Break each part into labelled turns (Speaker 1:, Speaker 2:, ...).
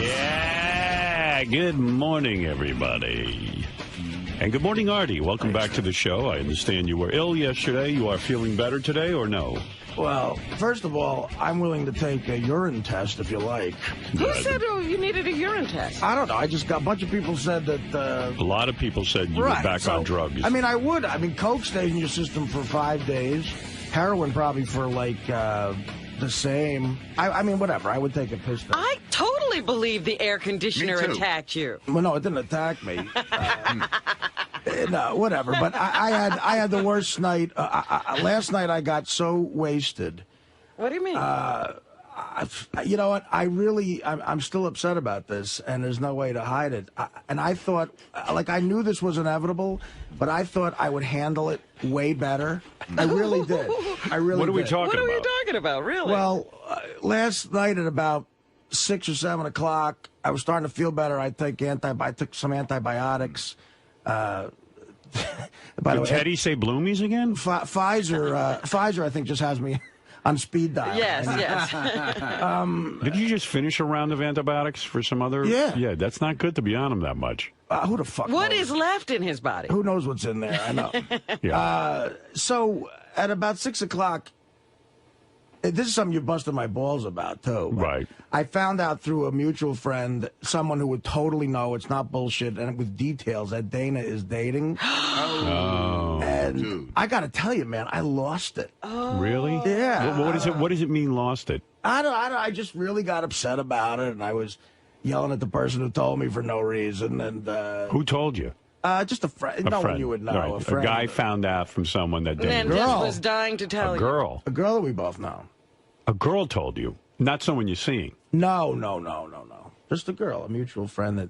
Speaker 1: Yeah, good morning, everybody. And good morning, Artie. Welcome back to the show. I understand you were ill yesterday. You are feeling better today, or no?
Speaker 2: Well, first of all, I'm willing to take a urine test if you like.
Speaker 3: Who said you needed a urine test?
Speaker 2: I don't know. I just got a bunch of people said that...
Speaker 1: A lot of people said you were back on drugs.
Speaker 2: I mean, I would. I mean, Coke stays in your system for 5 days. Heroin probably for, like, the same. I mean, whatever. I would take a piss test.
Speaker 3: I totally believe the air conditioner attacked you.
Speaker 2: Well, no, it didn't attack me. No, whatever. But I had the worst night. Last night I got so wasted.
Speaker 3: What do you mean?
Speaker 2: You know what? I'm still upset about this, and there's no way to hide it. And I thought, like, I knew this was inevitable, but I thought I would handle it way better. I really did. I really did.
Speaker 1: What are we talking about?
Speaker 3: What are we talking about, really?
Speaker 2: Well, last night at about 6 or 7 o'clock, I was starting to feel better. I took some antibiotics. By the way,
Speaker 1: Teddy say bloomies again?
Speaker 2: Pfizer, I think, just has me on speed dial.
Speaker 3: Yes, yes.
Speaker 1: Did you just finish a round of antibiotics for some other?
Speaker 2: Yeah.
Speaker 1: Yeah, that's not good to be on them that much.
Speaker 2: Who the fuck
Speaker 3: What
Speaker 2: knows?
Speaker 3: is left in his body?
Speaker 2: Who knows what's in there? I know.
Speaker 1: Yeah.
Speaker 2: So at about 6 o'clock, this is something you busted my balls about, too.
Speaker 1: Right.
Speaker 2: I found out through a mutual friend, someone who would totally know it's not bullshit, and with details, that Dana is dating.
Speaker 1: Oh.
Speaker 2: And
Speaker 4: dude.
Speaker 2: I got to tell you, man, I lost it.
Speaker 1: Really?
Speaker 2: Yeah.
Speaker 1: What does it mean, lost it?
Speaker 2: I just really got upset about it, and I was yelling at the person who told me for no reason. And
Speaker 1: Who told you?
Speaker 2: just a friend. No one you would know.
Speaker 1: Right.
Speaker 2: A friend.
Speaker 1: A guy found out from someone that dated
Speaker 3: And
Speaker 1: you.
Speaker 3: just was dying to tell
Speaker 1: A
Speaker 3: you.
Speaker 1: girl.
Speaker 2: A girl that we both know.
Speaker 1: A girl told you, not someone you're seeing.
Speaker 2: No. Just a girl, a mutual friend that.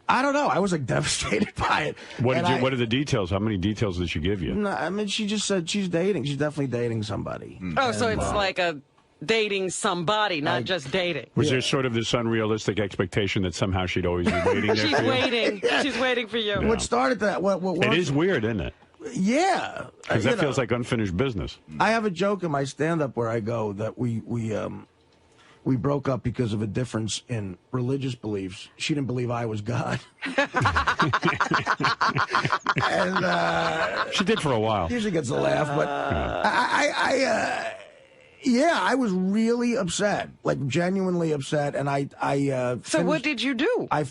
Speaker 2: I don't know. I was like devastated by it.
Speaker 1: What are the details? How many details did she give you?
Speaker 2: No, I mean, she just said she's dating. She's definitely dating somebody.
Speaker 3: Oh, so it's like a dating somebody, not just dating.
Speaker 1: Was there sort of this unrealistic expectation that somehow she'd always be waiting there
Speaker 3: She's
Speaker 1: for you?
Speaker 3: waiting. She's waiting for you.
Speaker 2: What started that?
Speaker 1: It is weird, isn't it?
Speaker 2: Yeah.
Speaker 1: Because that feels like unfinished business.
Speaker 2: I have a joke in my stand-up where I go that we broke up because of a difference in religious beliefs. She didn't believe I was God. And
Speaker 1: She did for a while.
Speaker 2: usually gets a laugh, but I was really upset, like genuinely upset, and
Speaker 3: So what did you do?
Speaker 2: I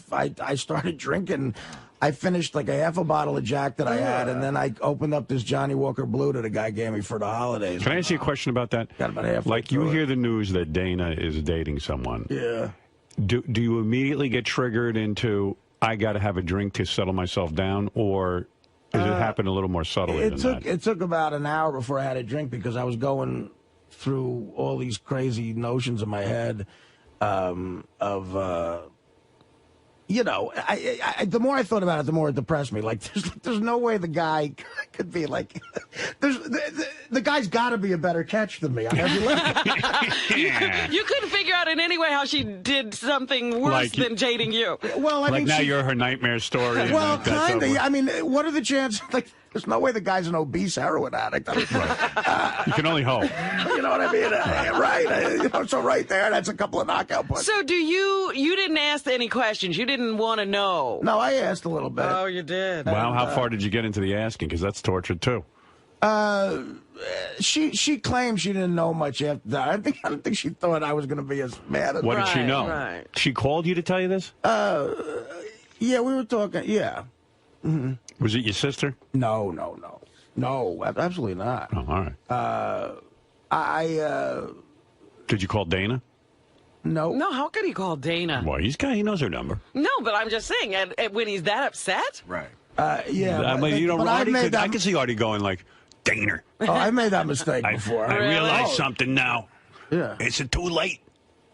Speaker 2: started drinking. I finished like a half a bottle of Jack that I had, and then I opened up this Johnny Walker Blue that a guy gave me for the holidays.
Speaker 1: Can I ask you a question about that?
Speaker 2: Got about halfway
Speaker 1: Like, you
Speaker 2: through
Speaker 1: hear
Speaker 2: it.
Speaker 1: the news that Dana is dating someone.
Speaker 2: Yeah.
Speaker 1: Do you immediately get triggered into, I got to have a drink to settle myself down, or does it happen a little more subtly than that?
Speaker 2: It took about an hour before I had a drink because I was going through all these crazy notions in my head you know, the more I thought about it, the more it depressed me. Like, there's no way the guy could be like, the guy's got to be a better catch than me on every level.
Speaker 3: You couldn't figure out in any way how she did something worse than dating you.
Speaker 2: Well, I think
Speaker 1: now you're her nightmare story. and
Speaker 2: well,
Speaker 1: that's
Speaker 2: kind of.
Speaker 1: over.
Speaker 2: I mean, what are the chances? Like, there's no way the guy's an obese heroin addict. I mean,
Speaker 1: You can only hope.
Speaker 2: you know what I mean? Right. So right there, that's a couple of knockout punches.
Speaker 3: So you didn't ask any questions. You didn't want to know.
Speaker 2: No, I asked a little bit.
Speaker 3: Oh, you did.
Speaker 1: Wow, how far did you get into the asking? Because that's torture, too.
Speaker 2: She claimed she didn't know much after that. I don't think she thought I was going to be as mad as
Speaker 1: What did she
Speaker 3: Right,
Speaker 1: know?
Speaker 3: right.
Speaker 1: She called you to tell you this?
Speaker 2: Yeah, we were talking. Yeah.
Speaker 1: Was it your sister?
Speaker 2: No, absolutely not.
Speaker 1: Oh, all right. Did you call Dana?
Speaker 2: No.
Speaker 3: No, how could he call Dana?
Speaker 1: Well, he knows her number.
Speaker 3: No, but I'm just saying, when he's that upset?
Speaker 4: Right.
Speaker 2: Yeah.
Speaker 1: I mean, you know,
Speaker 2: but
Speaker 1: I can see Artie going like, Dana.
Speaker 2: Oh, I made that mistake before.
Speaker 1: I
Speaker 3: Really?
Speaker 1: realize
Speaker 3: Oh.
Speaker 1: something now.
Speaker 2: Yeah.
Speaker 1: Is it too late?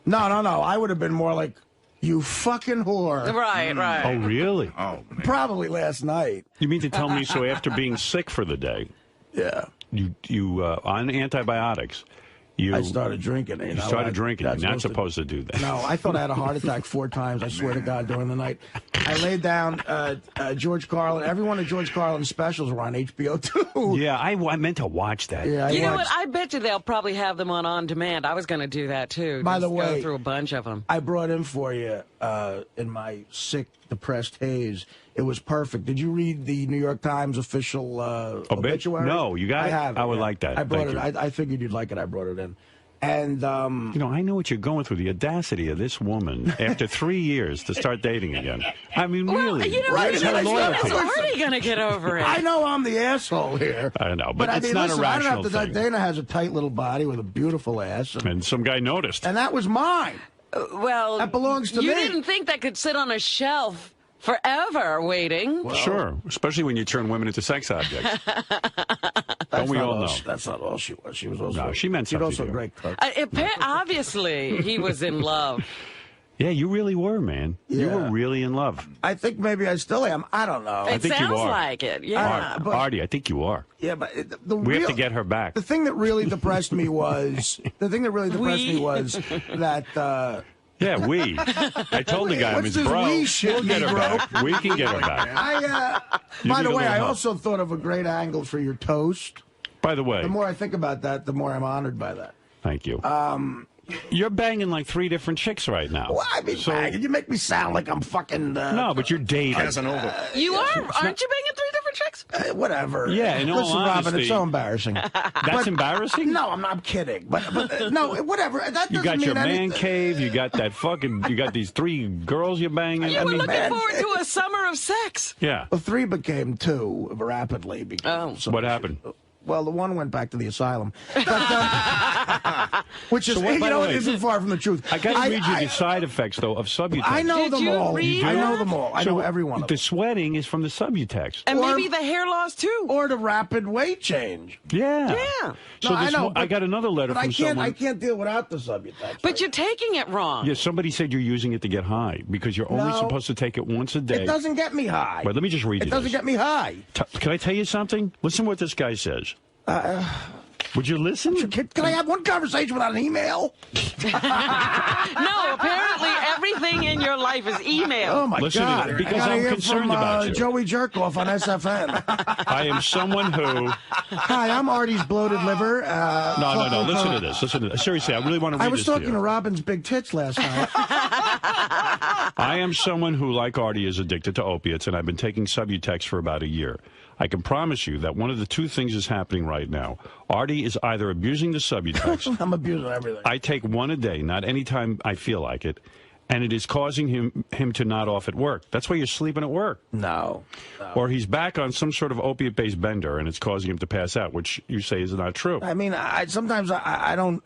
Speaker 2: No. I would have been more like, you fucking whore.
Speaker 3: Right, right.
Speaker 1: Oh, really?
Speaker 4: Oh, man.
Speaker 2: Probably last night.
Speaker 1: You mean to tell me, so after being sick for the day,
Speaker 2: Yeah.
Speaker 1: you on antibiotics,
Speaker 2: I started drinking. You
Speaker 1: started drinking. You're not supposed to do that.
Speaker 2: No, I thought I had a heart attack 4 times. I swear to God, during the night. I laid down George Carlin. Every one of George Carlin's specials were on HBO too.
Speaker 1: Yeah, I meant to watch that.
Speaker 2: Yeah,
Speaker 3: you know what? I bet you they'll probably have them on demand. I was going to do that too.
Speaker 2: By the way,
Speaker 3: go through a bunch of them.
Speaker 2: I brought in for you in my sick, depressed haze. It was perfect. Did you read the New York Times official obituary?
Speaker 1: No, you got it?
Speaker 2: I have it.
Speaker 1: I would like that.
Speaker 2: I brought it. I figured you'd like it. I brought it in. And
Speaker 1: you know, I know what you're going through. The audacity of this woman after 3 years to start dating again. I mean, really.
Speaker 3: You know,
Speaker 2: right?
Speaker 3: He's already going to get over it.
Speaker 2: I know I'm the asshole here.
Speaker 1: I know, but it's
Speaker 2: I mean,
Speaker 1: not
Speaker 2: listen,
Speaker 1: a rational thing.
Speaker 2: Dana has a tight little body with a beautiful ass.
Speaker 1: And some guy noticed.
Speaker 2: And that was mine.
Speaker 3: Well,
Speaker 2: that belongs to me.
Speaker 3: You didn't think that could sit on a shelf forever waiting.
Speaker 1: Well, sure, especially when you turn women into sex objects. Don't we all know?
Speaker 2: That's not all she was. She was also.
Speaker 1: No, she meant something.
Speaker 2: She was also a great cook.
Speaker 3: Obviously, he was in love.
Speaker 1: Yeah, you really were, man.
Speaker 2: Yeah.
Speaker 1: You were really in love.
Speaker 2: I think maybe I still am. I don't know.
Speaker 3: It
Speaker 1: I think
Speaker 3: sounds
Speaker 1: you are.
Speaker 3: like it. Yeah,
Speaker 1: Artie, I think you are.
Speaker 2: Yeah, but
Speaker 1: we have to get her back.
Speaker 2: The thing that really depressed me was that.
Speaker 1: Yeah, I told the guy,
Speaker 2: What's
Speaker 1: his bro,
Speaker 2: we'll
Speaker 1: get her back. We can get her back.
Speaker 2: By the way, I also thought of a great angle for your toast.
Speaker 1: By the way.
Speaker 2: The more I think about that, the more I'm honored by that.
Speaker 1: Thank you. You're banging like 3 different chicks right now.
Speaker 2: Well, I mean, banging. You make me sound like I'm fucking...
Speaker 1: no, but you're dating.
Speaker 4: Casanova.
Speaker 3: You are? Aren't you banging 3 different chicks?
Speaker 2: Whatever.
Speaker 1: Yeah, in all
Speaker 2: Listen,
Speaker 1: honesty,
Speaker 2: Robin, it's so embarrassing.
Speaker 1: That's embarrassing?
Speaker 2: No, I'm not kidding. But no, whatever. That doesn't
Speaker 1: you got
Speaker 2: mean
Speaker 1: your man
Speaker 2: anything.
Speaker 1: cave. You got that fucking... You got these 3 girls you're banging.
Speaker 3: You were looking forward to a summer of sex.
Speaker 1: Yeah.
Speaker 2: Well, 3 became 2 rapidly.
Speaker 1: What happened?
Speaker 2: Well, the one went back to the asylum, which is, isn't far from the truth.
Speaker 1: I got to read you the side effects, though, of Subutex.
Speaker 2: I know them all. I know them all. I know every one of them.
Speaker 1: The sweating is from the Subutex.
Speaker 3: And maybe the hair loss, too.
Speaker 2: Or the rapid weight change.
Speaker 1: Yeah.
Speaker 3: Yeah.
Speaker 1: So
Speaker 2: I know.
Speaker 1: I got another letter from someone.
Speaker 2: I can't deal without the Subutex.
Speaker 3: But you're taking it wrong.
Speaker 1: Yeah, somebody said you're using it to get high because you're only supposed to take it once a day.
Speaker 2: It doesn't get me high.
Speaker 1: Wait, let me just read you this.
Speaker 2: It doesn't get me high.
Speaker 1: Can I tell you something? Listen to what this guy says. Would you listen?
Speaker 2: Can I have one conversation without an email?
Speaker 3: No, apparently everything in your life is email.
Speaker 2: Oh, my
Speaker 1: Listen
Speaker 2: God.
Speaker 1: to it, because I'm concerned about you.
Speaker 2: Joey Jerkoff on SFN.
Speaker 1: I am someone who...
Speaker 2: Hi, I'm Artie's bloated liver.
Speaker 1: No. Listen to this. Listen to this. Seriously, I really want to read this.
Speaker 2: I was talking to Robin's big tits last night.
Speaker 1: I am someone who, like Artie, is addicted to opiates, and I've been taking Subutex for about a year. I can promise you that one of the 2 things is happening right now. Artie is either abusing the Subutex.
Speaker 2: I'm abusing everything.
Speaker 1: I take 1 a day, not any time I feel like it, and it is causing him to nod off at work. That's why you're sleeping at work.
Speaker 2: No.
Speaker 1: Or he's back on some sort of opiate-based bender, and it's causing him to pass out, which you say is not true.
Speaker 2: I mean, sometimes I don't...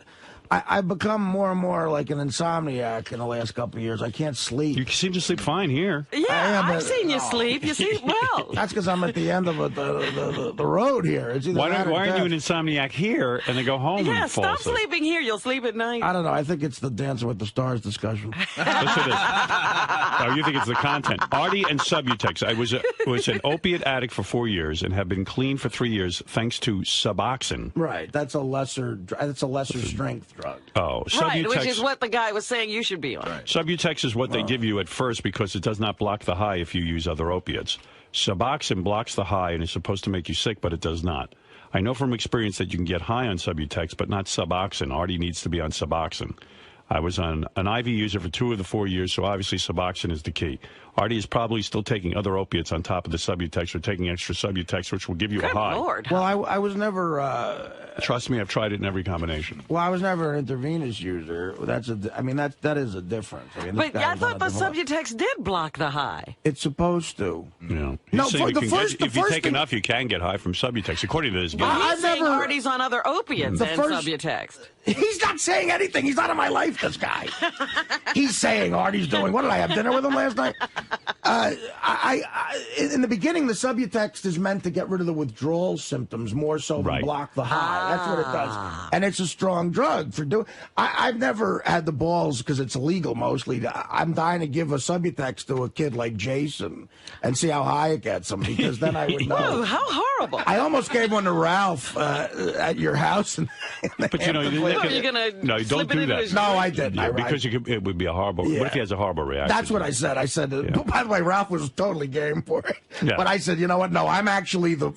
Speaker 2: I've become more and more like an insomniac in the last couple of years. I can't sleep.
Speaker 1: You seem to sleep fine here.
Speaker 3: Yeah, I've seen you sleep. You sleep well.
Speaker 2: That's because I'm at the end of the road here. It's
Speaker 1: why aren't you an insomniac here and then go home and fall
Speaker 3: stop
Speaker 1: asleep?
Speaker 3: sleeping here. You'll sleep at night.
Speaker 2: I don't know. I think it's the Dancing with the Stars discussion.
Speaker 1: Listen to this. Oh, you think it's the content. Artie and Subutex. I was an opiate addict for 4 years and have been clean for 3 years thanks to Suboxone.
Speaker 2: Right. That's a lesser strength drug.
Speaker 1: Oh, Subutex.
Speaker 3: Right, which is what the guy was saying you should be on.
Speaker 1: Right. Subutex is what they give you at first because it does not block the high if you use other opiates. Suboxone blocks the high and is supposed to make you sick, but it does not. I know from experience that you can get high on Subutex, but not Suboxone. Artie needs to be on Suboxone. I was on an IV user for 2 of the 4 years, so obviously Suboxone is the key. Artie is probably still taking other opiates on top of the Subutex or taking extra Subutex, which will give you a high.
Speaker 3: Lord.
Speaker 2: Well, I was never...
Speaker 1: Trust me, I've tried it in every combination.
Speaker 2: Well, I was never an intravenous user. That is a difference. I mean,
Speaker 3: but I thought the Subutex did block the high.
Speaker 2: It's supposed to.
Speaker 1: Yeah.
Speaker 2: No,
Speaker 1: if you take enough, you can get high from Subutex, according to this guy.
Speaker 3: He's saying Artie's on other opiates than Subutex.
Speaker 2: He's not saying anything. He's not in my life, this guy. He's saying Artie's doing... What did I have dinner with him last night? In the beginning, the Subutex is meant to get rid of the withdrawal symptoms more so than block the high. That's what it does. And it's a strong drug for doing... I've never had the balls, because it's illegal mostly. I'm dying to give a Subutex to a kid like Jason and see how high it gets him, because then I would know.
Speaker 3: Whoa, how horrible.
Speaker 2: I almost gave one to Ralph at your house.
Speaker 1: But you know, no, don't do that.
Speaker 2: No, I didn't.
Speaker 1: Yeah, because it would be a horrible... What if he has a horrible reaction?
Speaker 2: That's what I said. I said, by the way, way, Ralph was totally game for it.
Speaker 1: Yeah.
Speaker 2: But I said, you know what? No, I'm actually the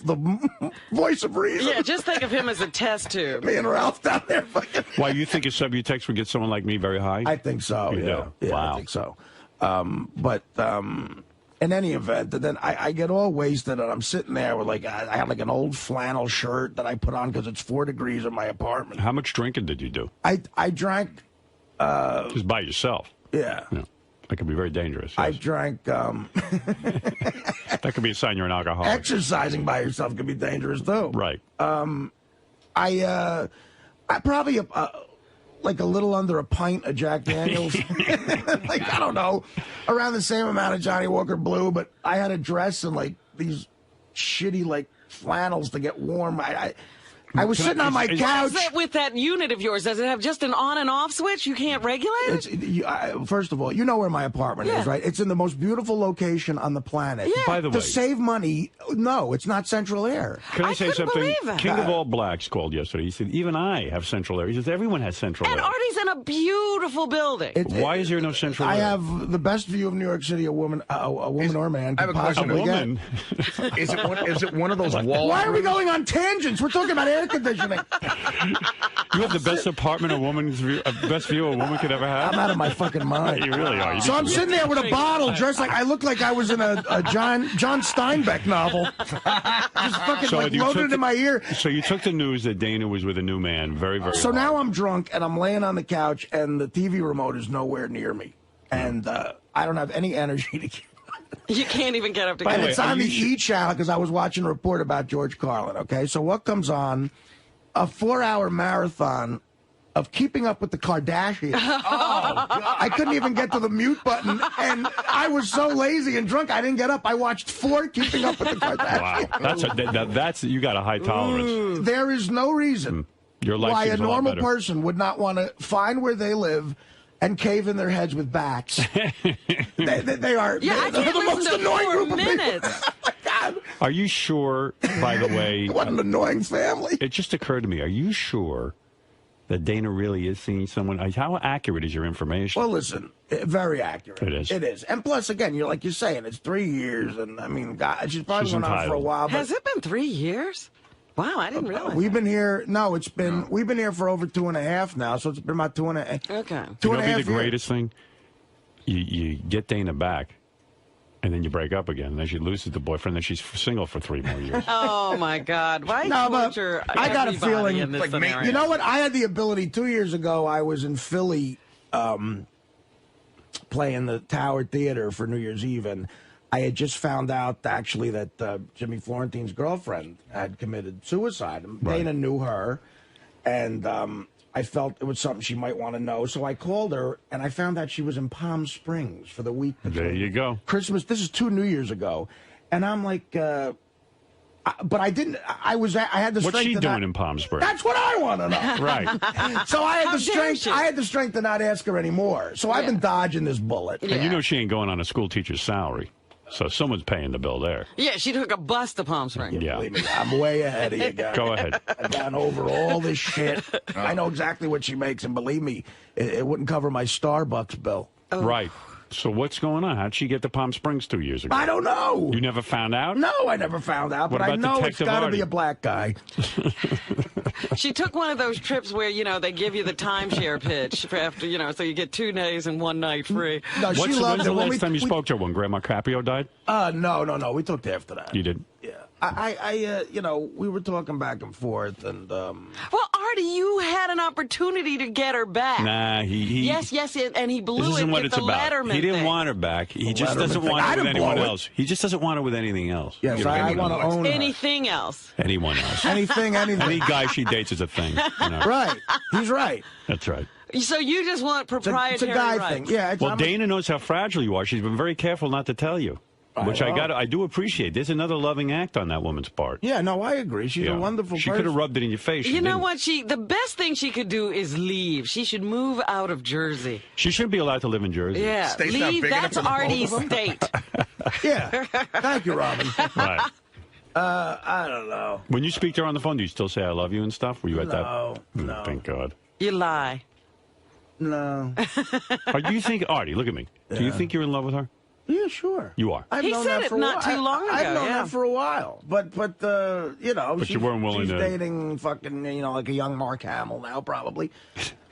Speaker 2: voice of reason.
Speaker 3: Yeah, just think of him as a test tube.
Speaker 2: Me and Ralph down there fucking.
Speaker 1: Why, you think a Subutex would get someone like me very high?
Speaker 2: I think so,
Speaker 1: You
Speaker 2: yeah.
Speaker 1: do?
Speaker 2: Yeah,
Speaker 1: Wow.
Speaker 2: I think so. In any event, then I get all wasted, and I'm sitting there with, like, I had, like, an old flannel shirt that I put on because it's 4 degrees in my apartment.
Speaker 1: How much drinking did you do?
Speaker 2: I drank...
Speaker 1: Just by yourself?
Speaker 2: Yeah.
Speaker 1: That could be very dangerous. Yes.
Speaker 2: I drank...
Speaker 1: That could be a sign you're an alcoholic.
Speaker 2: Exercising by yourself can be dangerous, too.
Speaker 1: Right.
Speaker 2: I probably... like a little under a pint of Jack Daniels. Like, I don't know, around the same amount of Johnny Walker Blue, but I had a dress and, like, these shitty, like, flannels to get warm. I was sitting on my couch.
Speaker 3: What's it with that unit of yours? Does it have just an on and off switch? You can't regulate it?
Speaker 2: First of all, you know where my apartment is, right? It's in the most beautiful location on the planet.
Speaker 3: Yeah.
Speaker 1: By the way,
Speaker 2: to save money, no, it's not central air.
Speaker 1: Can I say something?
Speaker 3: believe that.
Speaker 1: King of All Blacks called yesterday. He said, even I have central air. He says, everyone has central
Speaker 3: And
Speaker 1: air.
Speaker 3: Artie's in a beautiful building.
Speaker 1: Why is there no central
Speaker 2: I
Speaker 1: air?
Speaker 2: have the best view of New York City a woman or a man
Speaker 4: I have
Speaker 2: could
Speaker 4: a question.
Speaker 2: possibly
Speaker 1: A woman?
Speaker 2: get.
Speaker 4: Is it one of those walls?
Speaker 2: Why are we going on tangents? We're talking about air conditioning.
Speaker 1: You have the best apartment best view a woman could ever have?
Speaker 2: I'm out of my fucking mind.
Speaker 1: You really are.
Speaker 2: So I'm sitting there with a bottle, dressed like I look like I was in a John Steinbeck novel. Just fucking like loaded it in my ear.
Speaker 1: So you took the news that Dana was with a new man very, very
Speaker 2: So
Speaker 1: hard.
Speaker 2: now I'm drunk and I'm laying on the couch and the TV remote is nowhere near me, and I don't have any energy to keep.
Speaker 3: You can't even get up to
Speaker 2: And
Speaker 3: get
Speaker 2: it's
Speaker 3: it.
Speaker 2: on the E channel because I was watching a report about George Carlin. Okay, so what comes on? A 4-hour marathon of Keeping Up with the Kardashians. Oh, God. I couldn't even get to the mute button, and I was so lazy and drunk I didn't get up. I watched 4 Keeping Up with the Kardashians.
Speaker 1: Wow, that's you got a high tolerance.
Speaker 2: There is no reason
Speaker 1: Your life
Speaker 2: why a
Speaker 1: seems lot
Speaker 2: normal
Speaker 1: better.
Speaker 2: person would not want to find where they live and cave in their heads with bats. they are
Speaker 3: Yeah, I
Speaker 2: they're
Speaker 3: can't
Speaker 2: the most
Speaker 3: listen to
Speaker 2: annoying
Speaker 3: 4
Speaker 2: group of people.
Speaker 3: minutes.
Speaker 2: Oh, my God.
Speaker 1: Are you sure, by the way,
Speaker 2: What an annoying family.
Speaker 1: it just occurred to me, are you sure that Dana really is seeing someone? How accurate is your information?
Speaker 2: Well, listen, very accurate.
Speaker 1: It is.
Speaker 2: It is. And plus, again, you're like you're saying, it's 3 years, and I mean, God, she's probably
Speaker 1: She's
Speaker 2: been on for a
Speaker 1: entitled.
Speaker 2: while. But
Speaker 3: Has it been 3 years? Wow, I didn't realize.
Speaker 2: we've been here. No, we've been here for over 2.5 now, so it's been about 2.5.
Speaker 3: Okay.
Speaker 2: Two
Speaker 1: you
Speaker 2: and
Speaker 1: know,
Speaker 2: a half
Speaker 1: be the
Speaker 2: years.
Speaker 1: greatest thing? You get Dana back, and then you break up again, and then she loses the boyfriend, then she's single for 3 more years.
Speaker 3: Oh, my God. Why
Speaker 2: No, but
Speaker 3: torture
Speaker 2: I got a
Speaker 3: everybody
Speaker 2: feeling,
Speaker 3: in this
Speaker 4: like,
Speaker 3: scenario?
Speaker 2: You know what? I had the ability 2 years ago. I was in Philly playing the Tower Theater for New Year's Eve, and I had just found out actually that Jimmy Florentine's girlfriend had committed suicide.
Speaker 1: Right.
Speaker 2: Dana knew her, and I felt it was something she might want to know. So I called her, and I found out she was in Palm Springs for the week.
Speaker 1: There you go.
Speaker 2: Christmas. This is 2 New Years ago, and I'm like, but I didn't. I had the strength.
Speaker 1: What's she
Speaker 2: to
Speaker 1: doing
Speaker 2: not,
Speaker 1: in Palm Springs?
Speaker 2: That's what I want to know.
Speaker 1: Right.
Speaker 2: So I had
Speaker 3: How
Speaker 2: the
Speaker 3: dare
Speaker 2: strength.
Speaker 3: she?
Speaker 2: I had the strength to not ask her anymore. So I've been dodging this bullet.
Speaker 1: And you know she ain't going on a school teacher's salary. So someone's paying the bill there.
Speaker 3: Yeah, she took a bus to Palm Springs.
Speaker 1: Yeah.
Speaker 2: Believe me, I'm way ahead of you guys.
Speaker 1: Go ahead.
Speaker 2: I've gone over all this shit. I know exactly what she makes, and believe me, it wouldn't cover my Starbucks bill.
Speaker 1: Right. So what's going on? How'd she get to Palm Springs 2 years ago?
Speaker 2: I don't know.
Speaker 1: You never found out?
Speaker 2: No, I never found out,
Speaker 1: What
Speaker 2: but I
Speaker 1: about
Speaker 2: know it's
Speaker 1: Detective
Speaker 2: got to
Speaker 1: Artie?
Speaker 2: be a black guy.
Speaker 3: She took one of those trips where, they give you the timeshare pitch for after, so you get 2 days and 1 night free.
Speaker 2: No, she
Speaker 1: When's
Speaker 2: loves
Speaker 1: the
Speaker 2: it. When
Speaker 1: last time you spoke to her? When Grandma Caprio died?
Speaker 2: No. We talked after that.
Speaker 1: You did?
Speaker 2: Yeah. We were talking back and forth, and
Speaker 3: Well, Artie, you had an opportunity to get her back.
Speaker 1: Nah, he
Speaker 3: Yes, and he blew
Speaker 1: This
Speaker 3: it
Speaker 1: isn't what
Speaker 3: with
Speaker 1: it's
Speaker 3: the
Speaker 1: about.
Speaker 3: Letterman
Speaker 1: He didn't
Speaker 3: thing.
Speaker 1: want her back. He just
Speaker 2: Letterman
Speaker 1: doesn't
Speaker 2: thing.
Speaker 1: want
Speaker 2: I
Speaker 1: her with
Speaker 2: didn't
Speaker 1: anyone
Speaker 2: blow it.
Speaker 1: else. He just doesn't want her with anything else.
Speaker 2: yes,
Speaker 1: You know,
Speaker 2: I
Speaker 1: anyone
Speaker 2: want to
Speaker 1: else.
Speaker 2: own her.
Speaker 3: Anything else.
Speaker 1: Anyone else.
Speaker 2: Anything.
Speaker 1: Any guy she dates is a thing. You know?
Speaker 2: Right. He's right.
Speaker 1: That's right.
Speaker 3: So you just want
Speaker 2: It's a
Speaker 3: proprietary
Speaker 2: guy
Speaker 3: rights.
Speaker 2: thing. Yeah.
Speaker 1: Well, Dana knows how fragile you are. She's been very careful not to tell you, which I do appreciate. There's another loving act on that woman's part.
Speaker 2: Yeah, no, I agree. She's
Speaker 1: Yeah.
Speaker 2: a wonderful
Speaker 1: She
Speaker 2: person.
Speaker 1: could have rubbed it in your face. She
Speaker 3: You know
Speaker 1: didn't.
Speaker 3: what? The best thing she could do is leave. She should move out of Jersey.
Speaker 1: She shouldn't be allowed to live in Jersey.
Speaker 3: Yeah,
Speaker 4: State's not
Speaker 3: leave.
Speaker 4: big enough
Speaker 3: That's
Speaker 4: for the both
Speaker 3: Artie's
Speaker 4: of them.
Speaker 3: state.
Speaker 2: Yeah. Thank you, Robin.
Speaker 1: Right.
Speaker 2: I don't know.
Speaker 1: When you speak to her on the phone, do you still say "I love you" and stuff? Were you at that?
Speaker 2: No.
Speaker 1: Thank God.
Speaker 3: You lie.
Speaker 2: No.
Speaker 1: Do you think, Artie? Look at me. Do you think you're in love with her?
Speaker 2: Yeah, sure.
Speaker 1: You are.
Speaker 2: I've
Speaker 3: He
Speaker 2: known
Speaker 3: said
Speaker 2: that
Speaker 3: it
Speaker 2: for a
Speaker 3: not
Speaker 2: while.
Speaker 3: too long ago,
Speaker 2: I've known
Speaker 3: yeah.
Speaker 2: that for a while. But you know,
Speaker 1: But you weren't willing
Speaker 2: she's
Speaker 1: to-
Speaker 2: dating fucking, you know, like a young Mark Hamill now, probably.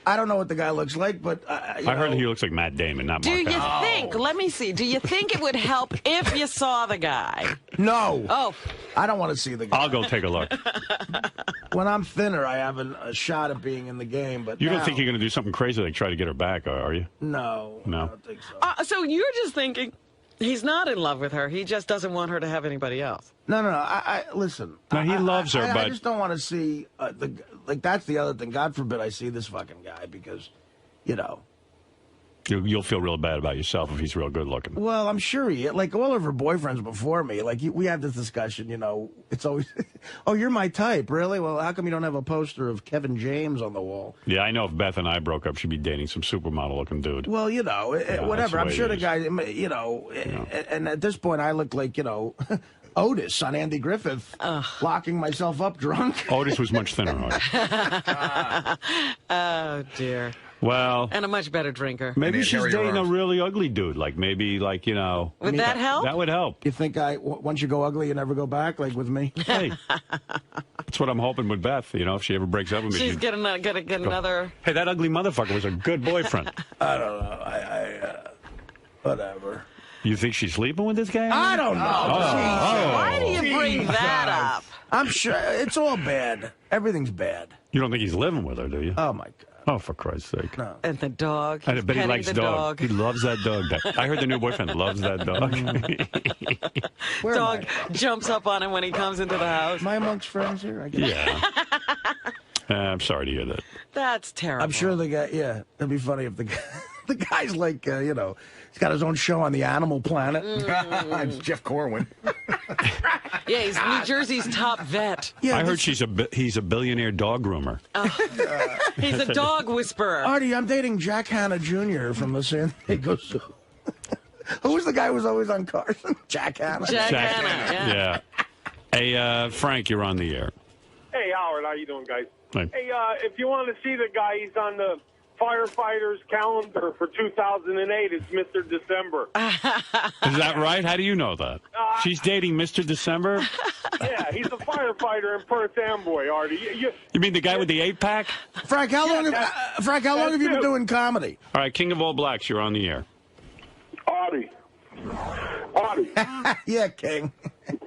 Speaker 2: I don't know what the guy looks like, but
Speaker 1: I heard he looks like Matt Damon, not
Speaker 3: Do
Speaker 1: Mark
Speaker 3: you
Speaker 1: Hamill.
Speaker 3: think, let me see, do you think it would help if you saw the guy?
Speaker 2: No.
Speaker 3: Oh.
Speaker 2: I don't want to see the guy.
Speaker 1: I'll go take a look.
Speaker 2: When I'm thinner, I have a shot at being in the game, but
Speaker 1: You don't
Speaker 2: now,
Speaker 1: think you're going to do something crazy like try to get her back, are you?
Speaker 2: No.
Speaker 1: No.
Speaker 2: I don't think so.
Speaker 3: So you're just thinking he's not in love with her. He just doesn't want her to have anybody else.
Speaker 2: No. I listen.
Speaker 1: No, he loves her,
Speaker 2: I
Speaker 1: but
Speaker 2: just don't want to see that's the other thing. God forbid I see this fucking guy because, you know.
Speaker 1: you'll feel real bad about yourself if he's real good looking.
Speaker 2: Well, I'm sure like all of her boyfriends before me, like we have this discussion, you know, it's always, oh, you're my type, really? Well, how come you don't have a poster of Kevin James on the wall?
Speaker 1: Yeah, I know if Beth and I broke up, she'd be dating some supermodel looking dude.
Speaker 2: Well, you know, whatever. I'm
Speaker 1: that's the
Speaker 2: sure
Speaker 1: way
Speaker 2: the guy, you know, and at this point I look like, you know, Otis on Andy Griffith, locking myself up drunk.
Speaker 1: Otis was much thinner. Otis.
Speaker 3: Oh, dear.
Speaker 1: Well,
Speaker 3: And a much better drinker.
Speaker 1: maybe
Speaker 4: And
Speaker 1: she's
Speaker 4: Harry
Speaker 1: dating a
Speaker 4: Arms.
Speaker 1: really ugly dude. Like maybe, like, you know.
Speaker 3: Would that help?
Speaker 1: That would help.
Speaker 2: You think once you go ugly, you never go back, like with me?
Speaker 1: Hey, that's what I'm hoping with Beth. You know, if she ever breaks up with me,
Speaker 3: She's
Speaker 1: she'd-
Speaker 3: gonna get another.
Speaker 1: Hey, that ugly motherfucker was a good boyfriend.
Speaker 2: I don't know. I whatever.
Speaker 1: You think she's sleeping with this guy?
Speaker 2: I don't know.
Speaker 3: Why do you bring that up?
Speaker 2: I'm sure it's all bad. Everything's bad.
Speaker 1: You don't think he's living with her, do you?
Speaker 2: Oh my God.
Speaker 1: Oh, for Christ's sake.
Speaker 2: No.
Speaker 3: And the dog.
Speaker 1: I bet he
Speaker 3: petting
Speaker 1: likes
Speaker 3: the
Speaker 1: dog. He loves that dog. I heard the new boyfriend loves that dog.
Speaker 2: Where am
Speaker 3: Dog jumps up on him when he comes into the house.
Speaker 2: Am I amongst friends here? I guess.
Speaker 1: Yeah. I'm sorry to hear that.
Speaker 3: That's terrible.
Speaker 2: I'm sure the guy. Yeah, it'd be funny if the guy, the guy's like, you know, he's got his own show on the Animal Planet.
Speaker 4: It's Jeff Corwin.
Speaker 3: Yeah, he's New Jersey's top vet.
Speaker 2: Yeah,
Speaker 1: I heard
Speaker 2: this-
Speaker 1: he's a billionaire dog groomer.
Speaker 3: He's a dog whisperer.
Speaker 2: Artie, I'm dating Jack Hanna Jr. from the San Diego Zoo. Who was the guy who was always on Carson? Jack Hanna.
Speaker 3: Jack Hanna, yeah.
Speaker 1: Hey, Frank, you're on the air.
Speaker 5: Hey, Howard, how you doing, guys?
Speaker 1: Hey.
Speaker 5: Hey, if you want to see the guy, he's on the firefighters calendar for 2008. It's Mr. December.
Speaker 1: Is that right? How do you know that? She's dating Mr. December?
Speaker 5: Yeah, he's a firefighter in Perth Amboy, Artie.
Speaker 1: You mean the guy with the 8-pack?
Speaker 2: Frank, how long? Frank, how long have you been doing comedy?
Speaker 1: All right, King of All Blacks, you're on the air.
Speaker 6: Artie,
Speaker 2: Yeah, King.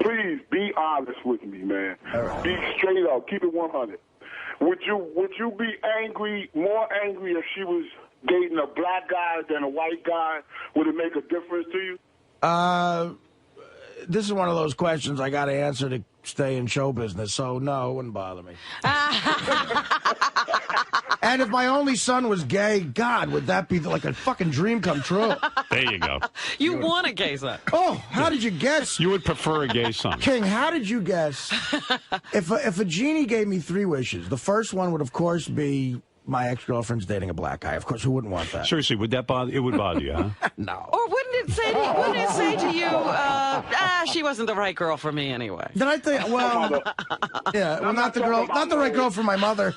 Speaker 6: please be honest with me, man. Be straight up. Keep it 100. Would you be angry, more angry if she was dating a black guy than a white guy? Would it make a difference to you?
Speaker 2: This is one of those questions I got to answer to stay in show business. So no, it wouldn't bother me. And if my only son was gay, God, would that be like a fucking dream come true?
Speaker 1: There you go.
Speaker 3: You want a gay son.
Speaker 2: Oh, how did you guess?
Speaker 1: You would prefer a gay son.
Speaker 2: King, how did you guess? If a genie gave me 3 wishes, the first one would, of course, be my ex-girlfriend's dating a black guy. Of course, who wouldn't want that?
Speaker 1: Seriously, would that bother? It would bother you, huh?
Speaker 2: No.
Speaker 3: Or wouldn't it say to you, she wasn't the right girl for me anyway?
Speaker 2: Did I think? Well, yeah. Well, not the girl, not the right girl for my mother.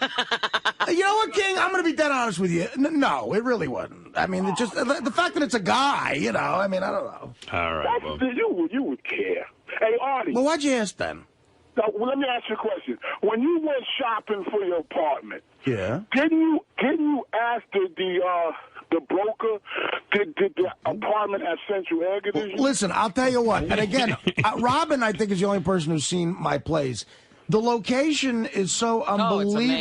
Speaker 2: You know what, King? I'm going to be dead honest with you. No, it really wouldn't. I mean, it just the fact that it's a guy. You know. I mean, I don't know.
Speaker 1: All right. Well,
Speaker 6: You would care. Hey, Artie.
Speaker 2: Well, why'd you ask then?
Speaker 6: Now, let me ask you a question. When you went shopping for your apartment,
Speaker 2: Yeah.
Speaker 6: didn't you ask the broker, did the apartment have central air conditioning?
Speaker 2: Listen, I'll tell you what. And again, Robin, I think, is the only person who's seen my place. The location is so
Speaker 3: it's amazing.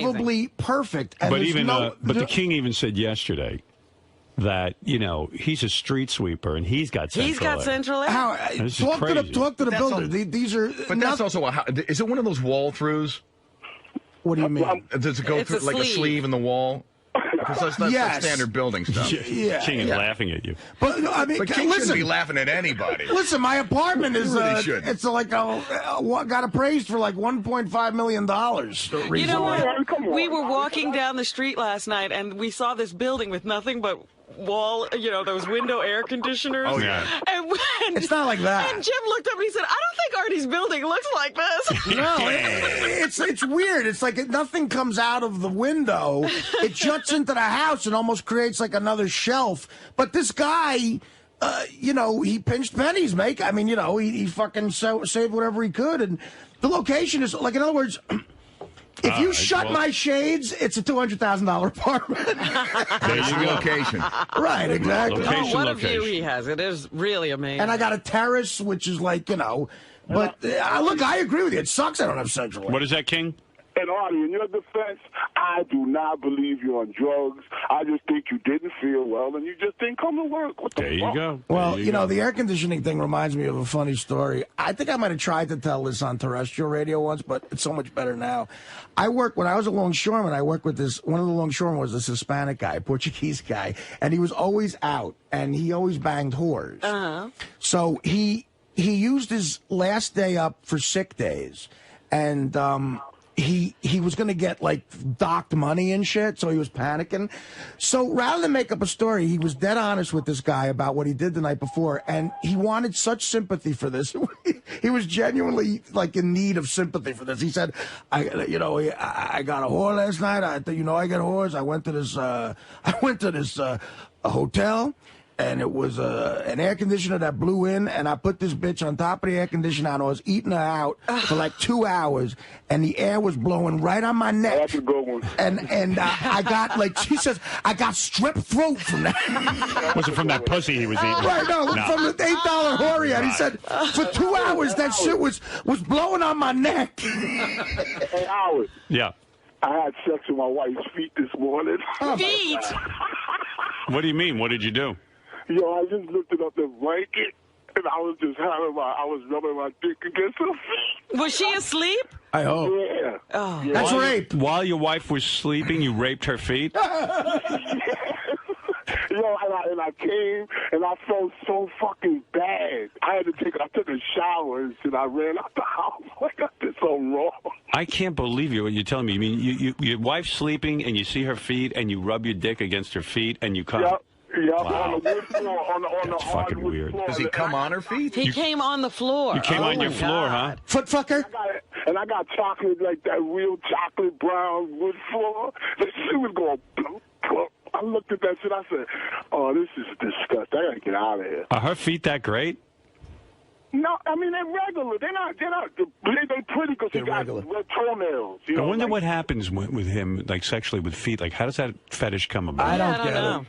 Speaker 2: unbelievably perfect. And
Speaker 1: but
Speaker 2: there's
Speaker 1: even
Speaker 2: no,
Speaker 1: but the king even said yesterday that, you know, he's a street sweeper and he's got central
Speaker 3: He's got
Speaker 1: air.
Speaker 3: central air.
Speaker 2: how,
Speaker 1: This is
Speaker 2: talk to
Speaker 1: crazy.
Speaker 2: the
Speaker 4: That's
Speaker 2: builder.
Speaker 4: all-
Speaker 2: These are.
Speaker 4: But that's also is it one of those wall throughs?
Speaker 2: What do you mean?
Speaker 4: Does it go
Speaker 3: It's
Speaker 4: through
Speaker 3: a
Speaker 4: like a
Speaker 3: sleeve.
Speaker 4: sleeve in the wall? Because that's
Speaker 2: Yes.
Speaker 4: standard building stuff.
Speaker 2: Yeah.
Speaker 1: King is
Speaker 2: yeah.
Speaker 1: laughing at you.
Speaker 2: But I mean,
Speaker 4: But King shouldn't
Speaker 2: listen.
Speaker 4: be laughing at anybody.
Speaker 2: Listen, my apartment is
Speaker 4: really shouldn't.
Speaker 2: it's like got appraised for like $1.5 million.
Speaker 3: You know what?
Speaker 6: Come on.
Speaker 3: We were walking down the street last night, and we saw this building with nothing but wall, those window air conditioners.
Speaker 4: Oh, yeah.
Speaker 3: And
Speaker 2: It's not like that.
Speaker 3: And Jim looked up and he said, I don't think Artie's building looks like this.
Speaker 2: No, it's weird. It's like nothing comes out of the window. It juts into the house and almost creates like another shelf. But this guy, you know, he pinched pennies, mate. I mean, you know, he fucking saved whatever he could. And the location is, like, in other words, if you shut my shades, it's a $200,000 apartment.
Speaker 4: There's your location.
Speaker 2: Right, exactly.
Speaker 3: What a view he has. It is really amazing.
Speaker 2: And I got a terrace, which is like, you know, but look, I agree with you. It sucks I don't have central.
Speaker 1: What is that, King?
Speaker 6: And Artie, in your defense, I do not believe you're on drugs. I just think you didn't feel well and you just didn't come to work. What the
Speaker 1: There you
Speaker 6: fuck?
Speaker 1: go.
Speaker 2: Well, you know, the air conditioning thing reminds me of a funny story. I think I might have tried to tell this on terrestrial radio once, but it's so much better now. When I was a longshoreman, I worked with one of the longshoremen was this Hispanic guy, Portuguese guy, and he was always out, and he always banged whores.
Speaker 3: Uh-huh.
Speaker 2: So he used his last day up for sick days, and he was going to get, like, docked money and shit, so he was panicking. So rather than make up a story, he was dead honest with this guy about what he did the night before, and he wanted such sympathy for this. He was genuinely, like, in need of sympathy for this. He said, I got a whore last night. I get whores. I went to this hotel. And it was an air conditioner that blew in, and I put this bitch on top of the air conditioner, and I was eating her out for like 2 hours, and the air was blowing right on my neck.
Speaker 6: That's a good one.
Speaker 2: And I got, like, she says, I got strep throat from that.
Speaker 1: Was it from that pussy he was eating?
Speaker 2: Right, no, from the $8 whore he had. He said, for 2 hours, that shit was blowing on my neck.
Speaker 6: Hey, Howard.
Speaker 1: Yeah.
Speaker 6: I had sex with my wife's feet this morning.
Speaker 3: Feet?
Speaker 1: What do you mean? What did you do?
Speaker 6: Yo, I just lifted up the blanket, and I was rubbing my dick against her feet.
Speaker 3: Was she asleep?
Speaker 2: I hope.
Speaker 6: Yeah.
Speaker 3: Oh.
Speaker 6: Yeah.
Speaker 2: That's rape.
Speaker 1: While your wife was sleeping, you raped her feet?
Speaker 6: Yo, and I came, and I felt so fucking bad. I took a shower, and I ran out the house. Like, I did so wrong.
Speaker 1: I can't believe you. What you're telling me. I mean, your wife's sleeping, and you see her feet, and you rub your dick against her feet, and you come.
Speaker 6: Yep. Yep,
Speaker 1: Wow.
Speaker 6: on the wood floor, on the
Speaker 1: That's fucking
Speaker 6: hardwood
Speaker 1: weird.
Speaker 6: floor.
Speaker 4: Does he come on her feet?
Speaker 3: He came on the floor.
Speaker 1: You came on your
Speaker 3: my
Speaker 1: floor,
Speaker 3: God.
Speaker 1: huh?
Speaker 2: Foot fucker?
Speaker 6: I got chocolate, like that real chocolate brown wood floor. The shit was going plump, plump. I looked at that shit, I said, oh, this is disgusting. I gotta get out of here.
Speaker 1: Are her feet that great?
Speaker 6: No, I mean, they're regular. They're pretty because they got
Speaker 2: regular.
Speaker 6: red toenails. You
Speaker 1: I
Speaker 6: know,
Speaker 1: wonder
Speaker 6: like,
Speaker 1: what happens with him, like sexually with feet. Like, how does that fetish come about?
Speaker 2: I
Speaker 3: I
Speaker 2: don't
Speaker 3: don't
Speaker 2: get
Speaker 3: know.
Speaker 2: it.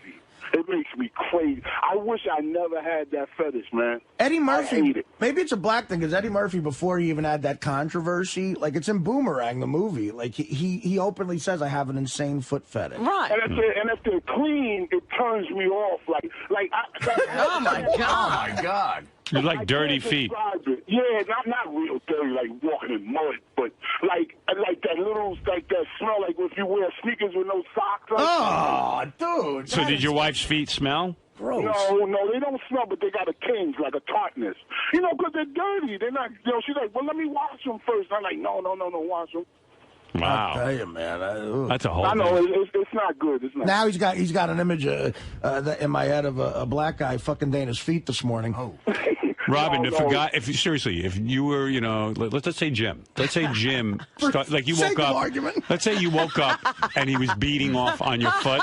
Speaker 6: It makes me crazy. I wish I never had that fetish, man.
Speaker 2: Eddie
Speaker 6: I
Speaker 2: Murphy,
Speaker 6: hate it.
Speaker 2: maybe it's a black thing, because Eddie Murphy, before he even had that controversy, like, it's in Boomerang, the movie, like, he openly says, I have an insane foot fetish.
Speaker 3: Right.
Speaker 6: And if they're clean, it turns me off.
Speaker 3: Oh, my God.
Speaker 4: Oh, my God.
Speaker 1: You like
Speaker 6: I
Speaker 1: dirty
Speaker 6: can't
Speaker 1: feet.
Speaker 6: describe it. Yeah, not real dirty, like walking in mud, but like that little, like that smell, like if you wear sneakers with no socks on.
Speaker 2: Oh, dude.
Speaker 1: So
Speaker 2: that
Speaker 1: did
Speaker 2: is
Speaker 1: your wife's feet smell?
Speaker 2: gross.
Speaker 6: No, they don't smell, but they got a tinge, like a tartness. You know, because they're dirty. They're not, she's like, well, let me wash them first. I'm like, no, wash them.
Speaker 2: I'll
Speaker 1: Wow.
Speaker 2: tell you, man.
Speaker 1: That's a whole
Speaker 6: I know,
Speaker 1: thing.
Speaker 6: it's not good. It's not
Speaker 2: Now he's got an image in my head of a black guy fucking Dana's feet this morning. Oh.
Speaker 1: Robin,
Speaker 6: No,
Speaker 1: if a
Speaker 6: no.
Speaker 1: guy, if you were, let's say Jim. Let's say Jim, like you
Speaker 2: sake
Speaker 1: woke
Speaker 2: of
Speaker 1: up.
Speaker 2: argument.
Speaker 1: Let's say you woke up and he was beating off on your foot.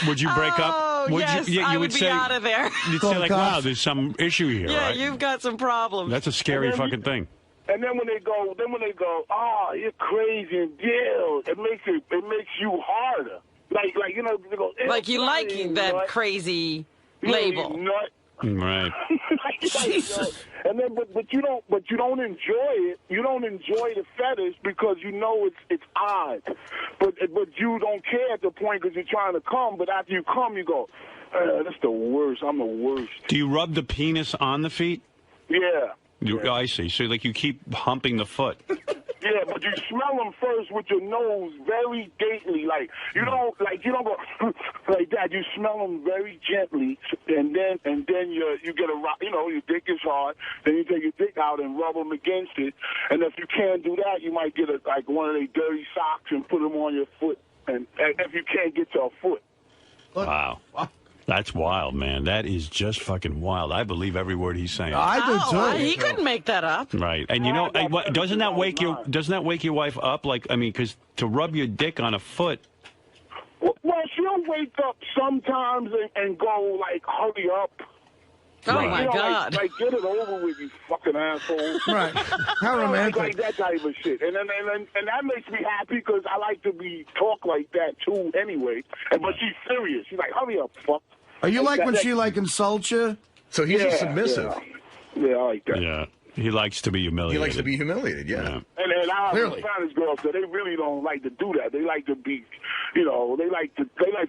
Speaker 1: Would you break up?
Speaker 3: Oh, yes, I would be out of there.
Speaker 1: You'd
Speaker 2: Call
Speaker 1: say like,
Speaker 2: cops.
Speaker 1: wow, there's some issue here.
Speaker 3: Yeah,
Speaker 1: right?
Speaker 3: you've got some problems.
Speaker 1: That's a scary fucking thing.
Speaker 6: And then when they go, oh, you're crazy and deal, it makes you harder. Like they go,
Speaker 3: Like you like that
Speaker 6: nut.
Speaker 3: crazy
Speaker 6: Yeah,
Speaker 3: label.
Speaker 6: you nut.
Speaker 1: Right.
Speaker 2: Jesus.
Speaker 6: And then, but you don't enjoy it. You don't enjoy the fetish because you know it's odd. But you don't care at the point because you're trying to come. But after you come, you go, that's the worst. I'm the worst.
Speaker 1: Do you rub the penis on the feet?
Speaker 6: Yeah.
Speaker 1: I see. So like you keep humping the foot.
Speaker 6: Yeah, but you smell them first with your nose very daintily. Like you don't go like that. You smell them very gently, and then you get your dick is hard. Then you take your dick out and rub them against it. And if you can't do that, you might get one of their dirty socks and put them on your foot. And if you can't get to a foot.
Speaker 1: Wow. That's wild, man. That is just fucking wild. I believe every word he's saying.
Speaker 2: I do too.
Speaker 3: He couldn't make that up.
Speaker 1: Right, and doesn't that wake your wife up? Like, I mean, because to rub your dick on a foot.
Speaker 6: Well, she'll wake up sometimes and go like, hurry up.
Speaker 3: Oh,
Speaker 1: Right.
Speaker 3: my God.
Speaker 6: Like, get it over with, you fucking asshole.
Speaker 2: Right. How romantic.
Speaker 6: Like that type of shit. And that makes me happy because I like to be talk like that, too, anyway. But she's serious. She's like, hurry up, fuck.
Speaker 2: Are you like when she, like, insults you?
Speaker 4: So he's a submissive.
Speaker 6: Yeah, I like that.
Speaker 1: Yeah. He likes to be humiliated.
Speaker 4: He likes to be humiliated, yeah.
Speaker 6: And I have
Speaker 2: Clearly.
Speaker 6: Spanish girls, so they really don't like to do that. They like to be, they like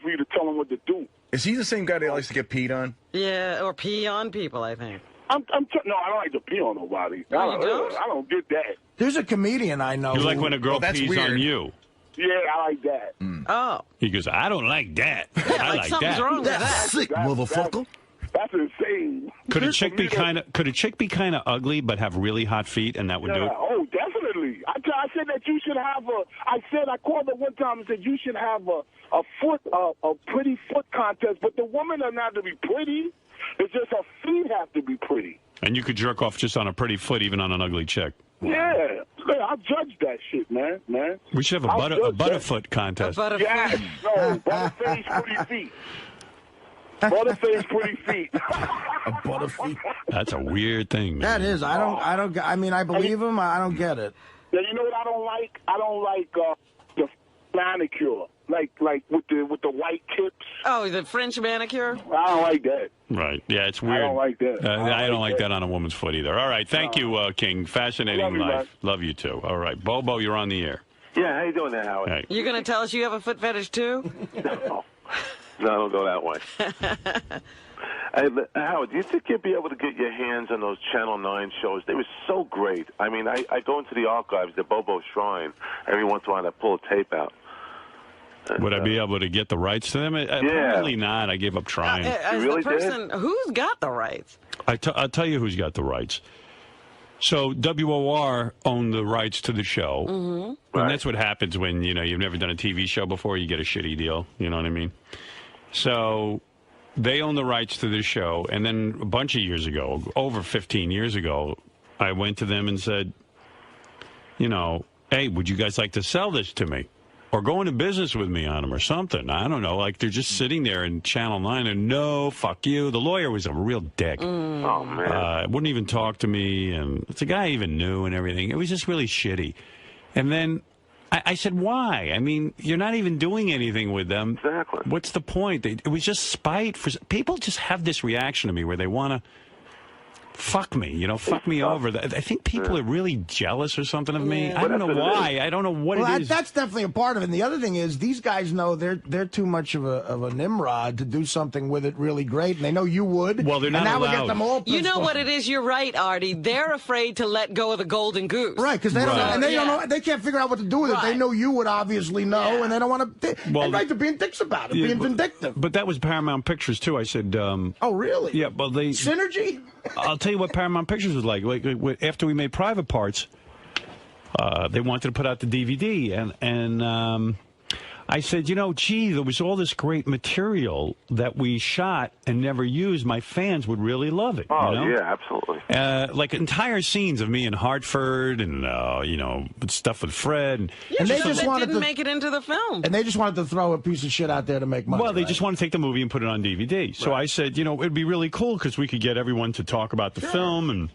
Speaker 6: for you to tell them what to do.
Speaker 4: Is he the same guy that likes to get peed on?
Speaker 3: Yeah, or pee on people, I think.
Speaker 6: No, I don't like to pee on nobody.
Speaker 3: Oh, you don't?
Speaker 6: I don't get that.
Speaker 2: There's a comedian I know.
Speaker 1: You like when a girl
Speaker 4: that's
Speaker 1: pees
Speaker 4: weird.
Speaker 1: on you.
Speaker 6: Yeah, I like that.
Speaker 3: Oh.
Speaker 1: He goes, I don't like that. I like
Speaker 3: something's
Speaker 1: that.
Speaker 3: wrong with that.
Speaker 4: Sick motherfucker.
Speaker 6: That's insane.
Speaker 1: Could a chick be kind of ugly but have really hot feet, and that would do it?
Speaker 6: Oh, definitely. I said that you should have I called her one time and said you should have a pretty foot contest, but the woman doesn't have to be pretty. It's just her feet have to be pretty.
Speaker 1: And you could jerk off just on a pretty foot, even on an ugly chick.
Speaker 6: Yeah, I judge that shit, man.
Speaker 1: We should have a butterfoot contest.
Speaker 6: Yes, no, butterface, pretty feet. Butterface, pretty feet.
Speaker 2: A butterfeet.
Speaker 1: That's a weird thing, man.
Speaker 2: That is. I mean, I believe him. I don't get it.
Speaker 6: Yeah, you know what I don't like? I don't like the manicure, like with the white tips.
Speaker 3: Oh, the French manicure?
Speaker 6: I don't like that.
Speaker 1: Right. Yeah, it's weird.
Speaker 6: I don't like that.
Speaker 1: I don't like that on a woman's foot either. All right. Thank you, King. Fascinating
Speaker 6: Love you,
Speaker 1: life.
Speaker 6: man.
Speaker 1: Love you, too. All right. Bobo, you're on the air.
Speaker 7: Yeah, how you doing there, Howard?
Speaker 1: Hey.
Speaker 3: You going to tell us you have a foot fetish, too?
Speaker 7: No, I don't go that way. Hey, Howard, do you think you'd be able to get your hands on those Channel 9 shows? They were so great. I mean, I go into the archives, the Bobo Shrine. Every once in a while, I pull a tape out.
Speaker 1: Would I be able to get the rights to them? Apparently not. I gave up trying.
Speaker 3: As
Speaker 7: really
Speaker 3: the person, who's got the rights?
Speaker 1: I'll tell you who's got the rights. So WOR owned the rights to the show.
Speaker 3: Mm-hmm.
Speaker 1: And that's what happens when, you've never done a TV show before, you get a shitty deal. You know what I mean? So they own the rights to this show. And then a bunch of years ago, over 15 years ago, I went to them and said, hey, would you guys like to sell this to me? Or go into business with me on them or something. I don't know. Like, they're just sitting there in Channel 9 and, no, fuck you. The lawyer was a real dick.
Speaker 7: Oh, man.
Speaker 1: Wouldn't even talk to me. And it's a guy I even knew and everything. It was just really shitty. And then I said, why? I mean, you're not even doing anything with them.
Speaker 7: Exactly.
Speaker 1: What's the point? It was just spite. People just have this reaction to me where they want to fuck me, fuck me over. I think people are really jealous or something of me. I don't know why. I don't know what it is.
Speaker 2: That's definitely a part of it. And the other thing is, these guys know they're too much of a Nimrod to do something with it really great, and they know you would.
Speaker 1: Well, they're not
Speaker 2: and that would
Speaker 1: allowed.
Speaker 2: get them all pissed
Speaker 3: You know
Speaker 2: off.
Speaker 3: what it is? You're right, Artie. They're afraid to let go of the golden goose.
Speaker 2: Right, because they don't know, and they don't know. They can't figure out what to do with it. They know you would obviously know, and they don't want to.
Speaker 1: Well,
Speaker 2: right, they're being dicks about it, being vindictive.
Speaker 1: But that was Paramount Pictures too. I said,
Speaker 2: oh, really?
Speaker 1: Yeah, well, they
Speaker 2: Synergy.
Speaker 1: I'll tell you what Paramount Pictures was like. Like after we made Private Parts, they wanted to put out the DVD, and I said, gee, there was all this great material that we shot and never used. My fans would really love it.
Speaker 7: Oh, yeah, absolutely.
Speaker 1: Like entire scenes of me in Hartford and, stuff with Fred. And
Speaker 2: they
Speaker 3: so
Speaker 2: just wanted
Speaker 3: didn't
Speaker 2: to
Speaker 3: make it into the film.
Speaker 2: And they just wanted to throw a piece of shit out there to make money.
Speaker 1: Well, they just want to take the movie and put it on DVD. So I said, it'd be really cool because we could get everyone to talk about the film. And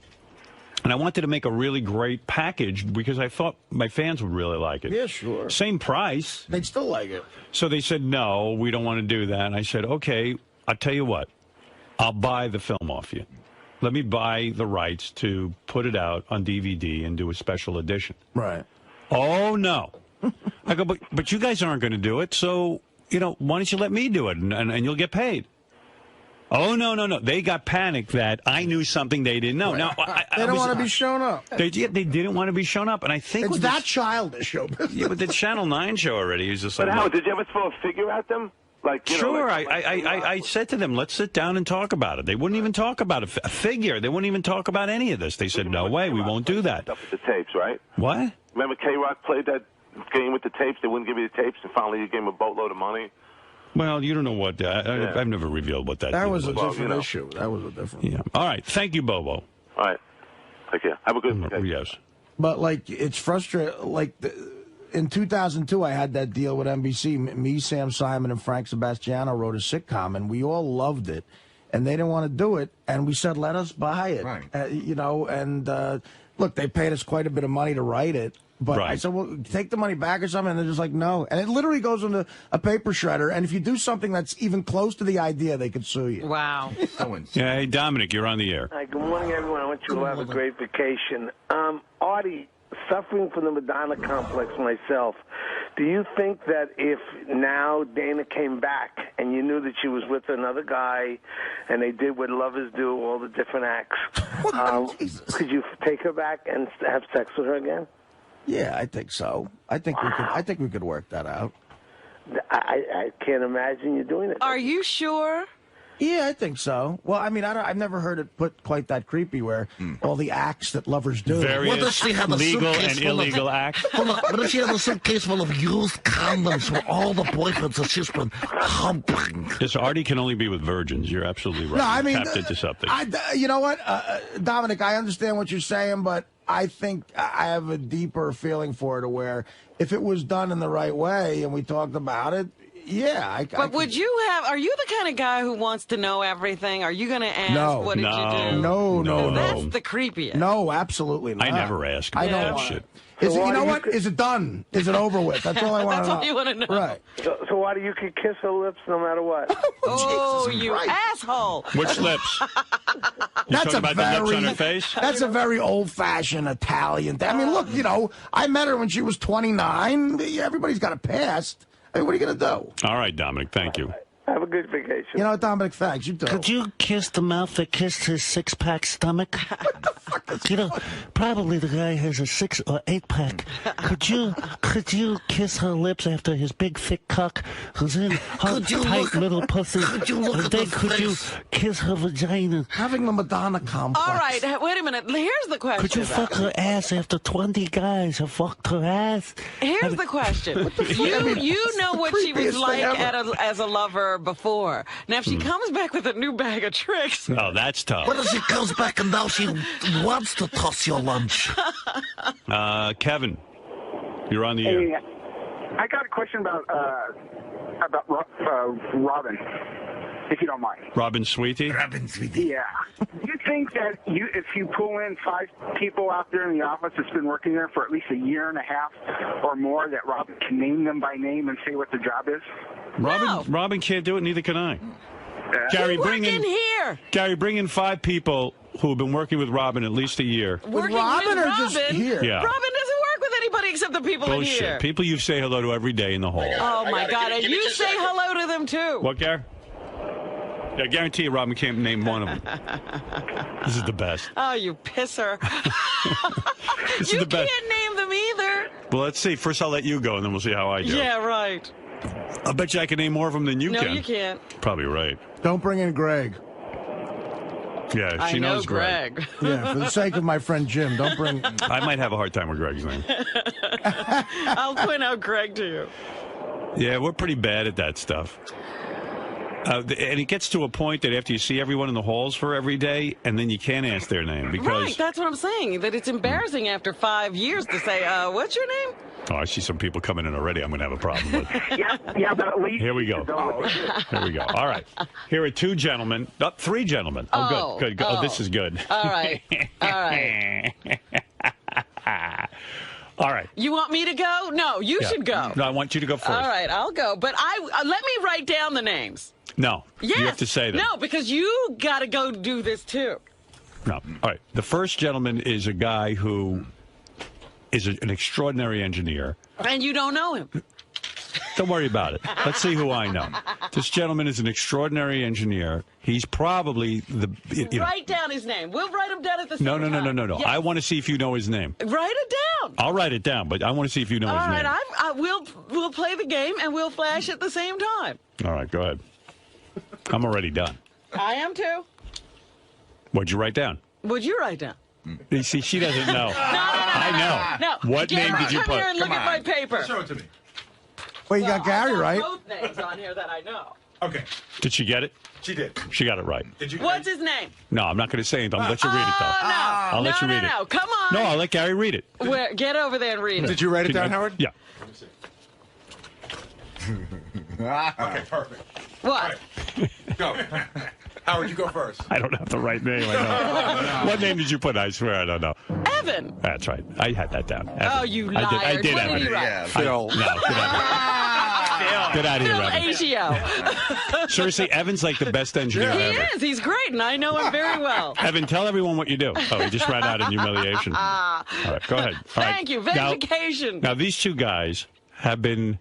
Speaker 1: I wanted to make a really great package because I thought my fans would really like it.
Speaker 2: Yeah, sure.
Speaker 1: Same price.
Speaker 2: They'd still like it.
Speaker 1: So they said, no, we don't want to do that. And I said, okay, I'll tell you what. I'll buy the film off you. Let me buy the rights to put it out on DVD and do a special edition.
Speaker 2: Right.
Speaker 1: Oh, no. I go, but you guys aren't going to do it, so, why don't you let me do it, and you'll get paid. Oh, no. They got panicked that I knew something they didn't know. Now,
Speaker 2: they don't want to be shown up.
Speaker 1: They didn't want to be shown up, and I think
Speaker 2: it's that childish show business.
Speaker 1: Yeah, but the Channel 9 show already is just like...
Speaker 7: But Howard, did you ever throw a figure at them?
Speaker 1: Sure, I said to them, let's sit down and talk about it. They wouldn't even talk about a figure. They wouldn't even talk about any of this. They said, no way, we won't do that.
Speaker 7: Stuff with the tapes, right?
Speaker 1: What?
Speaker 7: Remember K-Rock played that game with the tapes? They wouldn't give you the tapes, and finally you gave him a boatload of money?
Speaker 1: Well, you don't know what... I've never revealed what that
Speaker 2: was. That was a different
Speaker 7: Well,
Speaker 2: issue. That was a different...
Speaker 1: Yeah. All right. Thank you, Bobo.
Speaker 7: All right. Take care. Have a good day.
Speaker 1: Yes.
Speaker 2: But, it's frustrating. In 2002, I had that deal with NBC. Me, Sam Simon, and Frank Sebastiano wrote a sitcom, and we all loved it. and they didn't want to do it, and we said, let us buy it.
Speaker 4: Right.
Speaker 2: Look, they paid us quite a bit of money to write it. But
Speaker 1: Right.
Speaker 2: I said, well, take the money back or something. And they're just like, no. And it literally goes into a paper shredder. And if you do something that's even close to the idea, they could sue you.
Speaker 3: Wow.
Speaker 1: Yeah, hey, Dominic, you're on the air.
Speaker 8: Hi, good morning, everyone. I want you to have a great vacation. Artie, suffering from the Madonna complex myself, do you think that if now Dana came back and you knew that she was with another guy and they did what lovers do, all the different acts, could you take her back and have sex with her again?
Speaker 2: Yeah, I think so. I think we could work that out.
Speaker 8: I can't imagine you doing it.
Speaker 3: Are you sure?
Speaker 2: Yeah, I think so. Well, I mean, I've never heard it put quite that creepy where all the acts that lovers do.
Speaker 1: Various
Speaker 9: does she have a
Speaker 1: legal
Speaker 9: suitcase
Speaker 1: and
Speaker 9: full of-
Speaker 1: illegal acts.
Speaker 9: Hold on, what if she has a suitcase full of used condoms for all the boyfriends that she's been humping?
Speaker 1: This Artie can only be with virgins. You're absolutely right.
Speaker 2: No, I mean,
Speaker 1: tapped into something.
Speaker 2: You know what, Dominic, I understand what you're saying, but I think I have a deeper feeling for it, to where if it was done in the right way and we talked about it, yeah.
Speaker 3: But would you are you the kind of guy who wants to know everything? Are you going to ask,
Speaker 2: No.
Speaker 3: what did you do?
Speaker 2: No.
Speaker 3: That's the creepiest.
Speaker 2: No, absolutely not.
Speaker 1: I never ask
Speaker 2: I
Speaker 1: about
Speaker 2: don't
Speaker 1: that
Speaker 2: want
Speaker 1: shit.
Speaker 2: Is it, you know what? Is it done? Is it over with? That's all I want to know.
Speaker 3: That's all you want to know.
Speaker 2: Right.
Speaker 8: So why do you could kiss her lips no matter what?
Speaker 3: Oh,
Speaker 2: Jesus
Speaker 3: you
Speaker 2: Christ.
Speaker 3: asshole.
Speaker 1: Which lips? You
Speaker 2: That's
Speaker 1: talking about the lips on her face?
Speaker 2: That's a very old-fashioned Italian thing. I mean, look, I met her when she was 29. Everybody's got a past. I mean, what are you going to do?
Speaker 1: All right, Dominic, thank you.
Speaker 8: Have a good vacation.
Speaker 2: You know, Dominic, thanks. You too.
Speaker 9: Could you kiss the mouth that kissed his six-pack stomach? Probably the guy has a 6 or 8-pack. Could you kiss her lips after his big thick cock was in her tight little pussy? Could you kiss her vagina?
Speaker 2: Having the Madonna complex.
Speaker 3: All right, wait a minute. Here's the question.
Speaker 9: Could you fuck her ass after 20 guys have fucked her ass?
Speaker 3: Here's the question. You know what she was like as a lover before. Now, if she comes back with a new bag of tricks.
Speaker 1: Oh, that's tough.
Speaker 9: What if she comes back and now she wants to toss your lunch?
Speaker 1: Kevin, you're on the air.
Speaker 10: Hey, I got a question about Robin, if you don't mind.
Speaker 1: Robin Sweetie?
Speaker 10: Yeah. Do you think that if you pull in 5 people out there in the office that's been working there for at least a year and a half or more, that Robin can name them by name and say what the job is?
Speaker 1: Robin can't do it, neither can I. Gary, bring in
Speaker 3: here.
Speaker 1: Gary, bring in 5 people who have been working with Robin at least a year.
Speaker 3: Working
Speaker 2: Robin
Speaker 3: with
Speaker 2: or
Speaker 3: Robin?
Speaker 2: just here?
Speaker 1: Yeah.
Speaker 3: Robin doesn't work with anybody except the people in
Speaker 1: Bullshit.
Speaker 3: here.
Speaker 1: People you say hello to every day in the hall.
Speaker 3: Oh, my God. And you say hello to them, too.
Speaker 1: What, Gary? Yeah, I guarantee you Robin can't name one of them. This is the best.
Speaker 3: Oh, you pisser.
Speaker 1: This
Speaker 3: You
Speaker 1: is the best.
Speaker 3: can't name them either.
Speaker 1: Well, let's see. First, I'll let you go, and then we'll see how I do.
Speaker 3: Yeah, right.
Speaker 1: I bet you I can name more of them than you
Speaker 3: No,
Speaker 1: can.
Speaker 3: you can't.
Speaker 1: Probably right.
Speaker 2: Don't bring in Greg.
Speaker 1: Yeah, she
Speaker 3: I know
Speaker 1: knows Greg.
Speaker 2: Yeah, for the sake of my friend Jim, don't bring...
Speaker 1: I might have a hard time with Greg's name.
Speaker 3: I'll point out Greg to you.
Speaker 1: Yeah, we're pretty bad at that stuff. And it gets to a point that after you see everyone in the halls for every day, and then you can't ask their name because...
Speaker 3: Right, that's what I'm saying. That it's embarrassing after 5 years to say, what's your name?
Speaker 1: Oh, I see some people coming in already I'm going to have a problem with.
Speaker 10: Yeah, but at least...
Speaker 1: Here we go. Here we go. All right. Here are 2 gentlemen. 3 gentlemen. Oh, good. Oh, this is good.
Speaker 3: All right. All right.
Speaker 1: All right.
Speaker 3: You want me to go? No, you should go.
Speaker 1: No, I want you to go first.
Speaker 3: All right, I'll go. But let me write down the names.
Speaker 1: No.
Speaker 3: Yes.
Speaker 1: You have to say them.
Speaker 3: No, because you got to go do this, too.
Speaker 1: No. All right. The first gentleman is a guy who is an extraordinary engineer.
Speaker 3: And you don't know him.
Speaker 1: Don't worry about it. Let's see who I know. This gentleman is an extraordinary engineer. He's probably the...
Speaker 3: Write down his name. We'll write him down at the same
Speaker 1: No.
Speaker 3: time.
Speaker 1: Yes.
Speaker 3: I
Speaker 1: want to see if you know his name.
Speaker 3: Write it down.
Speaker 1: I'll write it down, but I want to see if you know his name.
Speaker 3: All right, we'll play the game and we'll flash at the same time.
Speaker 1: All right, go ahead. I'm already done.
Speaker 3: I am too.
Speaker 1: What'd you write down?
Speaker 3: What'd you write down?
Speaker 1: You see, she doesn't know.
Speaker 3: No.
Speaker 1: I know.
Speaker 3: No.
Speaker 1: What
Speaker 3: Gary,
Speaker 1: name did you
Speaker 3: come
Speaker 1: put?
Speaker 3: here and look at my paper.
Speaker 4: Show it to me.
Speaker 2: Well, you got Gary right.
Speaker 3: Both names on here that I know.
Speaker 4: Okay.
Speaker 1: Did she get it?
Speaker 4: She did.
Speaker 1: She got it right.
Speaker 4: Did you?
Speaker 3: What's his name?
Speaker 1: No, I'm not going to say anything. I'll let you read it, though.
Speaker 3: Oh, no.
Speaker 1: I'll let you read it.
Speaker 3: No, come on.
Speaker 1: No, I'll let Gary read it.
Speaker 3: Get over there and read it.
Speaker 4: Did you write it down, Howard?
Speaker 1: Yeah.
Speaker 4: Okay, perfect.
Speaker 3: What?
Speaker 4: Go.
Speaker 11: Howard, you go first.
Speaker 1: I don't have the right name. I know. What name did you put? I swear I don't know.
Speaker 3: Evan.
Speaker 1: That's right. I had that down. Evan.
Speaker 3: Oh, you liar.
Speaker 1: I did
Speaker 3: What
Speaker 1: Evan.
Speaker 3: did he write?
Speaker 11: Yeah,
Speaker 1: Phil. No, get out of here, Evan.
Speaker 3: 𝗦𝗵cie𝘄.
Speaker 1: Seriously, Evan's like the best engineer
Speaker 3: He
Speaker 1: ever.
Speaker 3: is. He's great, and I know him very well.
Speaker 1: Evan, tell everyone what you do. Oh, he just ran out in humiliation. All right, go ahead. All right.
Speaker 3: Thank you. Vindication.
Speaker 1: Now, these two guys have been...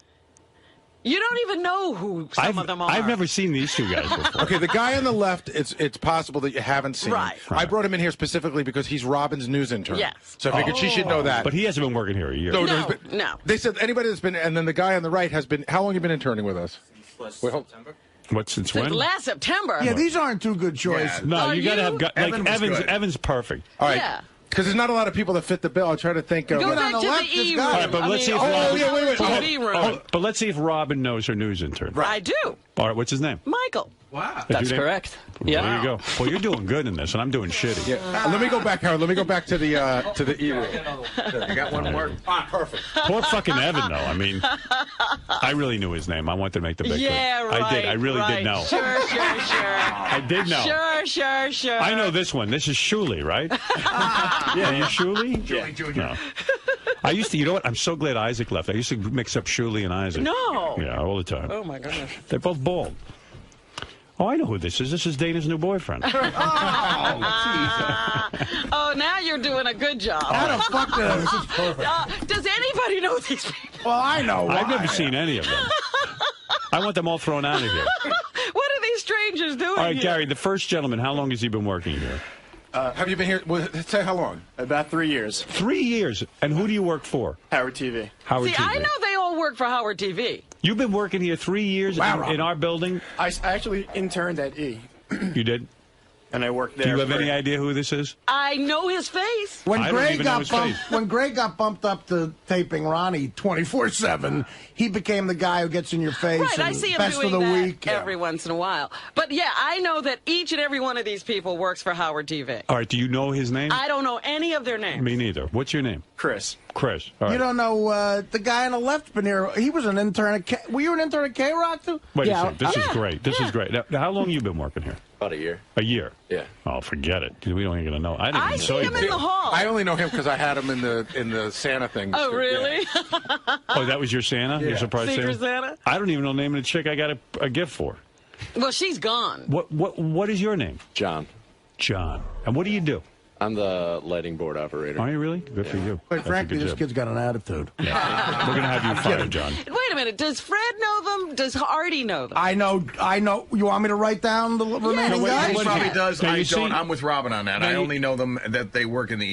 Speaker 3: You don't even know who some of them are.
Speaker 1: I've never seen these two guys before.
Speaker 11: Okay, the guy on the left, it's possible that you haven't seen.
Speaker 3: Right.
Speaker 11: I brought him in here specifically because he's Robin's news intern.
Speaker 3: Yes.
Speaker 11: So I figured she should know that.
Speaker 1: But he hasn't been working here a year.
Speaker 3: No.
Speaker 11: They said anybody that's been, and then the guy on the right has been, how long have you been interning with us?
Speaker 1: September. What, since
Speaker 3: Since
Speaker 1: when?
Speaker 3: last September.
Speaker 2: Yeah, these aren't two good choices.
Speaker 1: No, you got to have...
Speaker 11: Evan was good.
Speaker 1: Evan's perfect.
Speaker 11: All right.
Speaker 3: Yeah.
Speaker 11: Because there's not a lot of people that fit the bill. I'll try to think of...
Speaker 3: Go back to the E room.
Speaker 1: All right, but let's see if Robin... But let's see if Robin knows her news intern.
Speaker 3: Right. I do.
Speaker 1: All right, what's his name?
Speaker 3: Michael.
Speaker 1: Wow.
Speaker 12: That's correct.
Speaker 1: Yeah. There you go. Well, you're doing good in this, and I'm doing shitty.
Speaker 11: Yeah. Let me go back, Howard. Let me go back to the E room.
Speaker 4: You got one more?
Speaker 11: Perfect.
Speaker 1: Poor fucking Evan, though. I mean, I really knew his name. I wanted to make the big
Speaker 3: Yeah,
Speaker 1: clip.
Speaker 3: right.
Speaker 1: I did. I really did know.
Speaker 3: Sure.
Speaker 1: I did know.
Speaker 3: Sure.
Speaker 1: I know this one. This is 𝗬𝗲, right? Yeah, you 𝗬𝗲?
Speaker 4: Julie Jr.
Speaker 1: No. I used to, you know what? I'm so glad Isaac left. I used to mix up 𝗬𝗲 and Isaac.
Speaker 3: No.
Speaker 1: Yeah, all the time.
Speaker 3: Oh, my goodness.
Speaker 1: They're both bald. Oh, I know who this is. This is Dana's new boyfriend.
Speaker 3: Oh, now you're doing a good job.
Speaker 2: How the fuck this is perfect.
Speaker 3: Does anybody know these people?
Speaker 2: Well, I know.
Speaker 1: I've never seen any of them. I want them all thrown out of here.
Speaker 3: What are these strangers doing
Speaker 1: All right,
Speaker 3: here?
Speaker 1: Gary, the first gentleman, how long has he been working here?
Speaker 11: Have you been here? Well, say how long?
Speaker 13: About 3 years.
Speaker 1: 3 years. And who do you work for?
Speaker 13: Howard TV.
Speaker 1: Howard
Speaker 3: See,
Speaker 1: TV.
Speaker 3: I know they all work for Howard TV.
Speaker 1: You've been working here 3 years in our building?
Speaker 13: I actually interned at E.
Speaker 1: You did?
Speaker 13: And I worked there.
Speaker 1: Do you have any idea who this is?
Speaker 3: I know his face.
Speaker 2: When
Speaker 1: I don't
Speaker 2: Greg
Speaker 1: even know
Speaker 2: got
Speaker 1: his
Speaker 2: bumped,
Speaker 1: face.
Speaker 2: when Greg got bumped up to taping Ronnie 24/7, he became the guy who gets in your face.
Speaker 3: Right,
Speaker 2: and
Speaker 3: I see him
Speaker 2: best
Speaker 3: doing
Speaker 2: of the
Speaker 3: that
Speaker 2: week.
Speaker 3: every once in a while. But yeah, I know that each and every one of these people works for Howard TV.
Speaker 1: All right, do you know his name?
Speaker 3: I don't know any of their names.
Speaker 1: Me neither. What's your name?
Speaker 13: Chris.
Speaker 1: Chris. All right.
Speaker 2: You don't know the guy on the left been here. He was an intern at were you an intern at K-Rock too?
Speaker 1: Wait a second. This is great. This is great. Now, how long you been working here?
Speaker 13: About a year.
Speaker 1: A year?
Speaker 13: Yeah.
Speaker 1: Oh, forget it. We don't even know. I didn't
Speaker 3: I
Speaker 1: even
Speaker 3: see
Speaker 1: saw
Speaker 3: him
Speaker 1: you.
Speaker 3: in the hall.
Speaker 11: I only know him because I had him in the Santa thing.
Speaker 3: Oh, really?
Speaker 1: Oh, that was your Santa?
Speaker 11: Yeah.
Speaker 1: Your surprise
Speaker 3: Secret Santa?
Speaker 1: I don't even know the name of the chick I got a gift for.
Speaker 3: Well, she's gone.
Speaker 1: What is your name?
Speaker 13: John.
Speaker 1: John. And what do you do?
Speaker 13: I'm the lighting board operator.
Speaker 1: Are you really? Good for you.
Speaker 2: Quite
Speaker 1: That's a
Speaker 2: frankly,
Speaker 1: good
Speaker 2: this
Speaker 1: job.
Speaker 2: kid's got an attitude.
Speaker 1: We're going to have you fired, John.
Speaker 3: Wait a minute. Does Fred know them? Does Artie know them?
Speaker 2: I know. You want me to write down the remaining guys?
Speaker 4: He probably does.
Speaker 1: Now,
Speaker 4: I
Speaker 1: you
Speaker 4: don't.
Speaker 1: see-
Speaker 4: I'm with Robin on that.
Speaker 1: Now
Speaker 4: I
Speaker 1: you-
Speaker 4: only know them that they work in the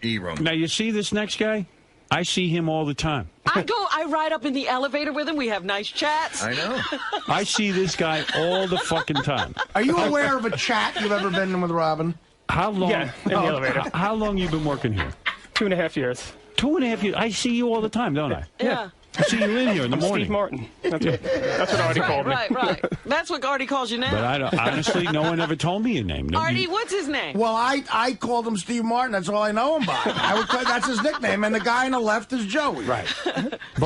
Speaker 4: E room.
Speaker 1: Now, you see this next guy? I see him all the time.
Speaker 3: I ride up in the elevator with him. We have nice chats.
Speaker 4: I know.
Speaker 1: I see this guy all the fucking time.
Speaker 2: Are you aware of a chat you've ever been in with Robin?
Speaker 1: How long?
Speaker 13: Yeah, in the elevator.
Speaker 1: How long you been working here?
Speaker 13: 2.5 years.
Speaker 1: 2.5 years. I see you all the time, don't I?
Speaker 3: Yeah.
Speaker 1: I see you in here in the morning.
Speaker 13: Steve Martin. That's what Artie called me.
Speaker 3: Right. That's what Artie calls you now.
Speaker 1: But I don't, honestly, no one ever told me your name. No,
Speaker 3: Artie, what's his name?
Speaker 2: Well, I called him Steve Martin. That's all I know him by. That's his nickname. And the guy on the left is Joey.
Speaker 11: Right.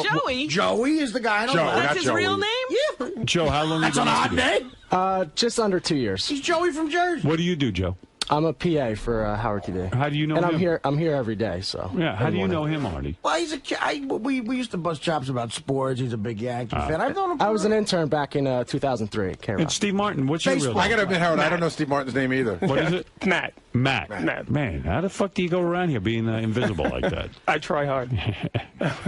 Speaker 3: Joey?
Speaker 2: Joey is the guy on the
Speaker 11: Joey,
Speaker 2: left.
Speaker 3: That's his real name?
Speaker 2: Yeah.
Speaker 1: Joe, how long
Speaker 2: That's
Speaker 1: you
Speaker 2: an
Speaker 1: been
Speaker 2: odd
Speaker 1: working here?
Speaker 2: name.
Speaker 12: Just under 2 years.
Speaker 2: He's Joey from Jersey.
Speaker 1: What do you do, Joe?
Speaker 12: I'm a PA for Howard TV.
Speaker 1: How do you know
Speaker 12: and
Speaker 1: him?
Speaker 12: I'm here every day, so.
Speaker 1: Yeah, how do you
Speaker 12: every
Speaker 1: know
Speaker 12: morning.
Speaker 1: him, Artie?
Speaker 2: Well, he's we used to bust chops about sports. He's a big Yankee fan. I've known him.
Speaker 12: I was an intern back in 2003 at K-Rock.
Speaker 1: And Steve Martin, what's your real
Speaker 2: Baseball.
Speaker 1: name?
Speaker 11: I got to admit, Howard, I don't know Steve Martin's name either.
Speaker 1: What is it?
Speaker 13: Matt.
Speaker 1: Matt. Man, how the fuck do you go around here being invisible like that?
Speaker 13: I try hard.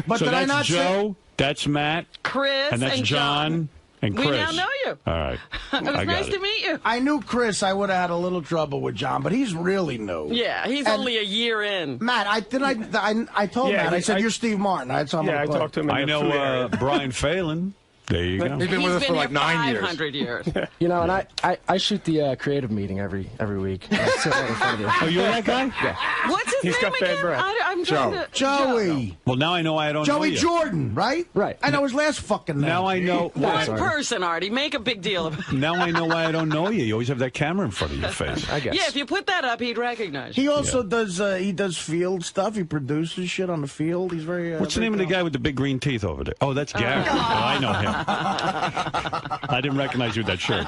Speaker 2: But
Speaker 1: So
Speaker 2: did I
Speaker 1: that's
Speaker 2: not say?
Speaker 1: Joe, that's Matt,
Speaker 3: Chris
Speaker 1: and that's John, and Chris.
Speaker 3: We now know you.
Speaker 1: All right.
Speaker 3: It was
Speaker 1: I got
Speaker 3: nice
Speaker 1: it.
Speaker 3: to meet you.
Speaker 2: I knew Chris. I would have had a little trouble with John, but he's really new.
Speaker 3: Yeah, he's
Speaker 2: And-
Speaker 3: only a year in.
Speaker 2: Matt, I told
Speaker 13: Yeah,
Speaker 2: Matt. I said you're Steve Martin. I told him.
Speaker 13: Yeah, I talked to him in
Speaker 1: I
Speaker 13: the
Speaker 1: know
Speaker 13: food area.
Speaker 1: Brian Phelan. There you go.
Speaker 11: He's been with us for
Speaker 3: here
Speaker 11: like 9 years.
Speaker 3: 500 years.
Speaker 12: You know, and I shoot the creative meeting every week. I sit right in front of you.
Speaker 1: Oh, you're that guy?
Speaker 12: Yeah.
Speaker 3: What's his
Speaker 13: He's
Speaker 3: name
Speaker 13: got bad
Speaker 3: again?
Speaker 13: breath.
Speaker 3: I'm trying to...
Speaker 2: Joey.
Speaker 1: Well, now I know I don't know
Speaker 2: Joey
Speaker 1: you.
Speaker 2: Jordan, right?
Speaker 12: Right.
Speaker 2: I know his last fucking name.
Speaker 1: Now I know why.
Speaker 3: One person, Artie. Make a big deal of it.
Speaker 1: Now I know why I don't know you. You always have that camera in front of your face.
Speaker 12: I guess.
Speaker 3: Yeah, if you put that up, he'd recognize you.
Speaker 2: He also does field stuff. He produces shit on the field. He's very.
Speaker 1: What's the name of the guy with the big green teeth over there? Oh, that's Gary. Oh, I know him. I didn't recognize you with that shirt.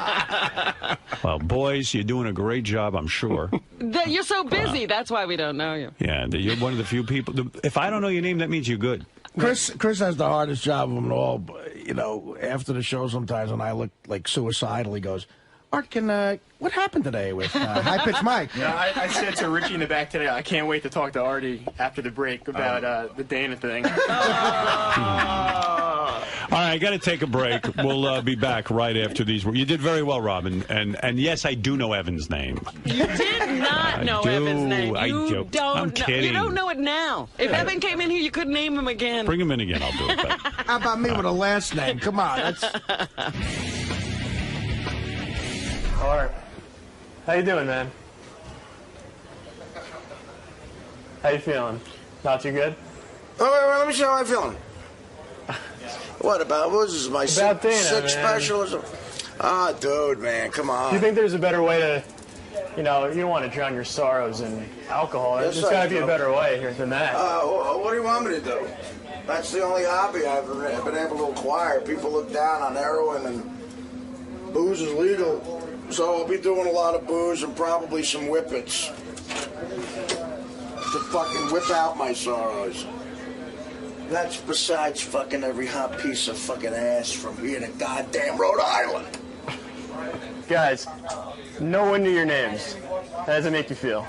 Speaker 1: Well, boys, you're doing a great job, I'm sure.
Speaker 3: You're so busy. That's why we don't know you.
Speaker 1: Yeah, you're one of the few people. If I don't know your name, that means you're good.
Speaker 2: Chris has the hardest job of them all. You know, after the show sometimes when I look like suicidal, he goes, Art, what happened today with high-pitched Mike?
Speaker 13: Yeah, I said to Richie in the back today, I can't wait to talk to Artie after the break about the Dana thing.
Speaker 1: All right, I got to take a break. We'll be back right after these. You did very well, Robin. And yes, I do know Evan's name.
Speaker 3: You did not know Evan's name. You don't
Speaker 1: I'm kidding.
Speaker 3: You don't know it now. If Evan came in here, you could name him again.
Speaker 1: Bring him in again. I'll do it. But...
Speaker 2: How about me with a last name? Come on. That's...
Speaker 13: Art, how you doing, man? How you feeling? Not too good?
Speaker 2: Oh, wait, let me see how I'm feeling. What was this? My sick special? Ah, dude, man, come on.
Speaker 13: Do you think there's a better way to, you don't want to drown your sorrows in alcohol?
Speaker 2: Yes,
Speaker 13: There's got to be a better way here than that.
Speaker 2: What do you want me to do? That's the only hobby I've been able to acquire. People look down on heroin and booze is legal. So I'll be doing a lot of booze and probably some whippets to fucking whip out my sorrows. That's besides fucking every hot piece of fucking ass from here to goddamn Rhode Island.
Speaker 13: Guys, no one knew your names. How does it make you feel?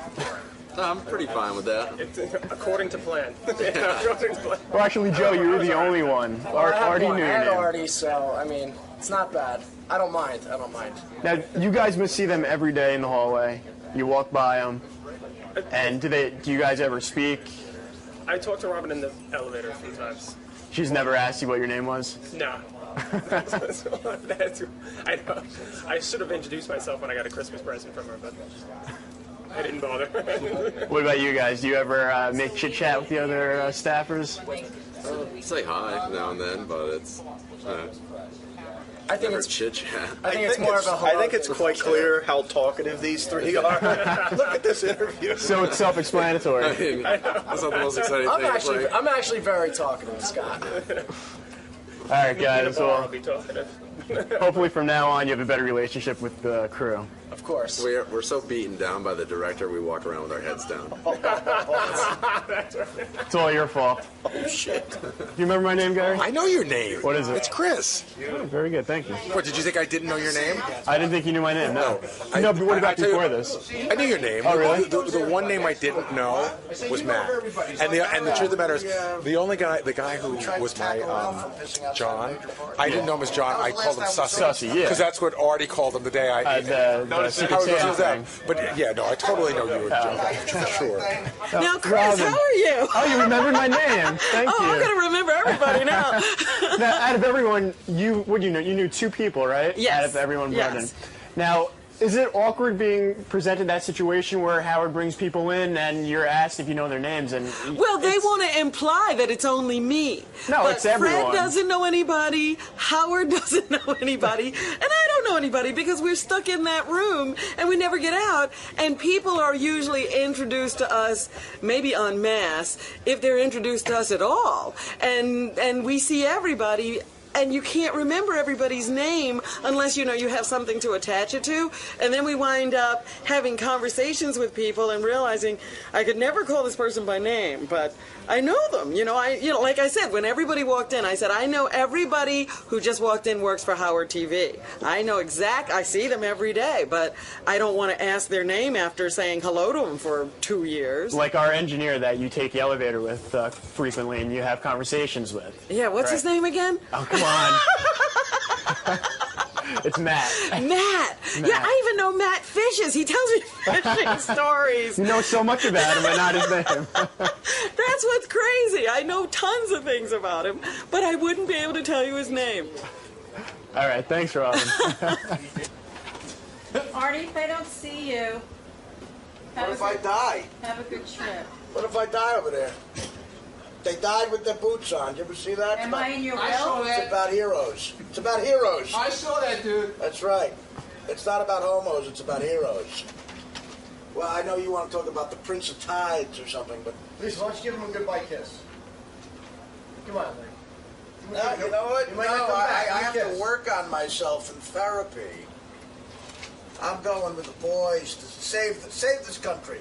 Speaker 14: No, I'm pretty fine with that.
Speaker 13: According to plan. Well, actually, Joe, you were the only one. Artie knew your name.
Speaker 12: Artie, so, I mean, it's not bad. I don't mind.
Speaker 13: Now, you guys must see them every day in the hallway. You walk by them. And do you guys ever speak?
Speaker 15: I talked to Robin in the elevator a few times.
Speaker 13: She's never asked you what your name was?
Speaker 15: No. I know. I should have introduced myself when I got a Christmas present from her, but I didn't bother.
Speaker 13: What about you guys? Do you ever make chit-chat with the other staffers?
Speaker 14: Say hi now and then, but it's...
Speaker 12: I think it's
Speaker 14: chit-chat.
Speaker 12: I think it's more of a
Speaker 16: I think it's quite clear how talkative these three are. Look at this interview.
Speaker 13: So it's self-explanatory.
Speaker 14: I mean, that's not the most exciting thing.
Speaker 12: I'm actually very talkative, Scott.
Speaker 13: All right, guys. Well, hopefully from now on you have a better relationship with the crew.
Speaker 12: Of course.
Speaker 14: We're so beaten down by the director, we walk around with our heads down.
Speaker 13: It's all your fault.
Speaker 16: Oh, shit.
Speaker 13: Do you remember my name, Gary?
Speaker 16: I know your name.
Speaker 13: What is it?
Speaker 16: It's Chris.
Speaker 13: Oh, very good, thank you.
Speaker 16: What, did you think I didn't know your name?
Speaker 13: I didn't think you knew my name, no. But what about before this?
Speaker 16: I knew your name.
Speaker 13: Oh, really?
Speaker 16: The one name I didn't know was Matt. And the truth of the matter is, the guy who was my John, I didn't know him as John. I called him Sussy.
Speaker 13: Sussy, yeah.
Speaker 16: Because that's what Artie called him the day I...
Speaker 13: the Secret Santa thing.
Speaker 16: But yeah, no, I totally know you were John, for sure.
Speaker 3: Now, Chris, how are you?
Speaker 13: Oh, you remembered my name. Thank you.
Speaker 3: I'm going to remember everybody now.
Speaker 13: Now, out of everyone, you knew two people, right?
Speaker 3: Yes.
Speaker 13: Out of everyone brought in.
Speaker 3: Yes.
Speaker 13: Now, is it awkward being presented that situation where Howard brings people in and you're asked if you know their names? And
Speaker 3: well, they want to imply that it's only me.
Speaker 13: No,
Speaker 3: but
Speaker 13: it's everyone.
Speaker 3: Fred doesn't know anybody. Howard doesn't know anybody. And I don't know anybody because we're stuck in that room and we never get out. And people are usually introduced to us, maybe en masse, if they're introduced to us at all. And we see everybody. And you can't remember everybody's name unless, you have something to attach it to. And then we wind up having conversations with people and realizing I could never call this person by name, but I know them. Like I said, when everybody walked in, I said, I know everybody who just walked in works for Howard TV. I know I see them every day, but I don't want to ask their name after saying hello to them for 2 years.
Speaker 13: Like our engineer that you take the elevator with frequently and you have conversations with.
Speaker 3: Yeah, what's his name again?
Speaker 13: Oh, come on. It's Matt.
Speaker 3: Matt. Yeah, I even know Matt fishes. He tells me fishing stories.
Speaker 13: You know so much about him, but not his name.
Speaker 3: That's what's crazy. I know tons of things about him, but I wouldn't be able to tell you his name.
Speaker 13: All right, thanks, Robin.
Speaker 17: Artie, if I don't see you,
Speaker 2: What if I die?
Speaker 17: have a good trip.
Speaker 2: What if I die over there? They died with their boots on. Did you ever see that?
Speaker 17: Am I in your will?
Speaker 2: I saw that. It's about heroes. It's about heroes.
Speaker 16: I saw that, dude.
Speaker 2: That's right. It's not about homos. It's about heroes. Well, I know you want to talk about the Prince of Tides or something, but...
Speaker 18: Please, why don't you give him a goodbye kiss? Come on, Larry.
Speaker 2: No, you know what? No, I have to work on myself in therapy. I'm going with the boys to save this country.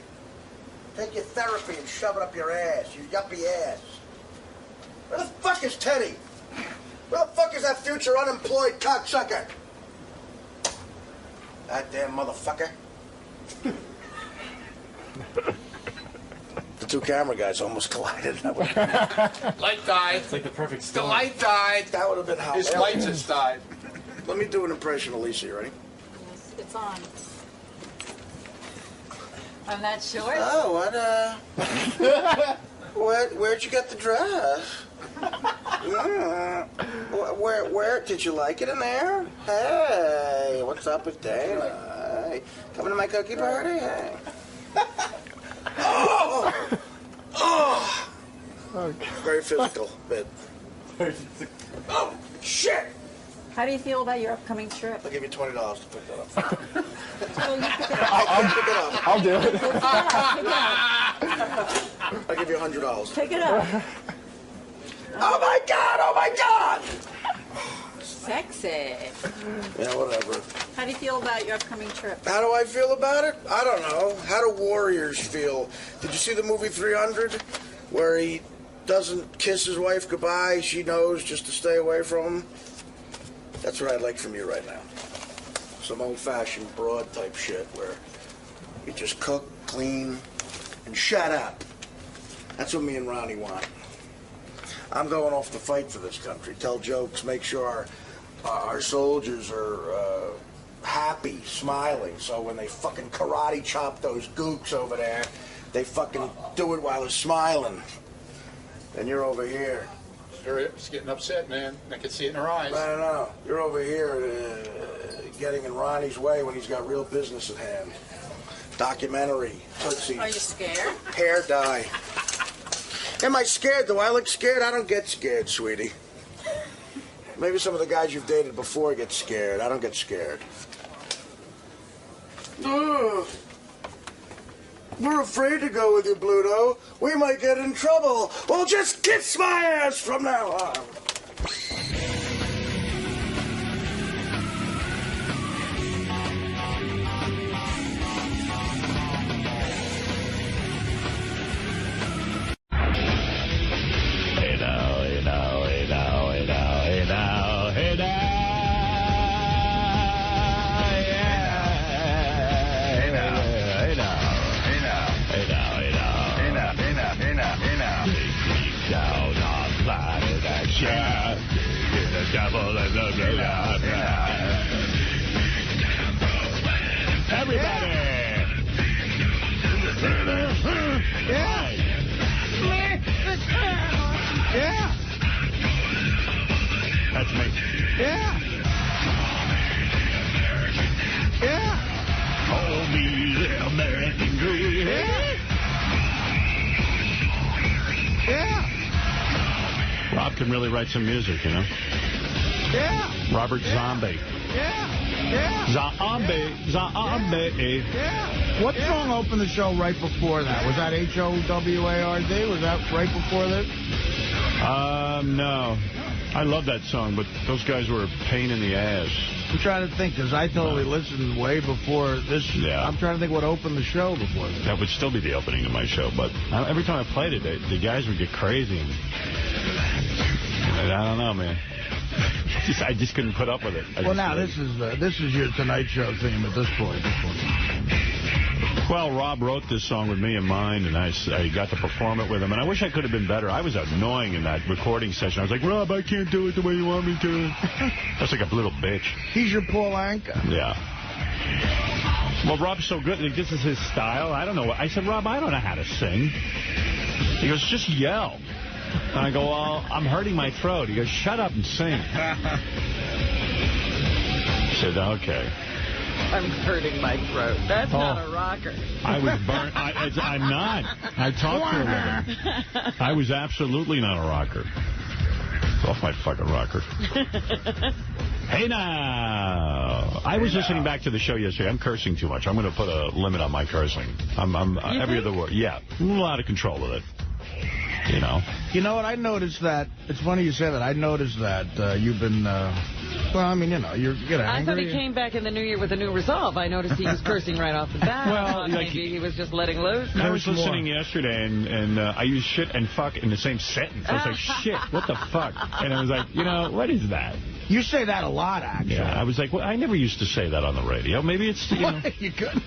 Speaker 2: Take your therapy and shove it up your ass, you yuppie ass. Where the fuck is Teddy? Where the fuck is that future unemployed cocksucker? That damn motherfucker. The two camera guys almost collided.
Speaker 18: Light died.
Speaker 12: It's like the perfect storm.
Speaker 18: The light died.
Speaker 2: That would have been how.
Speaker 18: His light just died.
Speaker 2: Let me do an impression of Lisa. You ready?
Speaker 17: Yes, it's on. I'm not sure.
Speaker 2: Oh, where'd you get the dress? Where did you like it in there? Hey, what's up with Dana? Hey, coming to my cookie party? Hey. Oh! Very physical bit. Oh, shit!
Speaker 17: How do you feel about your upcoming trip?
Speaker 2: I'll give you $20 to pick that up.
Speaker 17: Well, you pick it up.
Speaker 2: I'll pick it up.
Speaker 11: I'll do it.
Speaker 17: Pick it up.
Speaker 2: I'll give you $100.
Speaker 17: Pick it up.
Speaker 2: Oh my God! Oh my God!
Speaker 17: Sexy.
Speaker 2: Yeah, whatever.
Speaker 17: How do you feel about your upcoming trip?
Speaker 2: How do I feel about it? I don't know. How do warriors feel? Did you see the movie 300? Where he doesn't kiss his wife goodbye, she knows just to stay away from him? That's what I'd like from you right now. Some old-fashioned broad type shit where you just cook, clean, and shut up. That's what me and Ronnie want. I'm going off to fight for this country. Tell jokes, make sure our soldiers are happy, smiling. So when they fucking karate chop those gooks over there, they fucking do it while they're smiling. And you're over here.
Speaker 18: It's getting upset, man. I can see it in her eyes.
Speaker 2: I don't know. You're over here getting in Ronnie's way when he's got real business at hand. Documentary, 𝗦𝗫𝗄𝗍.
Speaker 17: Are you scared?
Speaker 2: Hair dye. Am I scared? Do I look scared? I don't get scared, sweetie. Maybe some of the guys you've dated before get scared. I don't get scared. We're afraid to go with you, Bluto. We might get in trouble. Well, just kiss my ass from now on.
Speaker 1: Everybody! Yeah! Yeah! That's me. Yeah! Yeah! Hold me, the American dream. Yeah! Yeah! Rob can really write some music, you know? Yeah! Robert Zombie.
Speaker 2: Yeah!
Speaker 1: Zombie.
Speaker 2: Yeah! What song opened the show right before that? Was that 𝗏𝗏𝗏𝗏? Was that right before this?
Speaker 1: No. I love that song, but those guys were a pain in the ass.
Speaker 2: I'm trying to think, because I totally listened way before this.
Speaker 1: Yeah.
Speaker 2: I'm trying to think what opened the show before this.
Speaker 1: That would still be the opening to my show, but every time I played it, the guys would get crazy. And I don't know, man. I just couldn't put up with it.
Speaker 2: Well, now, this is your Tonight Show theme at this point.
Speaker 1: Well, Rob wrote this song with me in mind, and I got to perform it with him. And I wish I could have been better. I was annoying in that recording session. I was like, Rob, I can't do it the way you want me to. I was like a little bitch.
Speaker 2: He's your Paul Anka.
Speaker 1: Yeah. Well, Rob's so good. This is his style. I don't know. I said, Rob, I don't know how to sing. He goes, just yell. And I go, well, I'm hurting my throat. He goes, shut up and sing. I said, okay.
Speaker 3: I'm hurting my throat. That's not a rocker.
Speaker 1: I was burnt. I'm not. I talked to him. I was absolutely not a rocker. Get off my fucking rocker. Hey, now. I was listening back to the show yesterday. I'm cursing too much. I'm going to put a limit on my cursing. I'm every other word. Yeah. A little out of control with it. You know.
Speaker 2: You know what? I noticed that. It's funny you say that. I noticed that you've been, well, I mean, you know, you get angry.
Speaker 3: I thought he came back in the new year with a new resolve. I noticed he was cursing right off the bat.
Speaker 1: Well,
Speaker 3: maybe he was just letting loose.
Speaker 1: I was listening yesterday, and I used shit and fuck in the same sentence. I was like, shit, what the fuck? And I was like, you know, what is that?
Speaker 2: You say that a lot, actually.
Speaker 1: Yeah, I was like, well, I never used to say that on the radio. Maybe it's, you know.
Speaker 2: You couldn't.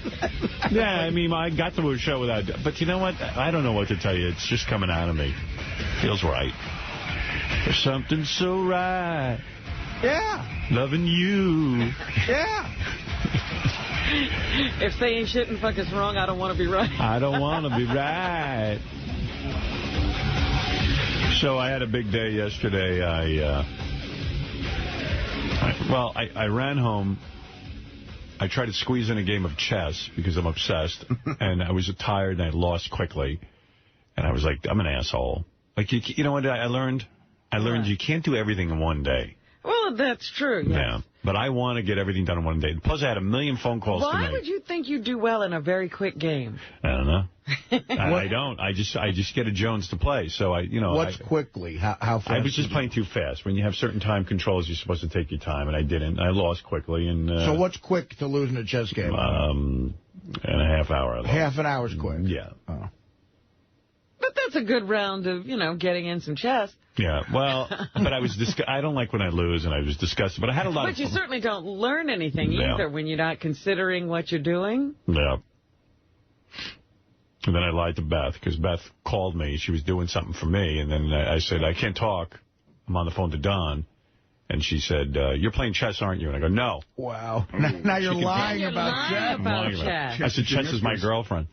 Speaker 1: Yeah, I mean, I got through a show without... But you know what? I don't know what to tell you. It's just coming out of me. Feels right. There's something so right.
Speaker 2: Yeah.
Speaker 1: Loving you.
Speaker 2: Yeah.
Speaker 3: If saying shit and fuck is wrong, I don't want to be right.
Speaker 1: I don't want to be right. So I had a big day yesterday. I ran home. I tried to squeeze in a game of chess because I'm obsessed. And I was tired and I lost quickly. And I was like, I'm an asshole. Like, you know what I learned? I learned you can't do everything in one day.
Speaker 3: Well, that's true, yes.
Speaker 1: Yeah. But I want to get everything done in one day. Plus, I had a million phone calls to make.
Speaker 3: Why would you think you do well in a very quick game?
Speaker 1: I don't know. I don't. I just get a Jones to play. So
Speaker 2: What's quickly? How fast?
Speaker 1: I was just playing too fast. When you have certain time controls, you're supposed to take your time, and I didn't. I lost quickly. And
Speaker 2: so what's quick to lose in a chess game?
Speaker 1: In a half hour.
Speaker 2: Half an hour's quick.
Speaker 1: Yeah.
Speaker 2: Oh.
Speaker 3: But that's a good round of, getting in some chess.
Speaker 1: Yeah, well, but I was I don't like when I lose, and I was disgusted. But I had a lot of fun.
Speaker 3: But you certainly don't learn anything either when you're not considering what you're doing.
Speaker 1: Yeah. And then I lied to Beth, because Beth called me. She was doing something for me, and then I said, I can't talk. I'm on the phone to Don. And she said, you're playing chess, aren't you? And I go, no.
Speaker 2: Wow. Now you're lying about chess.
Speaker 1: I said, chess is my girlfriend.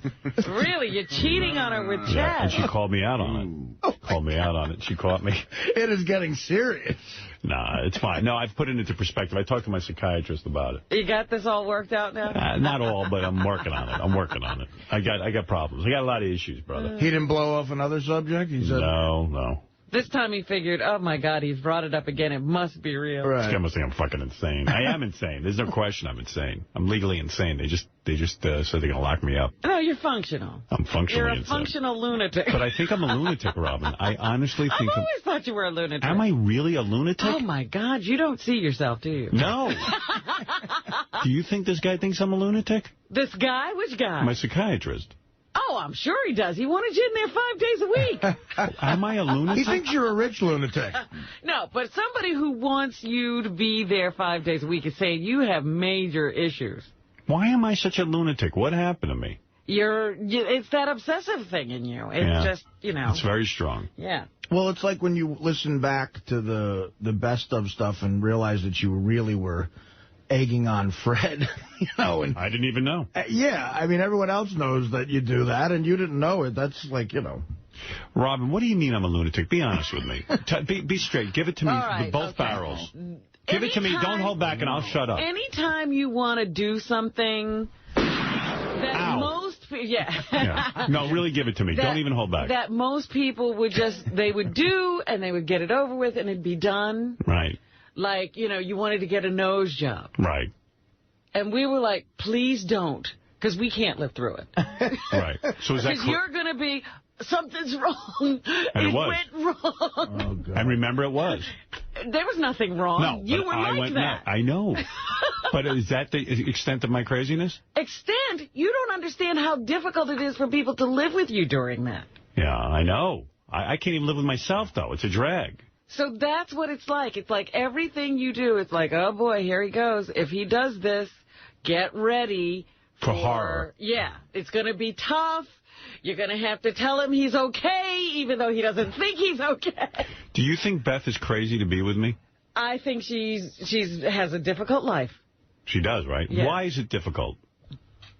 Speaker 3: Really? You're cheating on her with chess?
Speaker 1: Yeah, and she called me out on it. Called me out on it. She caught me.
Speaker 2: It is getting serious.
Speaker 1: Nah, it's fine. No, I've put it into perspective. I talked to my psychiatrist about it.
Speaker 3: You got this all worked out now?
Speaker 1: Not all, but I'm working on it. I got problems. I got a lot of issues, brother.
Speaker 2: He didn't blow off another subject? He said,
Speaker 1: No.
Speaker 3: This time he figured, oh, my God, he's brought it up again. It must be real.
Speaker 1: Right. This guy must think I'm fucking insane. I am insane. There's no question I'm insane. I'm legally insane. They just said they're going to lock me up.
Speaker 3: No, you're functional.
Speaker 1: I'm functionally
Speaker 3: You're a
Speaker 1: insane.
Speaker 3: functional lunatic.
Speaker 1: But I think I'm a lunatic, Robin. I honestly think
Speaker 3: I've always thought you were a lunatic.
Speaker 1: Am I really a lunatic?
Speaker 3: Oh, my God. You don't see yourself, do you?
Speaker 1: No. Do you think this guy thinks I'm a lunatic?
Speaker 3: This guy? Which guy?
Speaker 1: My psychiatrist.
Speaker 3: Oh, I'm sure he does. He wanted you in there 5 days a week.
Speaker 1: Am I a lunatic?
Speaker 2: He thinks you're a rich lunatic.
Speaker 3: No, but somebody who wants you to be there 5 days a week is saying you have major issues.
Speaker 1: Why am I such a lunatic? What happened to me?
Speaker 3: It's that obsessive thing in you. It's just,
Speaker 1: It's very strong.
Speaker 3: Yeah.
Speaker 2: Well, it's like when you listen back to the best of stuff and realize that you really were egging on Fred, and
Speaker 1: I didn't even know.
Speaker 2: Yeah, I mean, everyone else knows that you do that, and you didn't know it. That's like,
Speaker 1: Robin, what do you mean I'm a lunatic? Be honest with me. Be straight. Give it to me with both barrels. Give it to me. Don't hold back, and I'll shut up.
Speaker 3: Anytime you want to do something that
Speaker 1: No, really give it to me. Don't even hold back.
Speaker 3: That most people would they would do, and they would get it over with, and it'd be done.
Speaker 1: Right.
Speaker 3: Like, you wanted to get a nose job.
Speaker 1: Right.
Speaker 3: And we were like, please don't, because we can't live through it.
Speaker 1: Right. So is that
Speaker 3: because you're going to be, something's wrong.
Speaker 1: And it
Speaker 3: went wrong.
Speaker 2: Oh, God.
Speaker 1: And remember, it was.
Speaker 3: There was nothing wrong.
Speaker 1: No,
Speaker 3: you were like that.
Speaker 1: I know. But is that the extent of my craziness?
Speaker 3: Extent? You don't understand how difficult it is for people to live with you during that.
Speaker 1: Yeah, I know. I can't even live with myself, though. It's a drag.
Speaker 3: So that's what it's like. It's like everything you do, it's like, oh, boy, here he goes. If he does this, get ready
Speaker 1: for horror.
Speaker 3: Yeah, it's going to be tough. You're going to have to tell him he's okay, even though he doesn't think he's okay.
Speaker 1: Do you think Beth is crazy to be with me?
Speaker 3: I think she has a difficult life.
Speaker 1: She does, right?
Speaker 3: Yeah.
Speaker 1: Why is it difficult?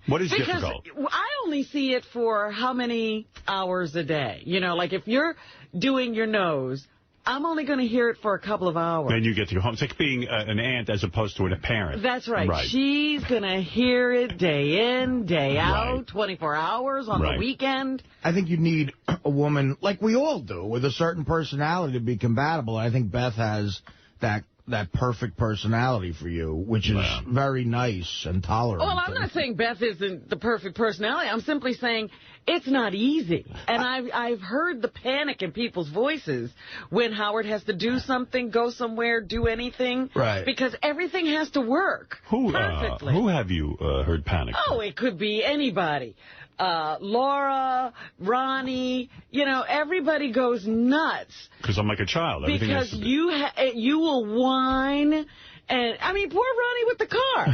Speaker 1: What is difficult?
Speaker 3: Because I only see it for how many hours a day. Like if you're doing your nose, I'm only going to hear it for a couple of hours.
Speaker 1: Then you get to go home. It's like being an aunt as opposed to a parent.
Speaker 3: That's right. She's going to hear it day in, day out, 24 hours on the weekend.
Speaker 2: I think you need a woman, like we all do, with a certain personality to be compatible. I think Beth has that that perfect personality for you, which is very nice and tolerant.
Speaker 3: Well, I'm not saying Beth isn't the perfect personality. I'm simply saying it's not easy. And I've heard the panic in people's voices when Howard has to do something, go somewhere, do anything.
Speaker 1: Right.
Speaker 3: Because everything has to work perfectly.
Speaker 1: Who have you heard panic?
Speaker 3: Oh, it could be anybody. Laura, Ronnie, everybody goes nuts.
Speaker 1: Because I'm like a child. Everything
Speaker 3: Because
Speaker 1: has to be.
Speaker 3: you will whine. And, I mean, poor Ronnie with the car.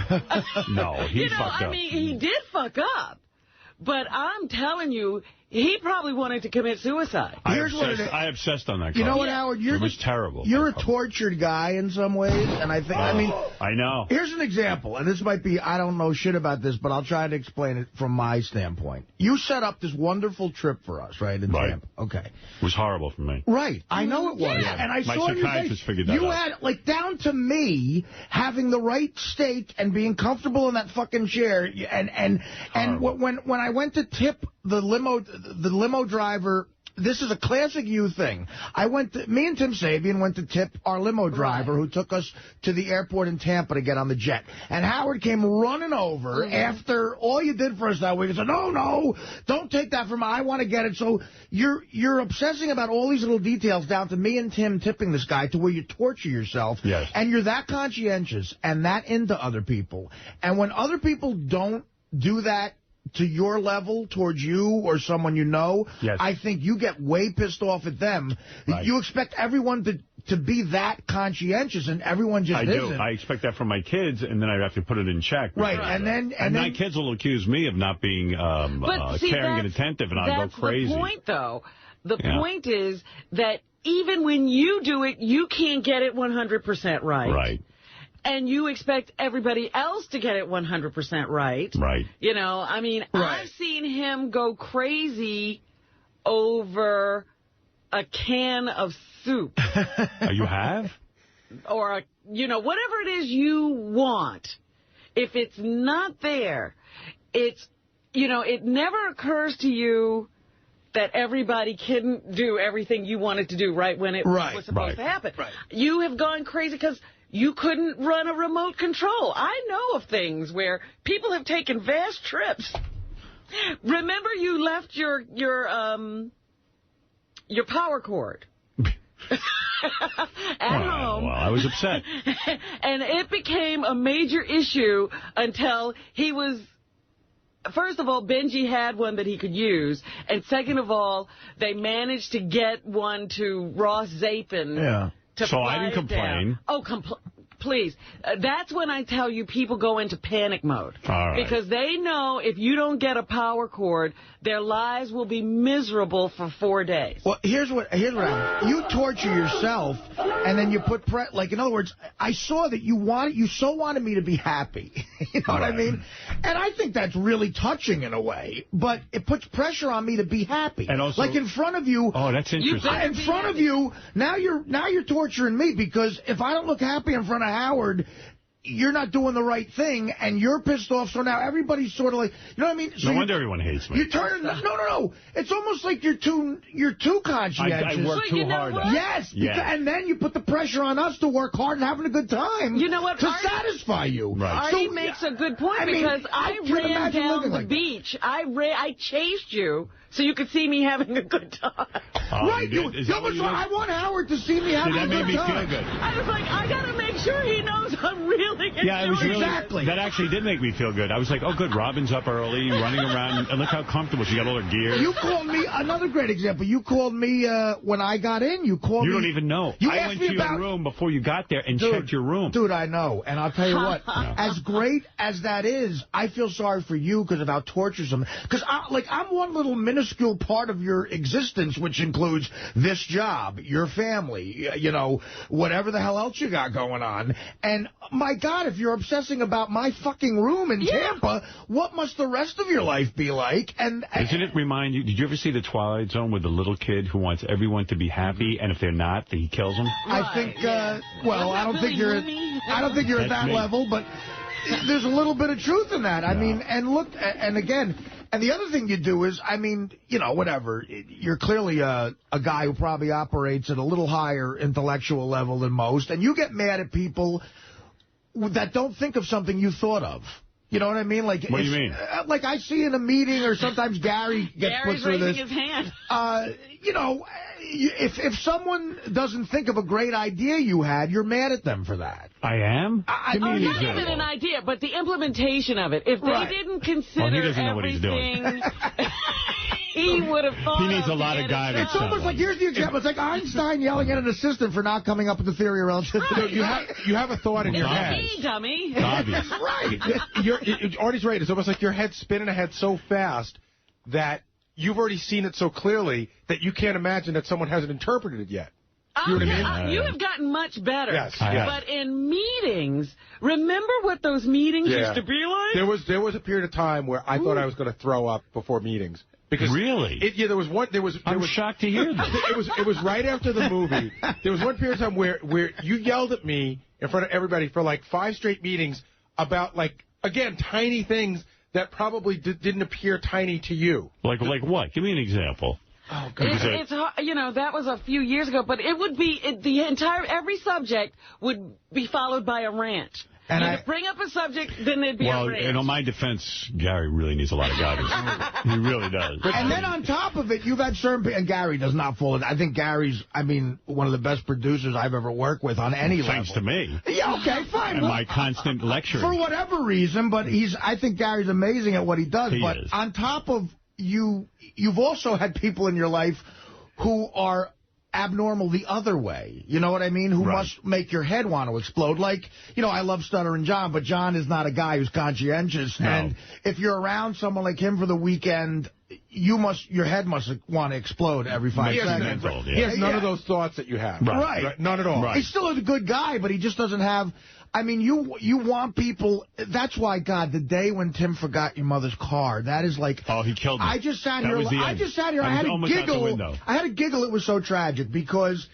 Speaker 1: No, he fucked up.
Speaker 3: I mean, he did fuck up. But I'm telling you, he probably wanted to commit suicide.
Speaker 1: I obsessed on that car.
Speaker 2: You know what, Howard?
Speaker 1: It was terrible.
Speaker 2: You're a tortured guy in some ways, and I think,
Speaker 1: I know.
Speaker 2: Here's an example, and this might be, I don't know shit about this, but I'll try to explain it from my standpoint. You set up this wonderful trip for us, right, in Tampa. Okay.
Speaker 1: It was horrible for me.
Speaker 2: Right. I know it was.
Speaker 1: Yeah.
Speaker 2: And I
Speaker 1: My
Speaker 2: saw your
Speaker 1: psychiatrist
Speaker 2: face.
Speaker 1: figured that
Speaker 2: You
Speaker 1: out.
Speaker 2: had, like, down to me, having the right steak and being comfortable in that fucking chair, and when I went to tip the limo driver, this is a classic you thing. Me and Tim Sabian went to tip our limo driver who took us to the airport in Tampa to get on the jet. And Howard came running over after all you did for us that week and said, no, don't take that from me. I want to get it. So you're obsessing about all these little details down to me and Tim tipping this guy to where you torture yourself.
Speaker 1: Yes.
Speaker 2: And you're that conscientious and that into other people. And when other people don't do that to your level towards you or someone you know, I think you get way pissed off at them. Right. You expect everyone to be that conscientious, and everyone just isn't.
Speaker 1: I expect that from my kids, and then I have to put it in check.
Speaker 2: Right, and then
Speaker 1: my kids will accuse me of not being caring and attentive, and I'll go crazy.
Speaker 3: That's the point, though. The point is that even when you do it, you can't get it 100% right.
Speaker 1: Right.
Speaker 3: And you expect everybody else to get it 100% right.
Speaker 1: Right.
Speaker 3: I mean, I've seen him go crazy over a can of soup.
Speaker 1: You have?
Speaker 3: Or, whatever it is you want. If it's not there, it never occurs to you that everybody couldn't do everything you wanted to do right when it was supposed to happen. Right. You have gone crazy because you couldn't run a remote control. I know of things where people have taken vast trips. Remember you left your power cord at home.
Speaker 1: Well, I was upset.
Speaker 3: And it became a major issue until he was... First of all, Benji had one that he could use. And second of all, they managed to get one to Ross Zapin.
Speaker 2: Yeah.
Speaker 1: So I didn't complain.
Speaker 3: Oh, please. That's when I tell you people go into panic mode.
Speaker 1: All right.
Speaker 3: Because they know if you don't get a power cord, their lives will be miserable for 4 days.
Speaker 2: Well, here's what happens. You torture yourself, and then you put in other words, I saw that you so wanted me to be happy. You know what I mean? And I think that's really touching in a way, but it puts pressure on me to be happy.
Speaker 1: And also,
Speaker 2: like in front of you.
Speaker 1: Oh, that's interesting.
Speaker 2: In front of you, now you're torturing me, because if I don't look happy in front of Howard, you're not doing the right thing, and you're pissed off, so now everybody's sort of like, you know what I mean? So
Speaker 1: no wonder everyone hates me.
Speaker 2: You turn no. It's almost like you're too conscientious.
Speaker 1: I work too hard.
Speaker 2: Yes, and then you put the pressure on us to work hard and having a good time.
Speaker 3: You know what?
Speaker 2: To satisfy you.
Speaker 3: Right. Artie makes a good point, because I ran down the beach. I chased you so you could see me having a good time.
Speaker 2: Right. I want Howard to see me having a good time.
Speaker 1: That made me feel good.
Speaker 3: I was like, I got to make sure he knows I'm really enjoying
Speaker 1: it was really,
Speaker 2: exactly.
Speaker 1: That actually did make me feel good. I was like, oh, good, Robin's up early, running around, and look how comfortable she got all her gear.
Speaker 2: You called me, another great example, you called me when I got in. You don't
Speaker 1: even know. I went to your room before you got there and checked your room.
Speaker 2: Dude, I know. And I'll tell you what, as great as that is, I feel sorry for you because of how torturesome. Because I'm one little minuscule part of your existence, which includes this job, your family, whatever the hell else you got going on. And my God, if you're obsessing about my fucking room in Tampa, what must the rest of your life be like? And
Speaker 1: doesn't it remind you, did you ever see The Twilight Zone with the little kid who wants everyone to be happy, and if they're not, he kills them?
Speaker 2: I think, I don't think you're at that level, but there's a little bit of truth in that. I mean, and look, and again, And the other thing you do is, I mean, you know, whatever. You're clearly a guy who probably operates at a little higher intellectual level than most, and you get mad at people that don't think of something you thought of. You know what I mean? Like,
Speaker 1: what do you mean?
Speaker 2: Like I see in a meeting, or sometimes Gary gets put through this.
Speaker 3: Gary's raising his hand.
Speaker 2: You know, if someone doesn't think of a great idea you had, you're mad at them for that.
Speaker 1: I am?
Speaker 3: Not even an idea, but the implementation of it. If they didn't consider
Speaker 1: he doesn't know what he's doing.
Speaker 3: He would have thought.
Speaker 1: He needs a lot of guidance.
Speaker 2: It's almost like, here's the example. It's like Einstein yelling at an assistant for not coming up with the theory of relativity.
Speaker 3: Right.
Speaker 11: You have a thought in your head.
Speaker 3: Me, dummy.
Speaker 2: Right.
Speaker 11: Artie's right. It's almost like your head's spinning ahead so fast that you've already seen it so clearly that you can't imagine that someone hasn't interpreted it yet. You know what I mean?
Speaker 3: You have gotten much better.
Speaker 11: Yes.
Speaker 3: But in meetings, remember what those meetings used to be like?
Speaker 11: There was a period of time where I thought I was going to throw up before meetings. Because
Speaker 1: really?
Speaker 11: There was one.
Speaker 1: I'm shocked to hear this.
Speaker 11: It was right after the movie. There was one period of time where you yelled at me in front of everybody for like 5 straight meetings about, like, again, tiny things that probably didn't appear tiny to you.
Speaker 1: Like what? Give me an example.
Speaker 11: Oh, God.
Speaker 3: It's you know, that was a few years ago, but it would be every subject would be followed by a rant. And you bring up a subject, then there'd be a rant.
Speaker 1: Well, in my defense, Gary really needs a lot of guidance. He really does.
Speaker 2: And then on top of it, you've had certain... And Gary does not fall in. I think Gary's, one of the best producers I've ever worked with on any level.
Speaker 1: Thanks to me.
Speaker 2: Yeah, okay, fine.
Speaker 1: And my constant lecturing.
Speaker 2: For whatever reason, but I think Gary's amazing at what he does.
Speaker 1: He is.
Speaker 2: On top of you've also had people in your life who are abnormal the other way. You know what I mean? Who must make your head want to explode. Like, I love Stuttering John, but John is not a guy who's conscientious. No. And if you're around someone like him for the weekend, your head must want to explode every 5 seconds.
Speaker 11: He has none of those thoughts that you have.
Speaker 2: Right.
Speaker 11: None at all.
Speaker 2: Right. He's still a good guy, but he just doesn't have... you want people... That's why, God, the day when Tim forgot your mother's car, that is like...
Speaker 1: Oh, he killed me.
Speaker 2: I just sat here. I had a giggle. It was so tragic because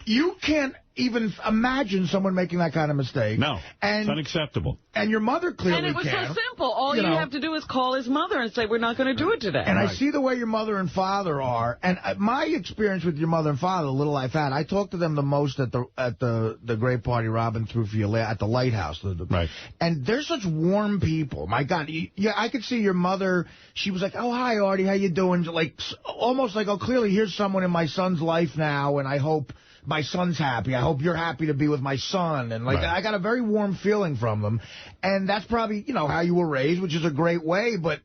Speaker 2: you can't even imagine someone making that kind of mistake.
Speaker 1: No, it's unacceptable.
Speaker 2: And your mother clearly
Speaker 3: can. And it was so simple. All you have to do is call his mother and say, we're not going to do it today.
Speaker 2: And I see the way your mother and father are. And my experience with your mother and father, the little I've had, I talked to them the most at the great party Robin threw for you at the Lighthouse.
Speaker 1: Right.
Speaker 2: And they're such warm people. My God. I could see your mother. She was like, oh, hi, Artie. How you doing? Like, almost like, oh, clearly here's someone in my son's life now, and I hope my son's happy. I hope you're happy to be with my son. And, I got a very warm feeling from them. And that's probably, how you were raised, which is a great way, but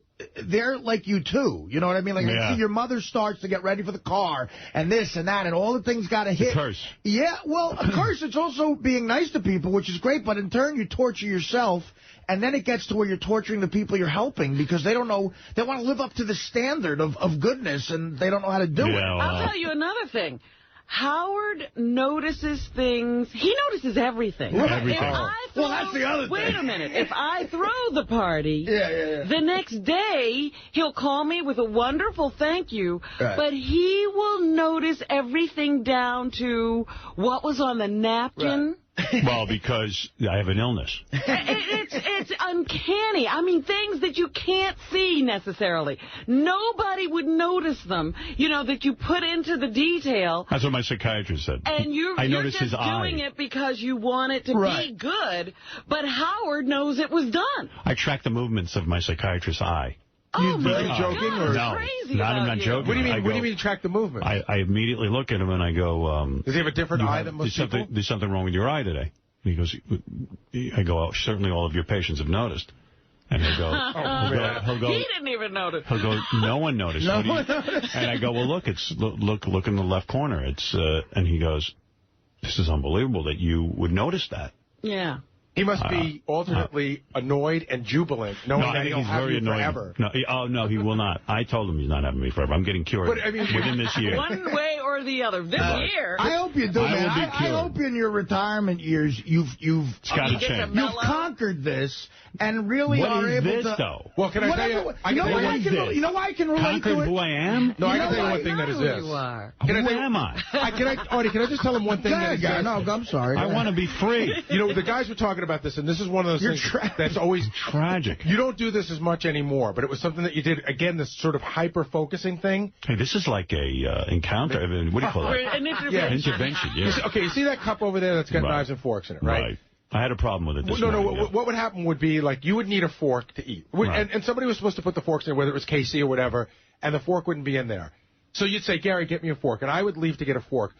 Speaker 2: they're like you, too. You know what I mean? Like, I see your mother starts to get ready for the car, and this and that, and all the things got to hit.
Speaker 1: A curse.
Speaker 2: Yeah, well, a curse. It's also being nice to people, which is great, but in turn, you torture yourself. And then it gets to where you're torturing the people you're helping because they don't know. They want to live up to the standard of goodness, and they don't know how to do it.
Speaker 3: Well, I'll tell you another thing. Howard notices things. He notices everything.
Speaker 1: Everything.
Speaker 2: Well, that's the other thing.
Speaker 3: Wait a minute. If I throw the party, the next day he'll call me with a wonderful thank you, but he will notice everything down to what was on the napkin.
Speaker 2: Right.
Speaker 1: Well, because I have an illness.
Speaker 3: It's uncanny. Things that you can't see necessarily. Nobody would notice them, that you put into the detail.
Speaker 1: That's what my psychiatrist said.
Speaker 3: And you're just
Speaker 1: his
Speaker 3: doing it because you want it to be good, but Howard knows it was done.
Speaker 1: I track the movements of my psychiatrist's eye.
Speaker 3: Oh, my God.
Speaker 11: Joking? Or?
Speaker 1: No, I'm not joking.
Speaker 11: What do you mean track the movement?
Speaker 1: I immediately look at him and I go...
Speaker 11: Does he have a different eye than most people?
Speaker 1: There's something wrong with your eye today. He goes, I go, oh, certainly all of your patients have noticed. And he'll go,
Speaker 3: he didn't even notice.
Speaker 1: He'll go, no one noticed.
Speaker 2: No one noticed.
Speaker 1: And I go, well, look, look in the left corner. And he goes, this is unbelievable that you would notice that.
Speaker 3: Yeah.
Speaker 11: He must be alternately annoyed and jubilant, knowing that he'll have you forever.
Speaker 1: No, he will not. I told him he's not having me forever. I'm getting cured within this year.
Speaker 3: One way or the other. This year.
Speaker 2: I hope you do, man. I hope in your retirement years you've conquered this and really are able to.
Speaker 1: Though?
Speaker 11: Well, can I tell you?
Speaker 2: You know why I can relate to it?
Speaker 1: Who I am?
Speaker 11: No, I can tell you one thing that is this.
Speaker 3: Who am
Speaker 1: I?
Speaker 11: Artie, can I just tell him one thing that is this?
Speaker 2: No, I'm sorry.
Speaker 1: I want to be free.
Speaker 11: You know, the guys were talking about this, and this is one of those things that's always
Speaker 1: tragic.
Speaker 11: You don't do this as much anymore, but it was something that you did, again, this sort of hyper-focusing thing.
Speaker 1: Hey, this is like a encounter. What do you call it?
Speaker 3: An intervention.
Speaker 1: Intervention, yeah.
Speaker 11: Okay, you see that cup over there that's got knives and forks in it, right?
Speaker 1: I had a problem with it this
Speaker 11: morning.
Speaker 1: Yeah.
Speaker 11: What would happen would be, like, you would need a fork to eat. And somebody was supposed to put the forks in, whether it was Casey or whatever, and the fork wouldn't be in there. So you'd say, Gary, get me a fork, and I would leave to get a fork.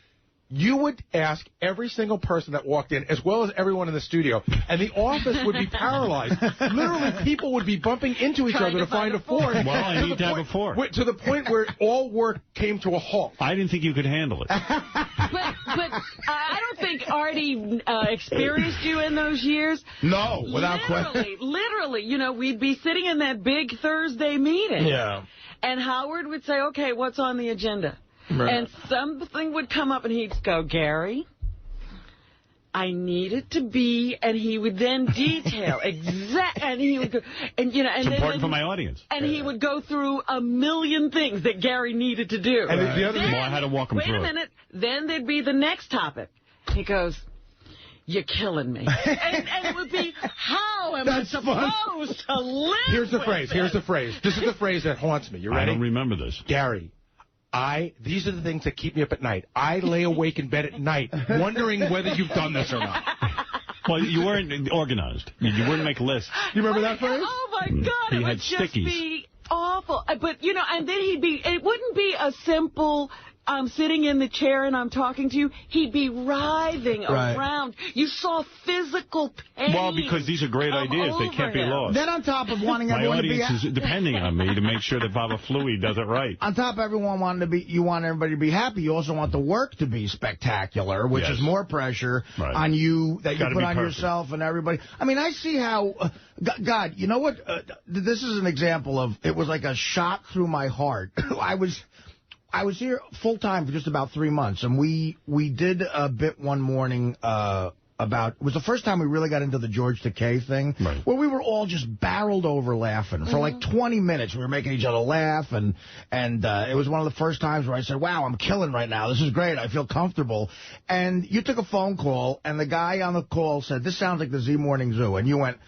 Speaker 11: You would ask every single person that walked in, as well as everyone in the studio, and the office would be paralyzed. Literally, people would be bumping into each other to find a fork.
Speaker 1: Well, I need to have a fork.
Speaker 11: To the point where all work came to a halt.
Speaker 1: I didn't think you could handle it.
Speaker 3: But I don't think Artie experienced you in those years.
Speaker 2: No, without question.
Speaker 3: Literally, you know, we'd be sitting in that big Thursday meeting.
Speaker 2: Yeah.
Speaker 3: And Howard would say, okay, what's on the agenda? Right. And something would come up, and he'd go, Gary, I need it to be, and he would then detail and he would go, and you know, and
Speaker 1: it's
Speaker 3: then
Speaker 1: important for my audience.
Speaker 3: And he would go through a million things that Gary needed to do.
Speaker 11: And the other
Speaker 1: thing, I had to walk him through.
Speaker 3: Wait a minute. Then there'd be the next topic. He goes, you're killing me. and it would be, how am I supposed to live?
Speaker 11: Here's the phrase.
Speaker 3: This?
Speaker 11: Here's the phrase. This is the phrase that haunts me. You ready?
Speaker 1: I don't remember this.
Speaker 11: Gary. These are the things that keep me up at night. I lay awake in bed at night wondering whether you've done this or not.
Speaker 1: Well, you weren't organized. You wouldn't make lists.
Speaker 11: You remember that phrase?
Speaker 3: Oh, my God.
Speaker 1: He
Speaker 3: it
Speaker 1: had
Speaker 3: would just
Speaker 1: stickies.
Speaker 3: be awful. But, you know, and then it wouldn't be a simple, I'm sitting in the chair and I'm talking to you. He'd be writhing around. You saw physical pain.
Speaker 1: Well, because these are great ideas. They can't be lost.
Speaker 2: Then on top of wanting everyone to be...
Speaker 1: My audience is depending on me to make sure that Baba Flooey does it right.
Speaker 2: On top of everyone wanting to be... You want everybody to be happy. You also want the work to be spectacular, which is more pressure on you that you put on yourself and everybody. I mean, I see how... God, you know what? This is an example of... It was like a shot through my heart. I was here full-time for just about 3 months, and we did a bit one morning about... It was the first time we really got into the 𝗻𝗁𝗄𝗿 thing, where we were all just barreled over laughing. For like 20 minutes, we were making each other laugh, and it was one of the first times where I said, wow, I'm killing right now. This is great. I feel comfortable. And you took a phone call, and the guy on the call said, this sounds like the Z Morning Zoo. And you went...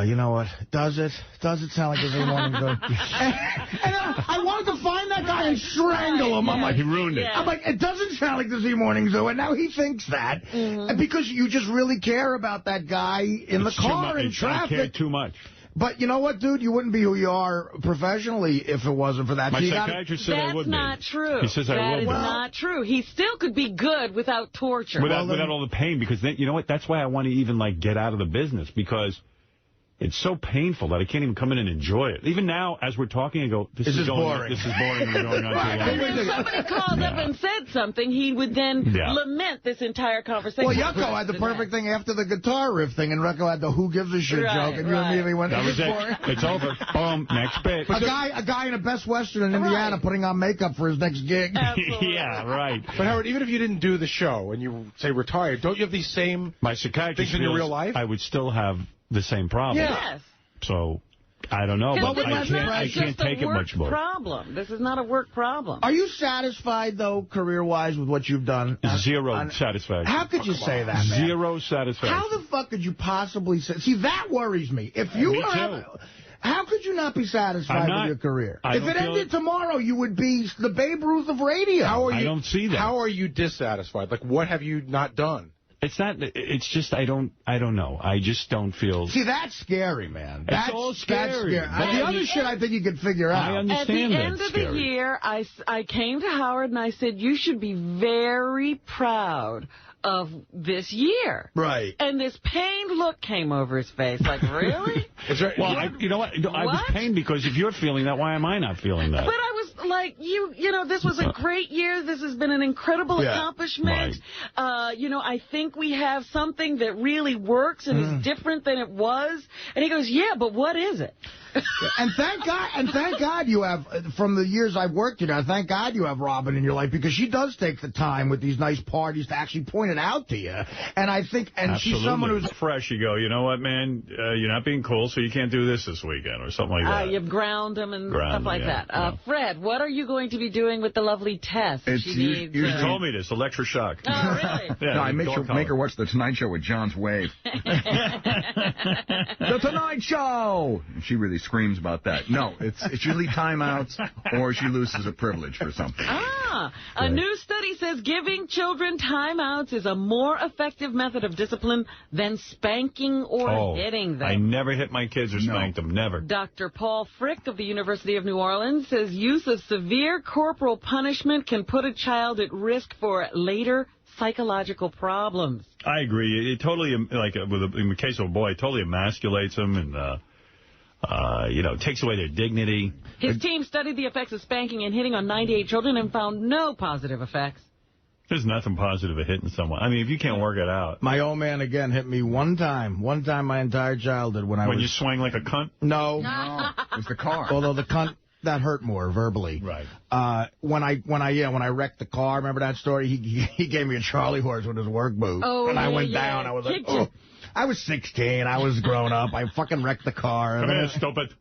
Speaker 2: you know what? Does it sound like the Z Morning Zoo? and I wanted to find that guy and strangle him. I'm like,
Speaker 1: he ruined it.
Speaker 2: I'm like, it doesn't sound like the Z Morning Zoo. And now he thinks that. Because you just really care about that guy in the car in traffic.
Speaker 1: I care too much.
Speaker 2: But you know what, dude? You wouldn't be who you are professionally if it wasn't for that.
Speaker 1: My psychiatrist said I would be.
Speaker 3: That's not true.
Speaker 1: He says I will be.
Speaker 3: That is not true. He still could be good without torture.
Speaker 1: Without all the pain. Because then, you know what? That's why I want to even, like, get out of the business. Because... it's so painful that I can't even come in and enjoy it. Even now, as we're talking, I go, this is boring. This is boring. We're going on too long.
Speaker 3: And then somebody called up and said something, he would then lament this entire conversation.
Speaker 2: Well, Yucko had the perfect thing after the guitar riff thing, and Yucko had the who gives a shit joke, and you immediately went,
Speaker 1: that was it. It's over. Boom. Next bit.
Speaker 2: A guy in a Best Western in Indiana putting on makeup for his next gig.
Speaker 1: Yeah, right.
Speaker 11: But, Howard, even if you didn't do the show and you, say, retired, don't you have these same things in your real life?
Speaker 1: I would still have the same problem.
Speaker 3: Yes.
Speaker 1: So, I don't know, but I can't take it much more.
Speaker 3: This is not a work problem.
Speaker 2: Are you satisfied, though, career-wise, with what you've done?
Speaker 1: Zero satisfaction.
Speaker 2: How could you say that, man?
Speaker 1: Zero satisfaction.
Speaker 2: How the fuck could you possibly say... See, that worries me. If you
Speaker 1: me
Speaker 2: were...
Speaker 1: too.
Speaker 2: How could you not be satisfied with your career? If it ended tomorrow, you would be the Babe Ruth of radio.
Speaker 1: I don't see that.
Speaker 11: How are you dissatisfied? Like, what have you not done?
Speaker 1: It's not. It's just I don't know. I just don't feel.
Speaker 2: See, that's scary, man.
Speaker 1: That's all scary.
Speaker 2: That's scary. The other shit I think you could figure out.
Speaker 1: I understand that.
Speaker 3: At the end of the year, I came to Howard and I said, you should be very proud of this year.
Speaker 2: Right.
Speaker 3: And this pained look came over his face. Like, really?
Speaker 1: Well, you know what? I was pained because if you're feeling that, why am I not feeling that?
Speaker 3: But I was like, you know, this was a great year. This has been an incredible accomplishment. Right. You know, I think we have something that really works and is different than it was. And he goes, yeah, but what is it?
Speaker 2: And thank God you have, from the years I've worked here, thank God you have Robin in your life, because she does take the time with these nice parties to actually point it out to you. And I think, and
Speaker 1: Absolutely.
Speaker 2: she's someone who's
Speaker 1: fresh. You go, you know what, man, you're not being cool, so you can't do this weekend, or something like that.
Speaker 3: You've ground them and stuff like that. Fred, what are you going to be doing with the lovely Tess?
Speaker 1: You told me this, electroshock.
Speaker 3: Oh, really?
Speaker 19: No, I make her watch The Tonight Show with John's Wave. The Tonight Show! She really screams about that. No, it's usually timeouts, or she loses a privilege for something.
Speaker 3: A new study says giving children timeouts is a more effective method of discipline than spanking or hitting them.
Speaker 1: I never hit my kids or spanked them, never.
Speaker 3: Dr. Paul Frick of the University of New Orleans says use of severe corporal punishment can put a child at risk for later psychological problems.
Speaker 1: I agree. It totally, like in the case of a boy, it totally emasculates them and, you know, takes away their dignity.
Speaker 3: His team studied the effects of spanking and hitting on 98 children and found no positive effects.
Speaker 1: There's nothing positive of hitting someone. I mean, if you can't work it out.
Speaker 2: My old man, again, hit me one time my entire childhood when I was...
Speaker 1: When you swang like a cunt?
Speaker 2: No.
Speaker 19: It was the car.
Speaker 2: Although the cunt, that hurt more verbally.
Speaker 1: Right.
Speaker 2: When I wrecked the car, remember that story? He gave me a Charlie horse with his work boot.
Speaker 3: Oh,
Speaker 2: and I went down. I was like, oh. I was 16. I was grown up. I fucking wrecked the car.
Speaker 1: Come here, stupid.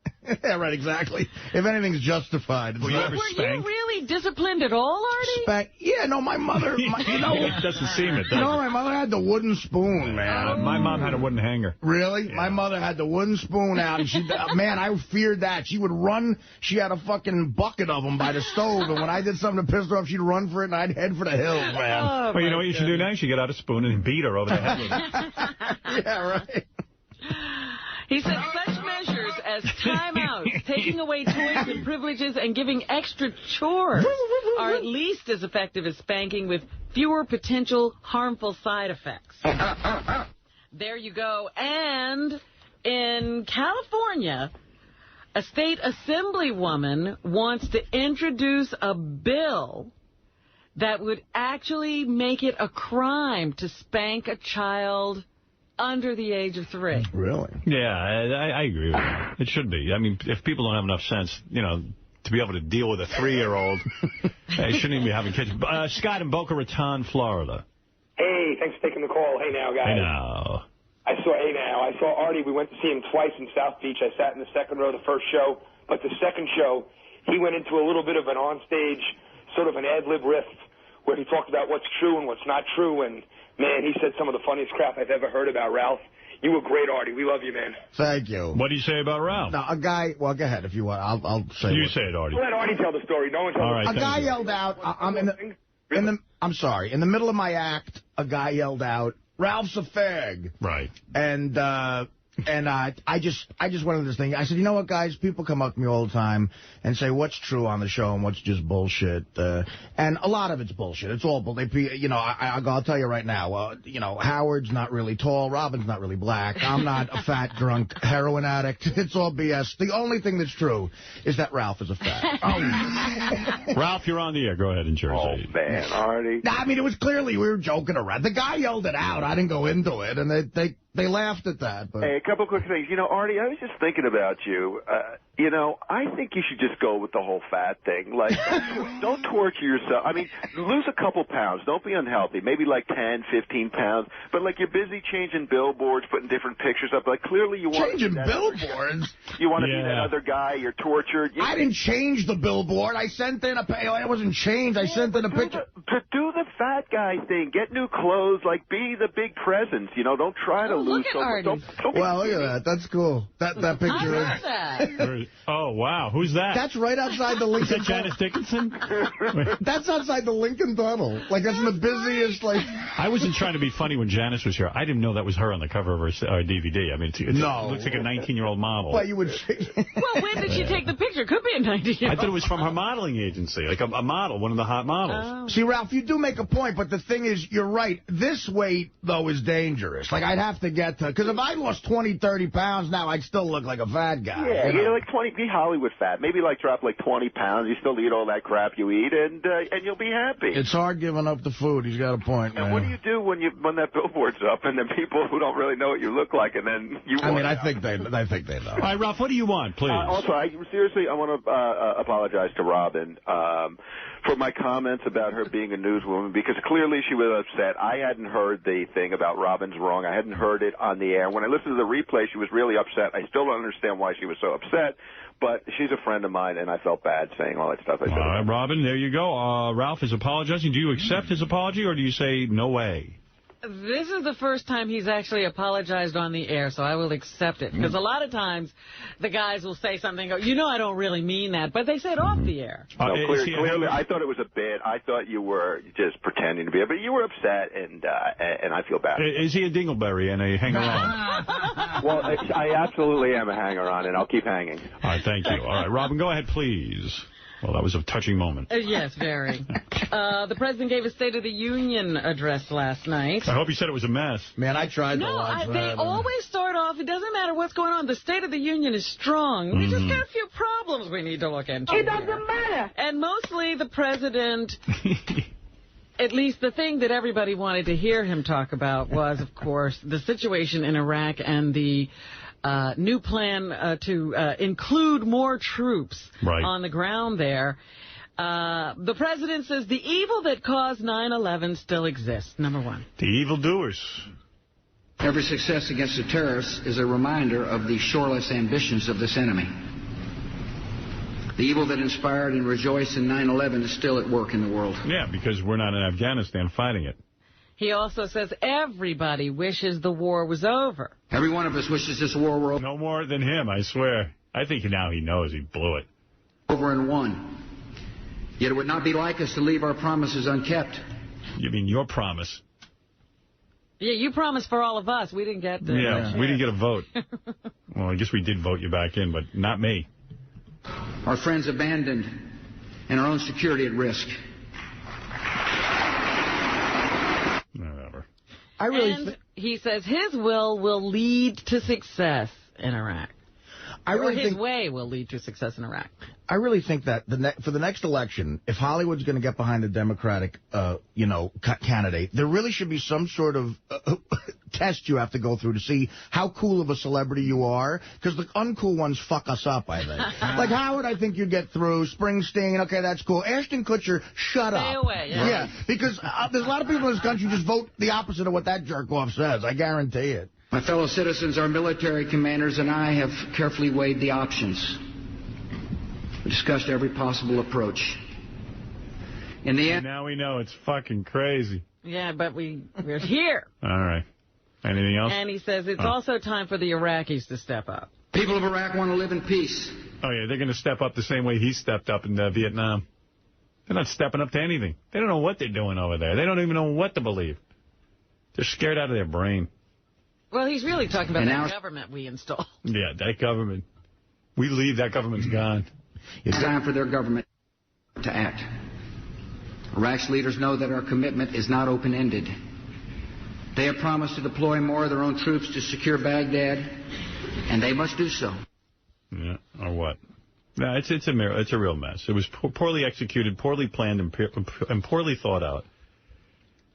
Speaker 2: Yeah, right, exactly. If anything's justified.
Speaker 3: Were you really disciplined at all, Artie?
Speaker 2: Yeah, no, my mother...
Speaker 1: It doesn't seem it, does
Speaker 2: No, my mother had the wooden spoon, man.
Speaker 1: My mom had a wooden hanger.
Speaker 2: Really?
Speaker 1: Yeah.
Speaker 2: My mother had the wooden spoon out, and man, I feared that. She would run. She had a fucking bucket of them by the stove, and when I did something to piss her off, she'd run for it, and I'd head for the hills, man.
Speaker 1: Well, you know what you should do now? You should get out a spoon and beat her over the head with it.
Speaker 2: Yeah, right.
Speaker 3: He said such measures as timeouts, taking away toys and privileges, and giving extra chores are at least as effective as spanking, with fewer potential harmful side effects. There you go. And in California, a state assemblywoman wants to introduce a bill that would actually make it a crime to spank a child under the age of 3.
Speaker 2: Really?
Speaker 1: Yeah, I agree with that. It should be. I mean, if people don't have enough sense, you know, to be able to deal with a 3-year-old, they shouldn't even be having kids. Scott in Boca Raton, Florida.
Speaker 20: Hey, thanks for taking the call. Hey now, guys.
Speaker 1: Hey now.
Speaker 20: I saw Artie. We went to see him twice in South Beach. I sat in the second row the first show, but the second show, he went into a little bit of an onstage, sort of an ad-lib riff, where he talked about what's true and what's not true, and man, he said some of the funniest crap I've ever heard about Ralph. You were great, Artie. We love you, man.
Speaker 2: Thank you.
Speaker 1: What do you say about Ralph?
Speaker 2: Now, a guy... Well, go ahead if you want. I'll say
Speaker 1: You say it, Artie.
Speaker 20: Let Artie tell the story. No one tell
Speaker 1: All right,
Speaker 2: a guy yelled out... I'm sorry. In the middle of my act, a guy yelled out, "Ralph's a fag."
Speaker 1: Right.
Speaker 2: And I just went into this thing. I said, you know what, guys? People come up to me all the time and say what's true on the show and what's just bullshit. And a lot of it's bullshit. It's all bullshit. You know, I'll tell you right now. You know, Howard's not really tall. Robin's not really black. I'm not a fat, drunk heroin addict. It's all BS. The only thing that's true is that Ralph is a fag.
Speaker 1: Ralph, you're on the air. Go ahead in Jersey.
Speaker 21: Oh, man, Artie.
Speaker 2: I mean, it was clearly we were joking around. The guy yelled it out. I didn't go into it, and they laughed at that. But
Speaker 21: hey, a couple of quick things. You know, Artie, I was just thinking about you. You know, I think you should just go with the whole fat thing. Like, don't torture yourself. I mean, lose a couple pounds. Don't be unhealthy. Maybe like 10, 15 pounds. But, like, you're busy changing billboards, putting different pictures up. Like, clearly you want
Speaker 2: changing billboards?
Speaker 21: You want to be that other guy. You're tortured.
Speaker 2: I didn't change the billboard. I sent in I wasn't changed. I sent in a picture.
Speaker 21: To do the fat guy thing. Get new clothes. Like, be the big presence. You know, don't try to lose so much.
Speaker 2: Well, look at that. That's cool. That picture is.
Speaker 3: That.
Speaker 1: Oh, wow. Who's that?
Speaker 2: That's right outside the Lincoln
Speaker 1: Is that Janice Dickinson?
Speaker 2: That's outside the Lincoln Tunnel. Like, that's the busiest, like...
Speaker 1: I wasn't trying to be funny when Janice was here. I didn't know that was her on the cover of her DVD. I mean, it looks like a 19-year-old model.
Speaker 2: Well, you would say...
Speaker 3: Well, when did she take the picture? Could be
Speaker 5: in 1905?
Speaker 1: I thought it was from her modeling agency, like a model, one of the hot models.
Speaker 5: Oh.
Speaker 2: See, Ralph, you do make a point, but the thing is, you're right. This weight, though, is dangerous. Like, I'd have to get to... Because if I lost 20, 30 pounds now, I'd still look like a fat guy.
Speaker 21: Yeah, you know, like 20, be Hollywood fat. Maybe, like, drop, like, 20 pounds. You still eat all that crap you eat, and you'll be happy.
Speaker 2: It's hard giving up the food. He's got a point, man.
Speaker 21: And what do you do when that billboard's up, and then people who don't really know what you look like, and then you
Speaker 2: I mean, I think they know.
Speaker 1: All right, Ralph, what do you want, please?
Speaker 21: Also, I want to apologize to Robin for my comments about her being a newswoman, because clearly she was upset. I hadn't heard the thing about Robin's wrong. I hadn't heard it on the air. When I listened to the replay, she was really upset. I still don't understand why she was so upset, but she's a friend of mine, and I felt bad saying all that stuff.
Speaker 1: All right, Robin, there you go. Ralph is apologizing. Do you accept his apology, or do you say no way?
Speaker 5: This is the first time he's actually apologized on the air, so I will accept it. Because a lot of times the guys will say something, go, you know I don't really mean that, but they say it off the air.
Speaker 21: No, clearly, I thought it was a bit. I thought you were just pretending to be, but you were upset, and I feel bad.
Speaker 1: Is he a dingleberry and a hanger-on?
Speaker 21: Well, I absolutely am a hanger-on, and I'll keep hanging.
Speaker 1: All right, thank you. All right, Robin, go ahead, please. Well, that was a touching moment.
Speaker 5: Yes, very. The president gave a State of the Union address last night.
Speaker 1: I hope you said it was a mess.
Speaker 2: Man, I tried to
Speaker 5: watch that. They always start off, it doesn't matter what's going on, the State of the Union is strong. We just got a few problems we need to look into.
Speaker 17: It doesn't matter.
Speaker 5: And mostly the president... At least the thing that everybody wanted to hear him talk about was, of course, the situation in Iraq and the new plan to include more troops on the ground there. The president says the evil that caused 9/11 still exists, number one.
Speaker 1: The evildoers.
Speaker 22: Every success against the terrorists is a reminder of the shoreless ambitions of this enemy. The evil that inspired and rejoiced in 9/11 is still at work in the world.
Speaker 1: Yeah, because we're not in Afghanistan fighting it.
Speaker 5: He also says everybody wishes the war was over.
Speaker 22: Every one of us wishes this war were over.
Speaker 1: No more than him, I swear. I think now he knows he blew it.
Speaker 22: Over and won. Yet it would not be like us to leave our promises unkept.
Speaker 1: You mean your promise?
Speaker 5: Yeah, you promised for all of us. We didn't get the...
Speaker 1: Yeah, we didn't get a vote. Well, I guess we did vote you back in, but not me.
Speaker 22: Our friends abandoned and our own security at risk.
Speaker 1: Whatever.
Speaker 5: And he says his will lead to success in Iraq. His way will lead to success in Iraq.
Speaker 2: I really think that for the next election, if Hollywood's going to get behind a Democratic, candidate, there really should be some sort of test you have to go through to see how cool of a celebrity you are. Because the uncool ones fuck us up, I think. Like Howard, I think you'd get through. Springsteen, okay, that's cool. Ashton Kutcher, shut up.
Speaker 5: Stay away.
Speaker 2: Yeah, because there's a lot of people in this country who just vote the opposite of what that jerk-off says. I guarantee it.
Speaker 22: My fellow citizens, our military commanders and I have carefully weighed the options. We discussed every possible approach. In the end...
Speaker 1: Now we know it's fucking crazy.
Speaker 5: Yeah, but we're here.
Speaker 1: All right. Anything else?
Speaker 5: And he says it's also time for the Iraqis to step up.
Speaker 22: People of Iraq want to live in peace.
Speaker 1: Oh, yeah, they're going to step up the same way he stepped up in Vietnam. They're not stepping up to anything. They don't know what they're doing over there. They don't even know what to believe. They're scared out of their brain.
Speaker 5: Well, he's really talking about that government we installed.
Speaker 1: Yeah, that government. We leave, that government's gone.
Speaker 22: It's time for their government to act. Iraq's leaders know that our commitment is not open-ended. They have promised to deploy more of their own troops to secure Baghdad, and they must do so.
Speaker 1: Yeah, or what? No, it's a real mess. It was poorly executed, poorly planned, and poorly thought out.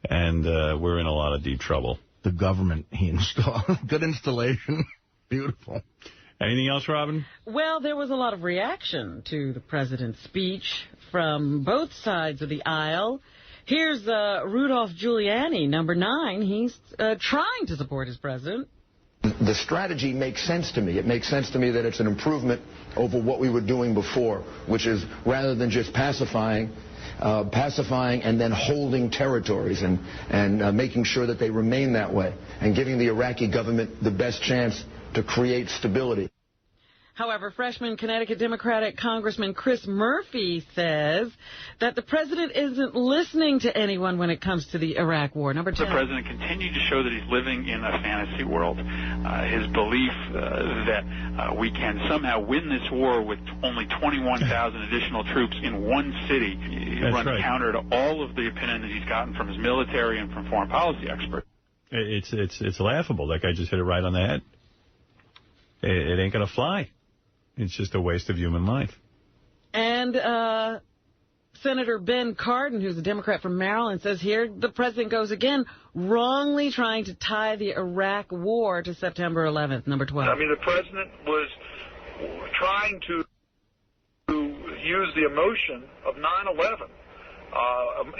Speaker 1: And we're in a lot of deep trouble.
Speaker 2: The government he installed. Good installation. Beautiful.
Speaker 1: Anything else, Robin?
Speaker 5: Well, there was a lot of reaction to the president's speech from both sides of the aisle. Here's Rudolph Giuliani, number 9. He's trying to support his president.
Speaker 23: The strategy makes sense to me. It makes sense to me that it's an improvement over what we were doing before, which is rather than just pacifying and then holding territories and making sure that they remain that way and giving the Iraqi government the best chance to create stability.
Speaker 5: However, freshman Connecticut Democratic Congressman Chris Murphy says that the president isn't listening to anyone when it comes to the Iraq war. Number 10.
Speaker 6: The president continued to show that he's living in a fantasy world. His belief that we can somehow win this war with only 21,000 additional troops in one city runs counter to all of the opinion that he's gotten from his military and from foreign policy experts.
Speaker 1: It's laughable. That guy just hit it right on the head. It ain't going to fly. It's just a waste of human life.
Speaker 5: And Senator Ben Cardin, who's a Democrat from Maryland, says here the president goes again, wrongly trying to tie the Iraq war to September 11th, number 12.
Speaker 7: I mean, the president was trying to use the emotion of 9/11,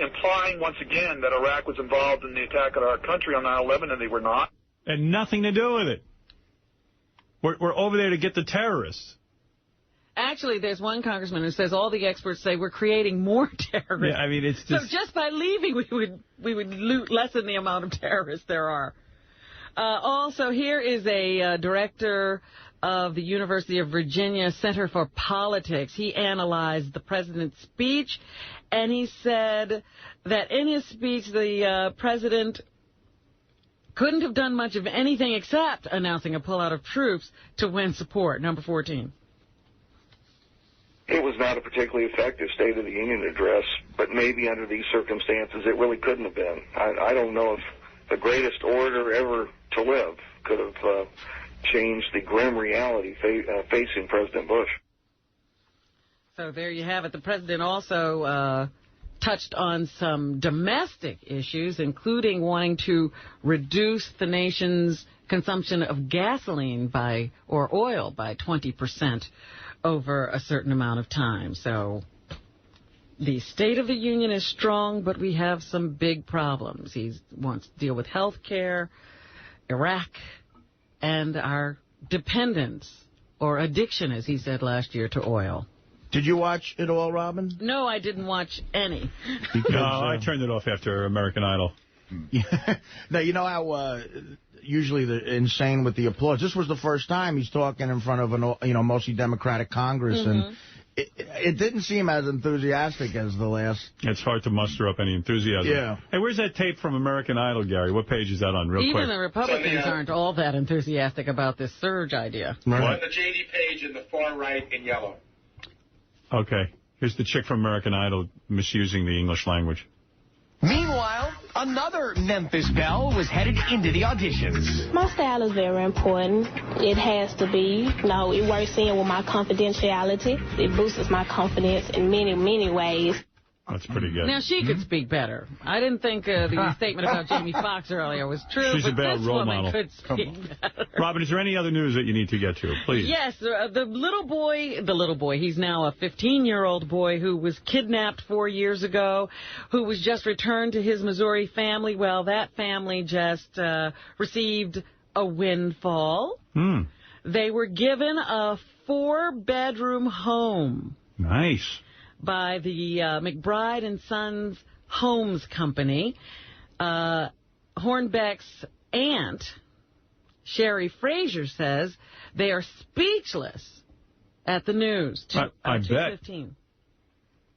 Speaker 7: implying once again that Iraq was involved in the attack on our country on 9/11, and they were not.
Speaker 1: And nothing to do with it. We're over there to get the terrorists.
Speaker 5: Actually, there's one congressman who says all the experts say we're creating more terrorists.
Speaker 1: Yeah, I mean, it's just...
Speaker 5: So just by leaving, we would lessen the amount of terrorists there are. Also, here is a director of the University of Virginia Center for Politics. He analyzed the president's speech, and he said that in his speech, the president couldn't have done much of anything except announcing a pullout of troops to win support. Number 14.
Speaker 8: It was not a particularly effective State of the Union address, but maybe under these circumstances it really couldn't have been. I don't know if the greatest orator ever to live could have changed the grim reality facing President Bush.
Speaker 5: So there you have it. The president also touched on some domestic issues, including wanting to reduce the nation's consumption of gasoline or oil by 20% over a certain amount of time. So the State of the Union is strong, but we have some big problems. He wants to deal with health care, Iraq, and our dependence or addiction, as he said last year, to oil.
Speaker 2: Did you watch it all, Robin?
Speaker 5: No, I didn't watch any.
Speaker 1: No, I turned it off after American Idol.
Speaker 2: Now, you know how usually the insane with the applause. This was the first time he's talking in front of an mostly Democratic Congress, and it didn't seem as enthusiastic as the last.
Speaker 1: It's hard to muster up any enthusiasm.
Speaker 2: Yeah.
Speaker 1: Hey, where's that tape from American Idol, Gary? What page is that on, real quick?
Speaker 5: Even the Republicans aren't all that enthusiastic about this surge idea.
Speaker 18: Right. On the JD page in the far right in yellow.
Speaker 1: Okay. Here's the chick from American Idol misusing the English language.
Speaker 24: Meanwhile, another Memphis belle was headed into the auditions.
Speaker 25: My style is very important. It has to be. No, it works in with my confidentiality. It boosts my confidence in many, many ways.
Speaker 1: That's pretty good.
Speaker 5: Now, she could speak better. I didn't think the statement about Jamie Foxx earlier was true,
Speaker 1: She's
Speaker 5: but
Speaker 1: a bad
Speaker 5: this
Speaker 1: role
Speaker 5: woman
Speaker 1: model.
Speaker 5: could speak better.
Speaker 1: Robin, is there any other news that you need to get to, please?
Speaker 5: Yes, the little boy, he's now a 15-year-old boy who was kidnapped 4 years ago, who was just returned to his Missouri family. Well, that family just received a windfall. They were given a 4-bedroom home.
Speaker 1: Nice.
Speaker 5: By the McBride and Sons Homes Company. Hornbeck's aunt, Sherry Frazier, says they are speechless at the news.
Speaker 1: I bet.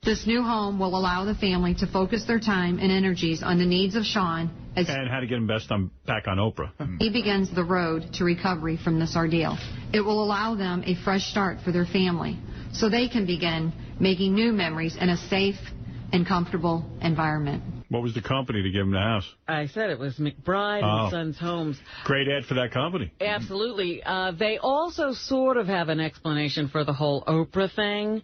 Speaker 26: This new home will allow the family to focus their time and energies on the needs of Sean as
Speaker 1: and how to get him back on Oprah.
Speaker 26: he begins the road to recovery from this ordeal. It will allow them a fresh start for their family so they can begin making new memories in a safe and comfortable environment.
Speaker 1: What was the company to give him the house?
Speaker 5: I said it was McBride and Sons Homes.
Speaker 1: Great ad for that company.
Speaker 5: Absolutely. They also sort of have an explanation for the whole Oprah thing.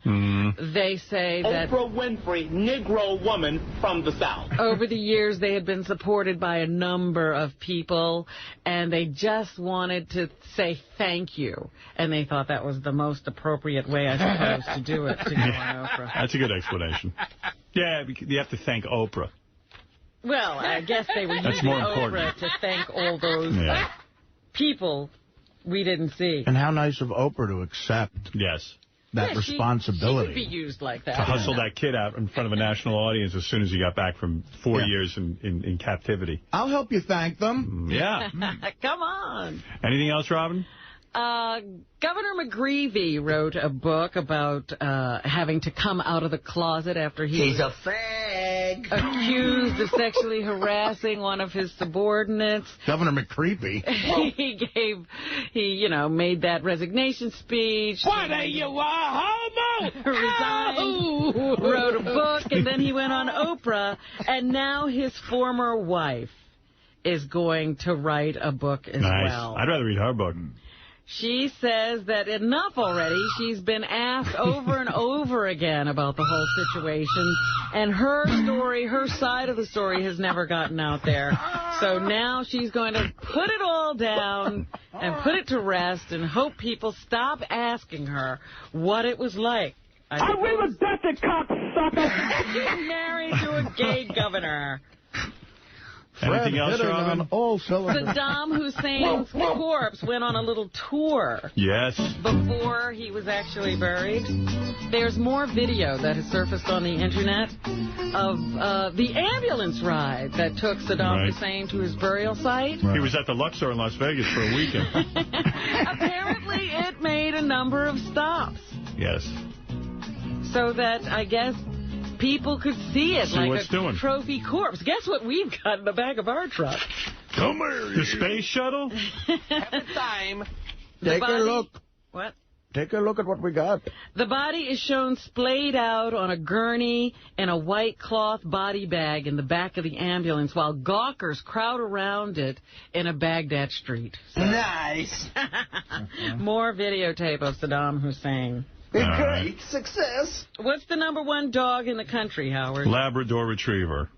Speaker 5: They say that
Speaker 24: Oprah Winfrey, Negro woman from the South.
Speaker 5: Over the years, they had been supported by a number of people, and they just wanted to say thank you. And they thought that was the most appropriate way, I suppose, to do it, to go on Oprah.
Speaker 1: That's a good explanation. Yeah, you have to thank Oprah.
Speaker 5: Well, I guess they were using Oprah to thank all those people we didn't see.
Speaker 2: And how nice of Oprah to accept that responsibility.
Speaker 5: She could be used like that.
Speaker 1: To hustle that kid out in front of a national audience as soon as he got back from 4 years in captivity.
Speaker 2: I'll help you thank them.
Speaker 1: Yeah.
Speaker 5: Come on.
Speaker 1: Anything else, Robin?
Speaker 5: Governor McGreevey wrote a book about having to come out of the closet after he was
Speaker 24: a fag.
Speaker 5: accused of sexually harassing one of his subordinates.
Speaker 2: Governor McCreepy.
Speaker 5: He made that resignation speech.
Speaker 24: What are you, a homo?
Speaker 5: Resigned, wrote a book, and then he went on Oprah, and now his former wife is going to write a book as well.
Speaker 1: I'd rather read her book.
Speaker 5: She says that enough already. She's been asked over and over again about the whole situation, and her story, her side of the story, has never gotten out there. So now she's going to put it all down and put it to rest and hope people stop asking her what it was like.
Speaker 24: I will death it, cocksucker!
Speaker 5: She's married to a gay governor.
Speaker 1: Anything else, Robin?
Speaker 5: Saddam Hussein's corpse went on a little tour.
Speaker 1: Yes.
Speaker 5: Before he was actually buried. There's more video that has surfaced on the internet of the ambulance ride that took Saddam Hussein to his burial site.
Speaker 1: He was at the Luxor in Las Vegas for a weekend.
Speaker 5: Apparently it made a number of stops.
Speaker 1: Yes.
Speaker 5: So that, I guess, people could see it like a trophy corpse. Guess what we've got in the back of our truck?
Speaker 1: Come here. The space shuttle?
Speaker 24: Every time.
Speaker 2: Take a look.
Speaker 5: What?
Speaker 2: Take a look at what we got.
Speaker 5: The body is shown splayed out on a gurney in a white cloth body bag in the back of the ambulance while gawkers crowd around it in a Baghdad street. So.
Speaker 24: Nice.
Speaker 5: More videotape of Saddam Hussein.
Speaker 24: Great success.
Speaker 5: What's the #1 dog in the country, Howard?
Speaker 1: Labrador Retriever.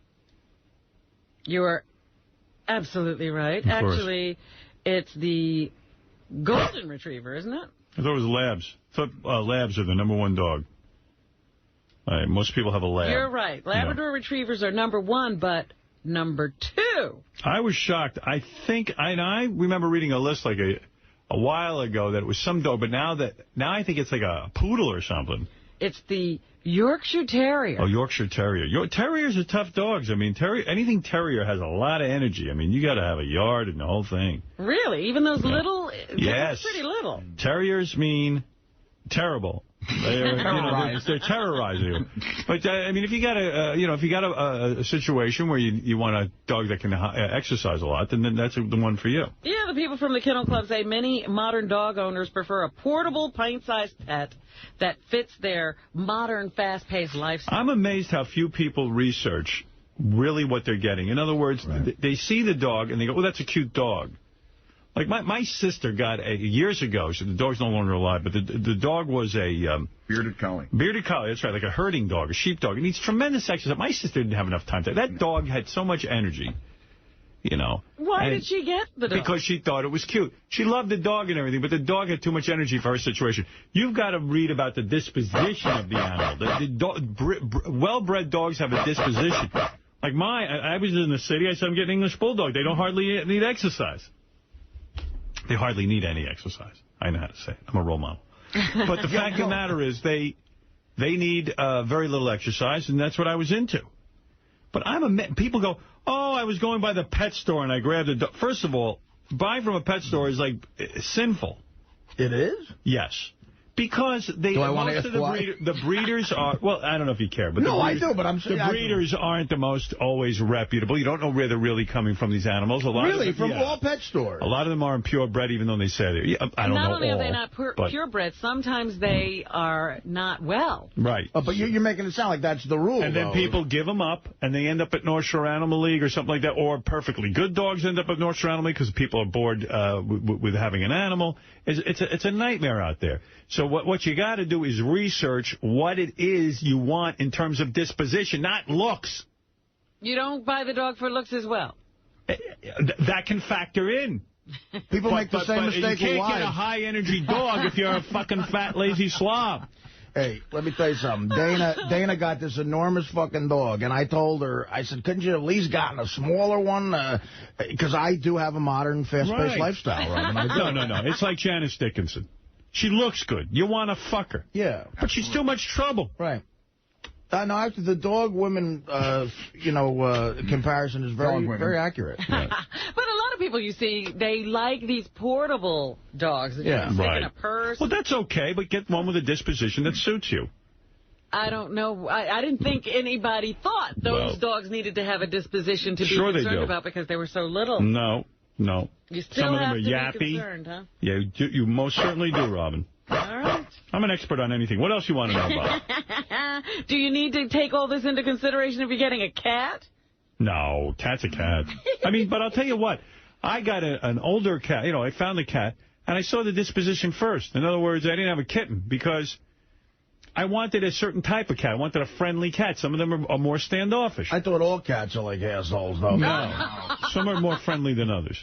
Speaker 5: You are absolutely right. Actually, it's the Golden Retriever, isn't it?
Speaker 1: I thought it was Labs. I thought Labs are the #1 dog. Most people have a Lab.
Speaker 5: You're right. Labrador Retrievers are #1, but #2.
Speaker 1: I was shocked. I remember reading a list like a while ago that it was some dog, but now I think it's like a poodle or something.
Speaker 5: It's the Yorkshire Terrier.
Speaker 1: Oh, Yorkshire Terrier. Terriers are tough dogs. I mean, anything terrier has a lot of energy. I mean, you got to have a yard and the whole thing.
Speaker 5: Really? Even those little?
Speaker 1: Yes.
Speaker 5: They're pretty little.
Speaker 1: Terriers mean terrible. They're terrorizing you. But I mean, if you got a situation where you want a dog that can exercise a lot, then that's the one for you.
Speaker 5: Yeah, the people from the Kennel Club say many modern dog owners prefer a portable, pint-sized pet that fits their modern, fast-paced lifestyle.
Speaker 1: I'm amazed how few people research really what they're getting. In other words, they see the dog and they go, "Oh, that's a cute dog." Like my sister got years ago. The dog's no longer alive, but the dog was a
Speaker 19: bearded collie.
Speaker 1: Bearded collie, that's right, like a herding dog, a sheepdog. It needs tremendous exercise. My sister didn't have enough time to. That dog had so much energy,
Speaker 5: Why did she get the dog?
Speaker 1: Because she thought it was cute. She loved the dog and everything, but the dog had too much energy for her situation. You've got to read about the disposition of the animal. Well-bred dogs have a disposition. Like I was in the city. I said, I'm getting English Bulldog. They don't hardly need exercise. They hardly need any exercise. I know how to say it. I'm a role model. But the fact of the matter is they need very little exercise, and that's what I was into. But people go, "Oh, I was going by the pet store and I grabbed a dog." First of all, buying from a pet store is like sinful.
Speaker 2: It is?
Speaker 1: Yes. Because most of the breeders are, well, I don't know if you care, but
Speaker 2: I do, but I'm saying
Speaker 1: the breeders aren't the most always reputable. You don't know where they're really coming from, these animals. A lot
Speaker 2: really, from all pet stores.
Speaker 1: A lot of them aren't purebred, even though they say they're. I don't know.
Speaker 5: Not only are they not purebred, sometimes they are not well.
Speaker 1: Right.
Speaker 2: But you're making it sound like that's the rule.
Speaker 1: And then people give them up, and they end up at North Shore Animal League or something like that. Or perfectly good dogs end up at North Shore Animal League because people are bored with having an animal. It's a nightmare out there. So what you got to do is research what it is you want in terms of disposition, not looks.
Speaker 5: You don't buy the dog for looks as well.
Speaker 1: That can factor in.
Speaker 2: People make the same mistake with wives.
Speaker 1: You can't get a high-energy dog if you're a fucking fat, lazy slob.
Speaker 2: Hey, let me tell you something. Dana got this enormous fucking dog, and I told her, I said, couldn't you at least gotten a smaller one? Because I do have a modern, fast-paced lifestyle. Right?
Speaker 1: No. It's like Janice Dickinson. She looks good. You want to fuck her.
Speaker 2: Yeah.
Speaker 1: But she's too much trouble.
Speaker 2: Right. No, after the dog-women, comparison is very accurate. Yeah.
Speaker 5: But a lot of people you see, they like these portable dogs that you can stick in a purse.
Speaker 1: Well, that's okay, but get one with a disposition that suits you.
Speaker 5: I don't know. I didn't think anybody thought those dogs needed to have a disposition to be concerned about because they were so little.
Speaker 1: No.
Speaker 5: You still
Speaker 1: Some of them
Speaker 5: have
Speaker 1: are
Speaker 5: to
Speaker 1: yappy.
Speaker 5: be concerned, huh?
Speaker 1: Yeah, you most certainly do, Robin.
Speaker 5: All right.
Speaker 1: I'm an expert on anything. What else you want to know about?
Speaker 5: Do you need to take all this into consideration if you're getting a cat?
Speaker 1: No, cat's a cat. I mean, but I'll tell you what. I got an older cat. You know, I found the cat, and I saw the disposition first. In other words, I didn't have a kitten because I wanted a certain type of cat. I wanted a friendly cat. Some of them are more standoffish.
Speaker 2: I thought all cats are like assholes, though.
Speaker 1: No. Some are more friendly than others.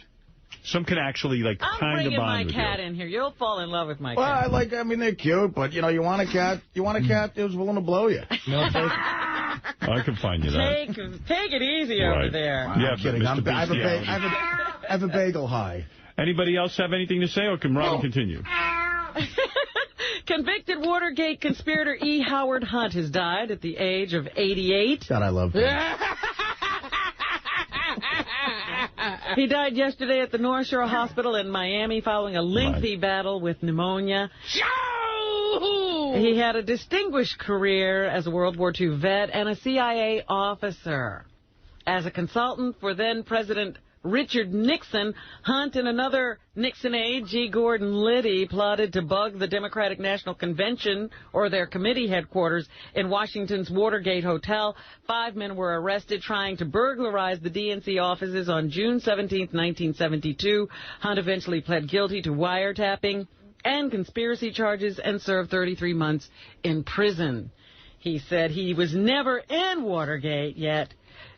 Speaker 1: Some can actually, like, kind of bond with you.
Speaker 5: I'm bringing my cat in here. You'll fall in love with my
Speaker 2: cat.
Speaker 5: Well,
Speaker 2: I mean, they're cute, but, you know, you want a cat who's willing to blow you. You know,
Speaker 1: I can find you that.
Speaker 5: Take it easy over there.
Speaker 1: Yeah,
Speaker 2: I'm kidding. I have a bagel high.
Speaker 1: Anybody else have anything to say, or can Robin continue?
Speaker 5: Convicted Watergate conspirator 𝗦𝗵cie𝗄𝗿 has died at the age of 88.
Speaker 2: God, I love him.
Speaker 5: He died yesterday at the North Shore Hospital in Miami following a lengthy battle with pneumonia. He had a distinguished career as a World War II vet and a CIA officer. As a consultant for then-President Richard Nixon, Hunt and another Nixon aide, G. Gordon Liddy, plotted to bug the Democratic National Convention or their committee headquarters in Washington's Watergate Hotel. 5 men were arrested trying to burglarize the DNC offices on June 17, 1972. Hunt eventually pled guilty to wiretapping and conspiracy charges and served 33 months in prison. He said he was never in Watergate, yet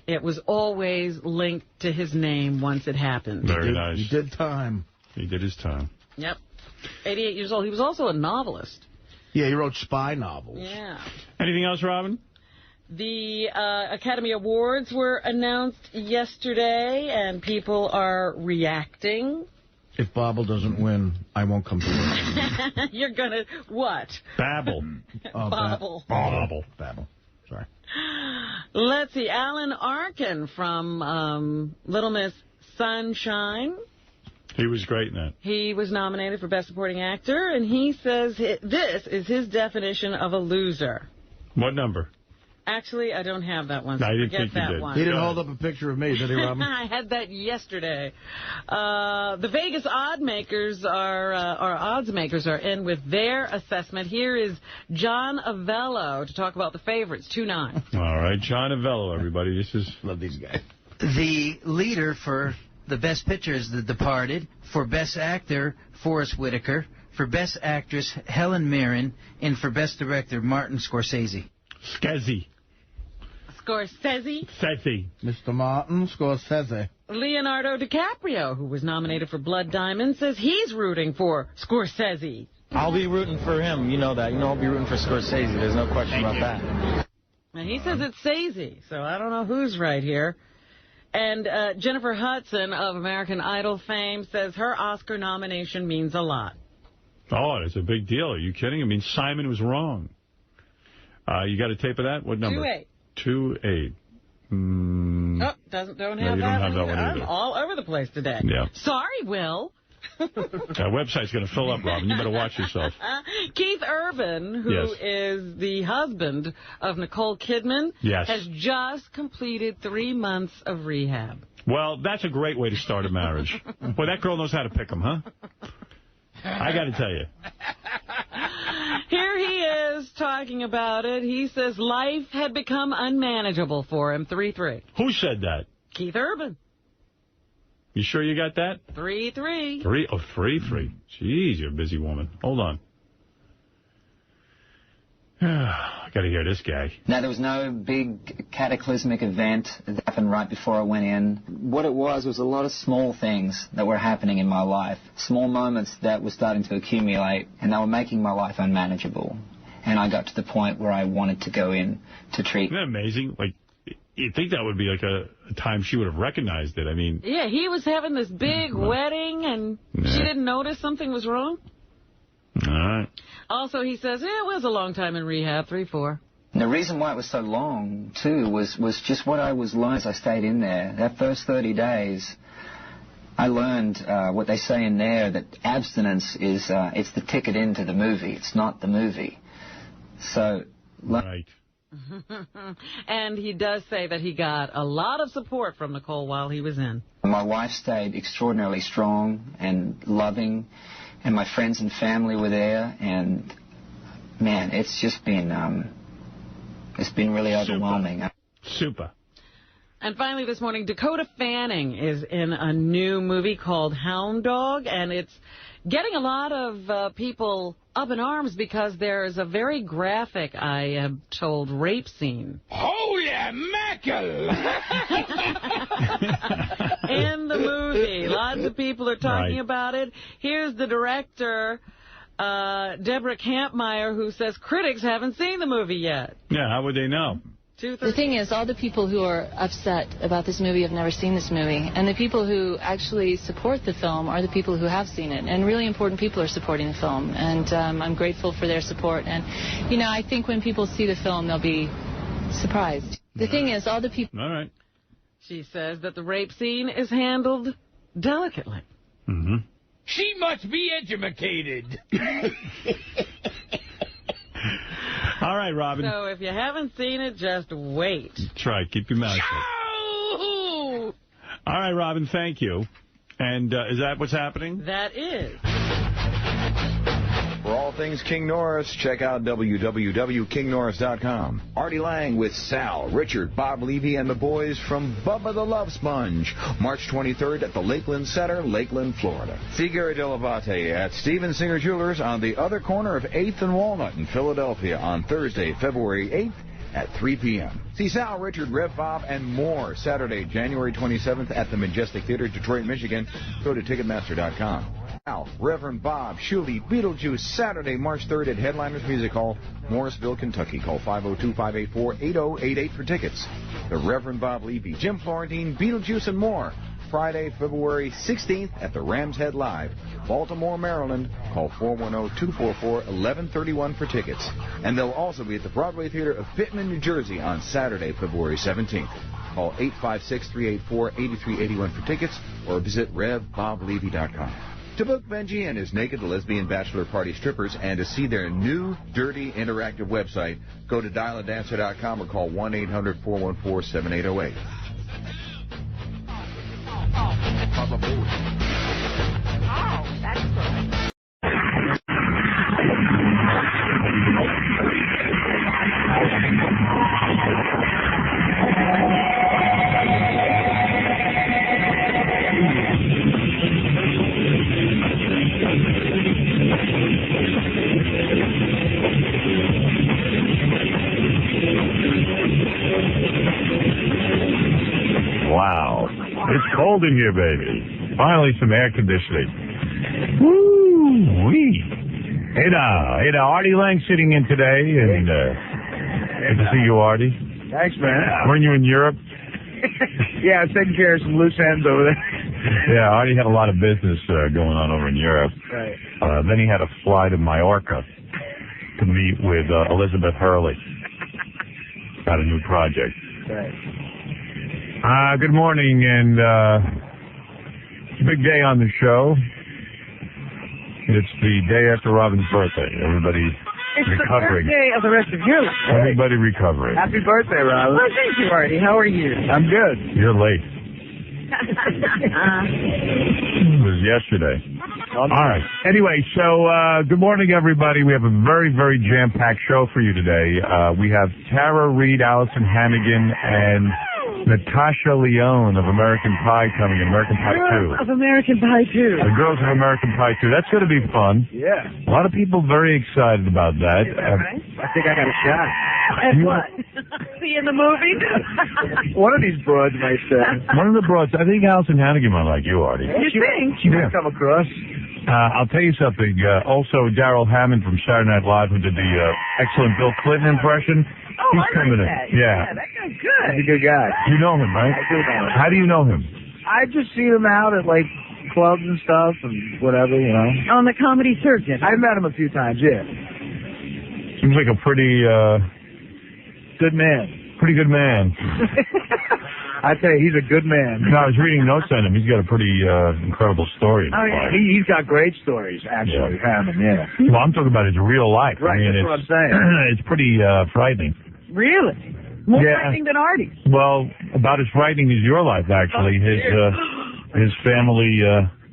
Speaker 5: it was always linked to his name once it happened.
Speaker 1: Very nice.
Speaker 2: He did time.
Speaker 1: He did his time.
Speaker 5: Yep. 88 years old. He was also a novelist.
Speaker 2: Yeah, he wrote spy novels.
Speaker 5: Yeah.
Speaker 1: Anything else, Robin?
Speaker 5: The Academy Awards were announced yesterday, and people are reacting.
Speaker 2: If Bobble doesn't win, I won't come to work.
Speaker 5: You're going to what?
Speaker 1: Babble.
Speaker 5: Bobble.
Speaker 2: Babble. Sorry.
Speaker 5: Let's see. Alan Arkin from Little Miss Sunshine.
Speaker 1: He was great in that.
Speaker 5: He was nominated for Best Supporting Actor, and he says this is his definition of a loser.
Speaker 1: What number?
Speaker 5: Actually, I don't have that one. So
Speaker 1: I didn't
Speaker 5: forget
Speaker 1: think you
Speaker 5: that
Speaker 1: did.
Speaker 5: one.
Speaker 2: He didn't hold up a picture of me, did he, Robin?
Speaker 5: I had that yesterday. The Vegas odds makers are in with their assessment. Here is John Avello to talk about the favorites, 2-9.
Speaker 1: All right, John Avello, everybody.
Speaker 2: Love these guys.
Speaker 4: The leader for the Best Picture is The Departed. For Best Actor, Forrest Whitaker. For Best Actress, Helen Mirren. And for Best Director, Martin Scorsese.
Speaker 1: Scorsese.
Speaker 2: Mr. Martin Scorsese.
Speaker 5: Leonardo DiCaprio, who was nominated for Blood Diamond, says he's rooting for Scorsese.
Speaker 12: I'll be rooting for him. You know that. You know I'll be rooting for Scorsese. There's no question about that.
Speaker 5: And he says it's Sazy, so I don't know who's right here. And Jennifer Hudson of American Idol fame says her Oscar nomination means a lot.
Speaker 1: Oh, it's a big deal. Are you kidding? I mean, Simon was wrong. You got a tape of that? What number?
Speaker 5: 2-8.
Speaker 1: 2-8.
Speaker 5: Oh, don't have that one either. I'm all over the place today.
Speaker 1: Yeah.
Speaker 5: Sorry, Will.
Speaker 1: That website's going to fill up, Robin. You better watch yourself.
Speaker 5: Keith Urban, who is the husband of Nicole Kidman, has just completed 3 months of rehab.
Speaker 1: Well, that's a great way to start a marriage. Boy, that girl knows how to pick them, huh? I got to tell you.
Speaker 5: Here he is talking about it. He says life had become unmanageable for him. 3-3.
Speaker 1: Who said that?
Speaker 5: Keith Urban.
Speaker 1: You sure you got that?
Speaker 5: 3-3.
Speaker 1: 3-3. Jeez, you're a busy woman. Hold on. I got to hear this guy.
Speaker 9: Now, there was no big cataclysmic event that happened right before I went in. What it was a lot of small things that were happening in my life, small moments that were starting to accumulate, and they were making my life unmanageable. And I got to the point where I wanted to go in to treat.
Speaker 1: Isn't that amazing? Like, you'd think that would be like a time she would have recognized it. I mean...
Speaker 5: Yeah, he was having this big wedding, and she didn't notice something was wrong?
Speaker 1: All right.
Speaker 5: Also, he says, it was a long time in rehab, 3-4.
Speaker 9: The reason why it was so long, too, was just what I was learning as I stayed in there. That first 30 days, I learned what they say in there, that abstinence is it's the ticket into the movie. It's not the movie. So.
Speaker 1: Right.
Speaker 5: And he does say that he got a lot of support from Nicole while he was in.
Speaker 9: My wife stayed extraordinarily strong and loving, and my friends and family were there, and man, it's just been really overwhelming.
Speaker 1: Super.
Speaker 5: And finally this morning, Dakota Fanning is in a new movie called Hound Dog, and it's getting a lot of people up in arms because there's a very graphic, I am told, rape scene.
Speaker 24: Holy mackerel!
Speaker 5: In the movie. Lots of people are talking about it. Here's the director, Deborah Kampmeyer, who says critics haven't seen the movie yet.
Speaker 1: Yeah, how would they know?
Speaker 10: The thing is, all the people who are upset about this movie have never seen this movie. And the people who actually support the film are the people who have seen it. And really important people are supporting the film. And I'm grateful for their support. And, you know, I think when people see the film, they'll be surprised. The thing is, all the people...
Speaker 1: All right.
Speaker 5: She says that the rape scene is handled delicately.
Speaker 1: Mm-hmm.
Speaker 24: She must be educated.
Speaker 1: All right, Robin.
Speaker 5: So if you haven't seen it, just wait.
Speaker 1: That's right. Keep your mouth shut. All right, Robin, thank you. And is that what's happening?
Speaker 5: That is.
Speaker 19: For all things King Norris, check out www.kingnorris.com. Artie Lange with Sal, Richard, Bob Levy, and the boys from Bubba the Love Sponge. March 23rd at the Lakeland Center, Lakeland, Florida. See Gary Dell'Abate at Steven Singer Jewelers on the other corner of 8th and Walnut in Philadelphia on Thursday, February 8th at 3 p.m. See Sal, Richard, Rev Bob, and more Saturday, January 27th at the Majestic Theater, Detroit, Michigan. Go to Ticketmaster.com. Reverend Bob, Shuley, Beetlejuice, Saturday, March 3rd at Headliners Music Hall, Morrisville, Kentucky. Call 502-584-8088 for tickets. The Reverend Bob Levy, Jim Florentine, Beetlejuice, and more. Friday, February 16th at the Rams Head Live, Baltimore, Maryland. Call 410-244-1131 for tickets. And they'll also be at the Broadway Theater of Pittman, New Jersey on Saturday, February 17th. Call 856-384-8381 for tickets or visit RevBobLevy.com. To book Benji and his naked lesbian bachelor party strippers and to see their new, dirty, interactive website, go to dialadancer.com or call 1-800-414-7808.
Speaker 24: Oh, that's good.
Speaker 11: Wow. It's cold in here, baby. Finally, some air conditioning. Woo-wee. Hey now, Artie Lange sitting in today, and good to see you, Artie.
Speaker 13: Thanks, man.
Speaker 11: Weren't you in Europe?
Speaker 13: Yeah, I was taking care of some loose ends over there.
Speaker 11: Yeah, Artie had a lot of business going on over in Europe.
Speaker 13: Right.
Speaker 11: Then he had to fly to Mallorca to meet with Elizabeth Hurley. Got a new project.
Speaker 13: Right.
Speaker 11: Good morning, and it's a big day on the show. It's the day after Robin's birthday. Everybody recovering.
Speaker 13: It's the birthday of the rest of your life.
Speaker 11: Everybody recovering.
Speaker 13: Happy birthday, Robin. Well, thank you, Artie. How are you? I'm good.
Speaker 11: You're late. It was yesterday. All right. Anyway, so good morning, everybody. We have a very, very jam-packed show for you today. We have Tara Reid, Allison Hannigan, and Natasha Lyonne of American Pie coming in. American Pie 2.
Speaker 13: Of American Pie 2.
Speaker 11: The girls of American Pie 2. That's going to be fun.
Speaker 13: Yeah.
Speaker 11: A lot of people very excited about that.
Speaker 13: Right? I think I got a shot.
Speaker 10: And what? See in the movie?
Speaker 13: One of these broads might say.
Speaker 11: One of the broads. I think Allison Hannigan might like you, Artie.
Speaker 13: You think? She might come across.
Speaker 11: I'll tell you something. Also, Darrell Hammond from Saturday Night Live, who did the excellent Bill Clinton impression.
Speaker 10: Oh,
Speaker 11: He's
Speaker 10: I
Speaker 11: coming
Speaker 10: like
Speaker 11: in.
Speaker 10: that.
Speaker 11: Yeah.
Speaker 10: That guy's good.
Speaker 13: He's a good guy.
Speaker 11: You know him, right?
Speaker 13: I do know him.
Speaker 11: How do you know him?
Speaker 13: I just see him out at, like, clubs and stuff and whatever, you know.
Speaker 10: On the Comedy Circuit.
Speaker 13: I met him a few times, yeah.
Speaker 11: Seems like a pretty
Speaker 13: good man.
Speaker 11: Pretty good man.
Speaker 13: I tell you, he's a good man.
Speaker 11: No, I was reading notes on him. He's got a pretty incredible story.
Speaker 13: Oh, yeah. He's got great stories, actually, Hammond, yeah.
Speaker 11: Well, I'm talking about his real life.
Speaker 13: Right,
Speaker 11: I mean,
Speaker 13: that's what I'm saying.
Speaker 11: It's pretty frightening.
Speaker 3: Really? More frightening than Artie's.
Speaker 11: Well, about as frightening as your life, actually. His family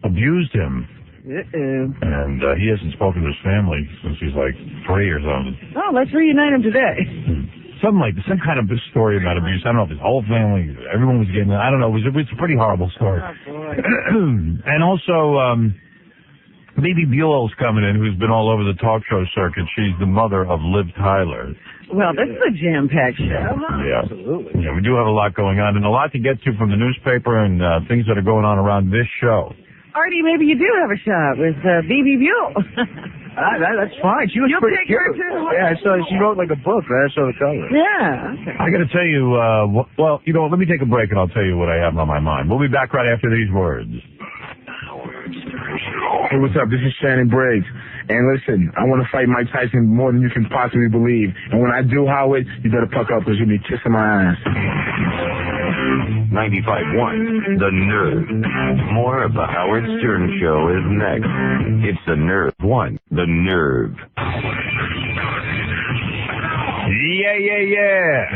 Speaker 11: abused him. And he hasn't spoken to his family since he's like 3 or something.
Speaker 3: Oh, let's reunite him today.
Speaker 11: Something like some kind of story about abuse. I don't know if his whole family, everyone was getting it. I don't know. It's a pretty horrible story.
Speaker 3: Oh, boy.
Speaker 11: And also, Bibi Buell's coming in, who's been all over the talk show circuit. She's the mother of Liv Tyler.
Speaker 3: Well, this is a jam-packed show.
Speaker 11: Yeah, absolutely. Yeah, we do have a lot going on and a lot to get to from the newspaper and things that are going on around this show.
Speaker 3: Artie, maybe you do have a shot with Bibi Buell.
Speaker 13: That's fine. She was
Speaker 3: You'll
Speaker 13: pretty
Speaker 3: pick her,
Speaker 13: cute.
Speaker 3: too.
Speaker 13: Yeah, I saw she wrote like a book, right? I saw the cover.
Speaker 3: Yeah. Okay.
Speaker 11: I got to tell you, well, you know, let me take a break and I'll tell you what I have on my mind. We'll be back right after these words.
Speaker 14: Hey, what's up? This is Shannon Briggs. And listen, I want to fight Mike Tyson more than you can possibly believe. And when I do, Howard, you better puck up because you'll be kissing my ass.
Speaker 15: 95.1, The Nerve. More of the Howard Stern Show is next. It's The Nerve 1, The Nerve.
Speaker 11: Yeah.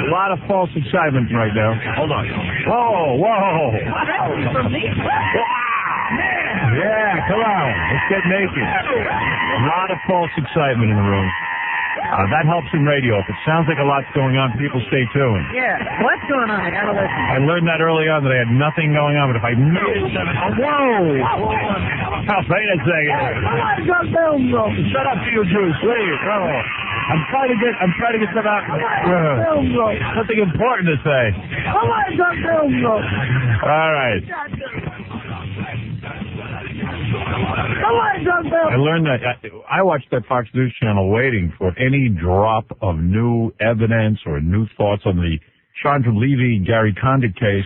Speaker 11: A lot of false excitement right now. Hold on. Whoa. Yeah, come on. Let's get naked. A lot of false excitement in the room. That helps in radio. If it sounds like a lot's going on, people stay tuned.
Speaker 3: Yeah. What's going on? I gotta listen.
Speaker 11: I learned that early on that I had nothing going on, but if I missed something... Whoa! Wait a second. Shut up, you Juice, please. Oh. I'm trying to get some out. Something important to say. All right. I learned that. I watched that Fox News channel waiting for any drop of new evidence or new thoughts on the Chandra Levy, Gary Condit case,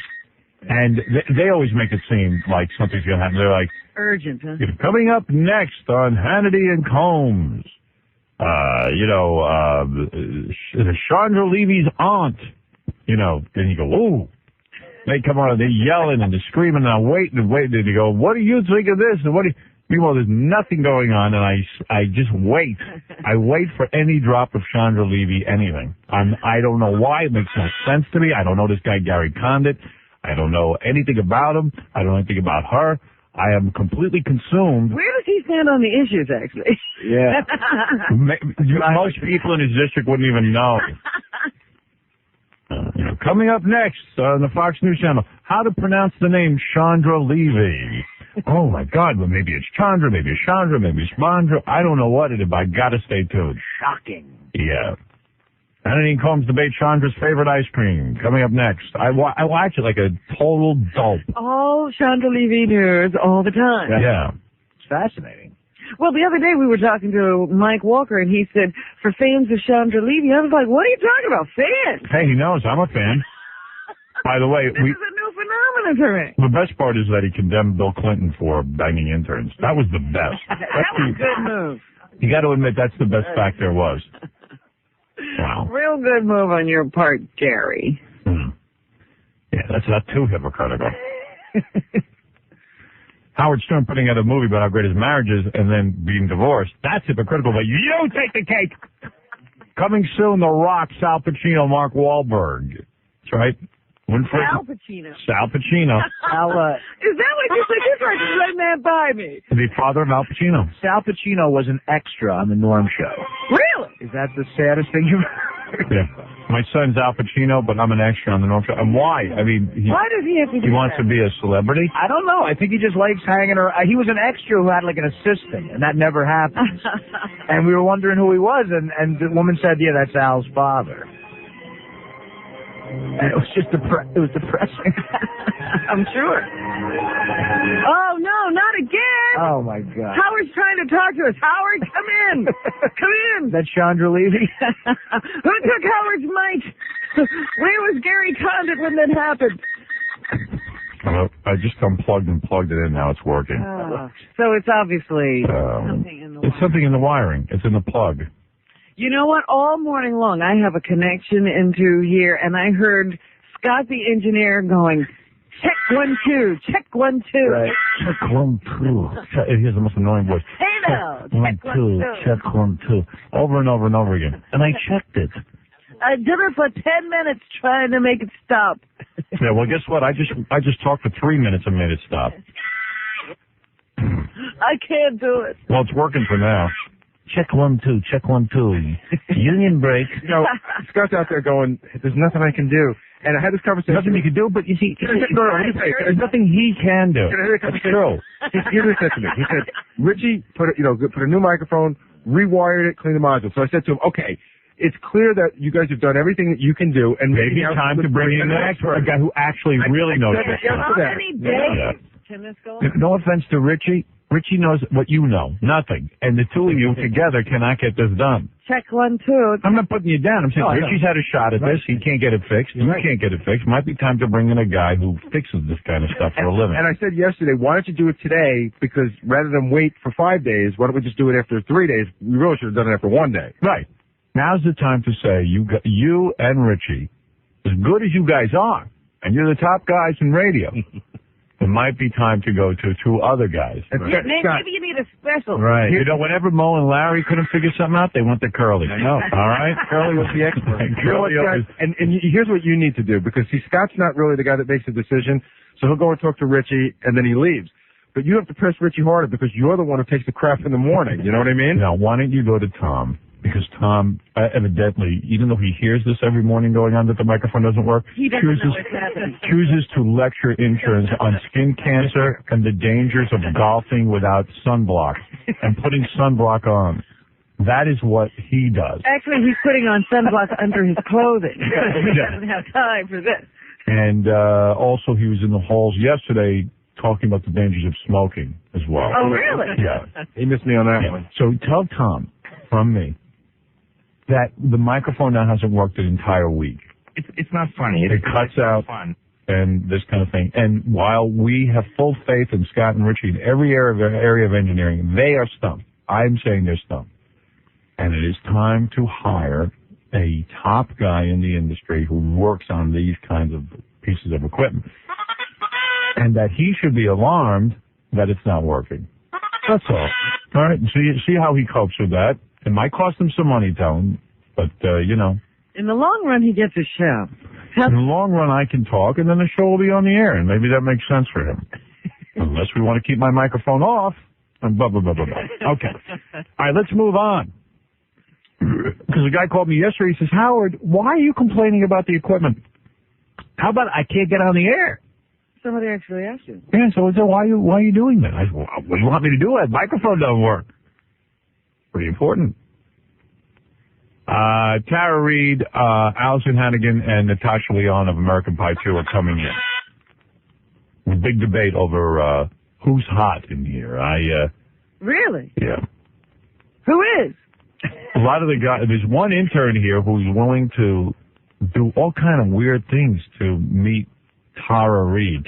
Speaker 11: and they always make it seem like something's going to happen. They're like,
Speaker 3: urgent, huh?
Speaker 11: Coming up next on Hannity and Combs, Chandra Levy's aunt, then you go, ooh. They come on and they're yelling and they're screaming and I'm waiting and you go, what do you think of this? And meanwhile, there's nothing going on and I just wait. I wait for any drop of Chandra Levy, anything. I don't know why. It makes no sense to me. I don't know this guy, Gary Condit. I don't know anything about him. I don't know anything about her. I am completely consumed.
Speaker 3: Where does he stand on the issues, actually?
Speaker 11: Yeah. Most people in his district wouldn't even know. Coming up next on the Fox News Channel, how to pronounce the name Chandra Levy. Oh, my God. Well, maybe it's Chandra, maybe it's Chandra, maybe it's Mandra. I don't know what it is, but I got to stay tuned.
Speaker 3: Shocking.
Speaker 11: Yeah. Hannity and Combs debate Chandra's favorite ice cream. Coming up next. I watch it like a total dope.
Speaker 3: All Chandra Levy news all the time.
Speaker 11: Yeah.
Speaker 13: It's fascinating.
Speaker 3: Well, the other day we were talking to Mike Walker, and he said, for fans of Chandra Levy, I was like, what are you talking about, fans?
Speaker 11: Hey, he knows. I'm a fan. By the way,
Speaker 3: this is a new phenomenon for me.
Speaker 11: The best part is that he condemned Bill Clinton for banging interns. That was the best.
Speaker 3: That was a good move.
Speaker 11: You got to admit, that's the best fact there was. Wow.
Speaker 3: Real good move on your part, Gary.
Speaker 11: Yeah, that's not too hypocritical. Howard Stern putting out a movie about how great his marriage is and then being divorced. That's hypocritical, but you take the cake. Coming soon, The Rock, Sal Pacino, Mark Wahlberg. That's right.
Speaker 3: Sal Pacino.
Speaker 11: Sal Pacino.
Speaker 3: Is that what you said? You're trying to run that by me.
Speaker 11: The father of Al Pacino.
Speaker 13: Sal Pacino was an extra on the Norm Show.
Speaker 3: Really?
Speaker 13: Is that the saddest thing you've heard?
Speaker 11: Yeah. My son's Al Pacino, but I'm an extra on the Norm Show. And why? I mean,
Speaker 3: why does he have to do
Speaker 11: He wants
Speaker 3: that?
Speaker 11: to be a celebrity?
Speaker 13: I don't know. I think he just likes hanging around. He was an extra who had like an assistant, and that never happens. And we were wondering who he was, and the woman said, yeah, that's Al's father. And it was just it was depressing.
Speaker 3: I'm sure. Oh, no, not again.
Speaker 13: Oh, my God.
Speaker 3: Howard's trying to talk to us. Howard, come in. Come in.
Speaker 13: That's Chandra Levy?
Speaker 3: Who took Howard's mic? Where was Gary Condit when that happened?
Speaker 11: I just unplugged and plugged it in. Now it's working.
Speaker 3: So it's obviously something in the wiring.
Speaker 11: It's something in the wiring. It's in the plug.
Speaker 3: You know what? All morning long, I have a connection into here, and I heard Scott the engineer going, check 1, 2, check 1, 2.
Speaker 11: Right. Check 1, 2. Here's the most annoying voice.
Speaker 3: Hey now,
Speaker 11: check 1, 2. Check 1, 2. Over and over and over again. And I checked it.
Speaker 3: I did it for 10 minutes trying to make it stop.
Speaker 11: Yeah, well, guess what? I just talked for 3 minutes and made it stop.
Speaker 3: I can't do it.
Speaker 11: Well, it's working for now. Check 1, 2. Check 1, 2. Union break.
Speaker 16: You know, Scott's out there going, there's nothing I can do. And I had this conversation.
Speaker 11: Nothing he can do, but you see, there's nothing he can do. That's true.
Speaker 16: Here's what he said to me. He said, Richie put a new microphone, rewired it, cleaned the module. So I said to him, okay, it's clear that you guys have done everything that you can do, and
Speaker 11: maybe it's time to bring in an expert, a guy who actually really knows.
Speaker 3: How many days can this go on?
Speaker 11: No offense to Richie. Richie knows what you know, nothing. And the two of you together cannot get this done.
Speaker 3: Check 1, 2.
Speaker 11: I'm not putting you down. I'm saying Richie's had a shot at this. He can't get it fixed. You can't get it fixed. Might be time to bring in a guy who fixes this kind of stuff for a living.
Speaker 16: And I said yesterday, why don't you do it today? Because rather than wait for 5 days, why don't we just do it after 3 days? We really should have done it after 1 day.
Speaker 11: Right. Now's the time to say, you and Richie, as good as you guys are, and you're the top guys in radio, it might be time to go to 2 other guys.
Speaker 3: Right. Maybe you need a special.
Speaker 11: Right. You know, whenever Mo and Larry couldn't figure something out, they went to Curly.
Speaker 16: No.
Speaker 11: All right?
Speaker 16: Curly was the expert. And here's what you need to do, because see, Scott's not really the guy that makes the decision, so he'll go and talk to Richie, and then he leaves. But you have to press Richie harder, because you're the one who takes the crap in the morning. You know what I mean?
Speaker 11: Now, why don't you go to Tom? Because Tom, evidently, even though he hears this every morning going on that the microphone doesn't work, chooses to lecture interns on skin cancer and the dangers of golfing without sunblock and putting sunblock on. That is what he does.
Speaker 3: Actually, he's putting on sunblock under his clothing. He doesn't have time for this.
Speaker 11: And also, he was in the halls yesterday talking about the dangers of smoking as well.
Speaker 3: Oh, really?
Speaker 11: Yeah.
Speaker 16: He missed me on that one.
Speaker 11: So tell Tom, from me, that the microphone now hasn't worked an entire week.
Speaker 16: It's not funny.
Speaker 11: It cuts out
Speaker 16: fun.
Speaker 11: And this kind of thing. And while we have full faith in Scott and Richie in every area of engineering, they are stumped. I'm saying they're stumped. And it is time to hire a top guy in the industry who works on these kinds of pieces of equipment. And that he should be alarmed that it's not working. That's all. All right. So you see how he copes with that. It might cost him some money, tell him, but, you know.
Speaker 3: In the long run, he gets a show.
Speaker 11: In the long run, I can talk, and then the show will be on the air, and maybe that makes sense for him. Unless we want to keep my microphone off, and blah, blah, blah, blah, blah. Okay. All right, let's move on. Because a guy called me yesterday, he says, Howard, why are you complaining about the equipment? How about I can't get on the air?
Speaker 3: Somebody actually asked you.
Speaker 11: Yeah, so why are you doing that? I said, well, what do you want me to do? That microphone doesn't work. Pretty important. Tara Reid, Allison Hannigan, and Natasha Leon of American Pie 2 are coming in. Big debate over who's hot in here.
Speaker 3: Really?
Speaker 11: Yeah.
Speaker 3: Who is?
Speaker 11: A lot of the guys. There's one intern here who's willing to do all kind of weird things to meet Tara Reid.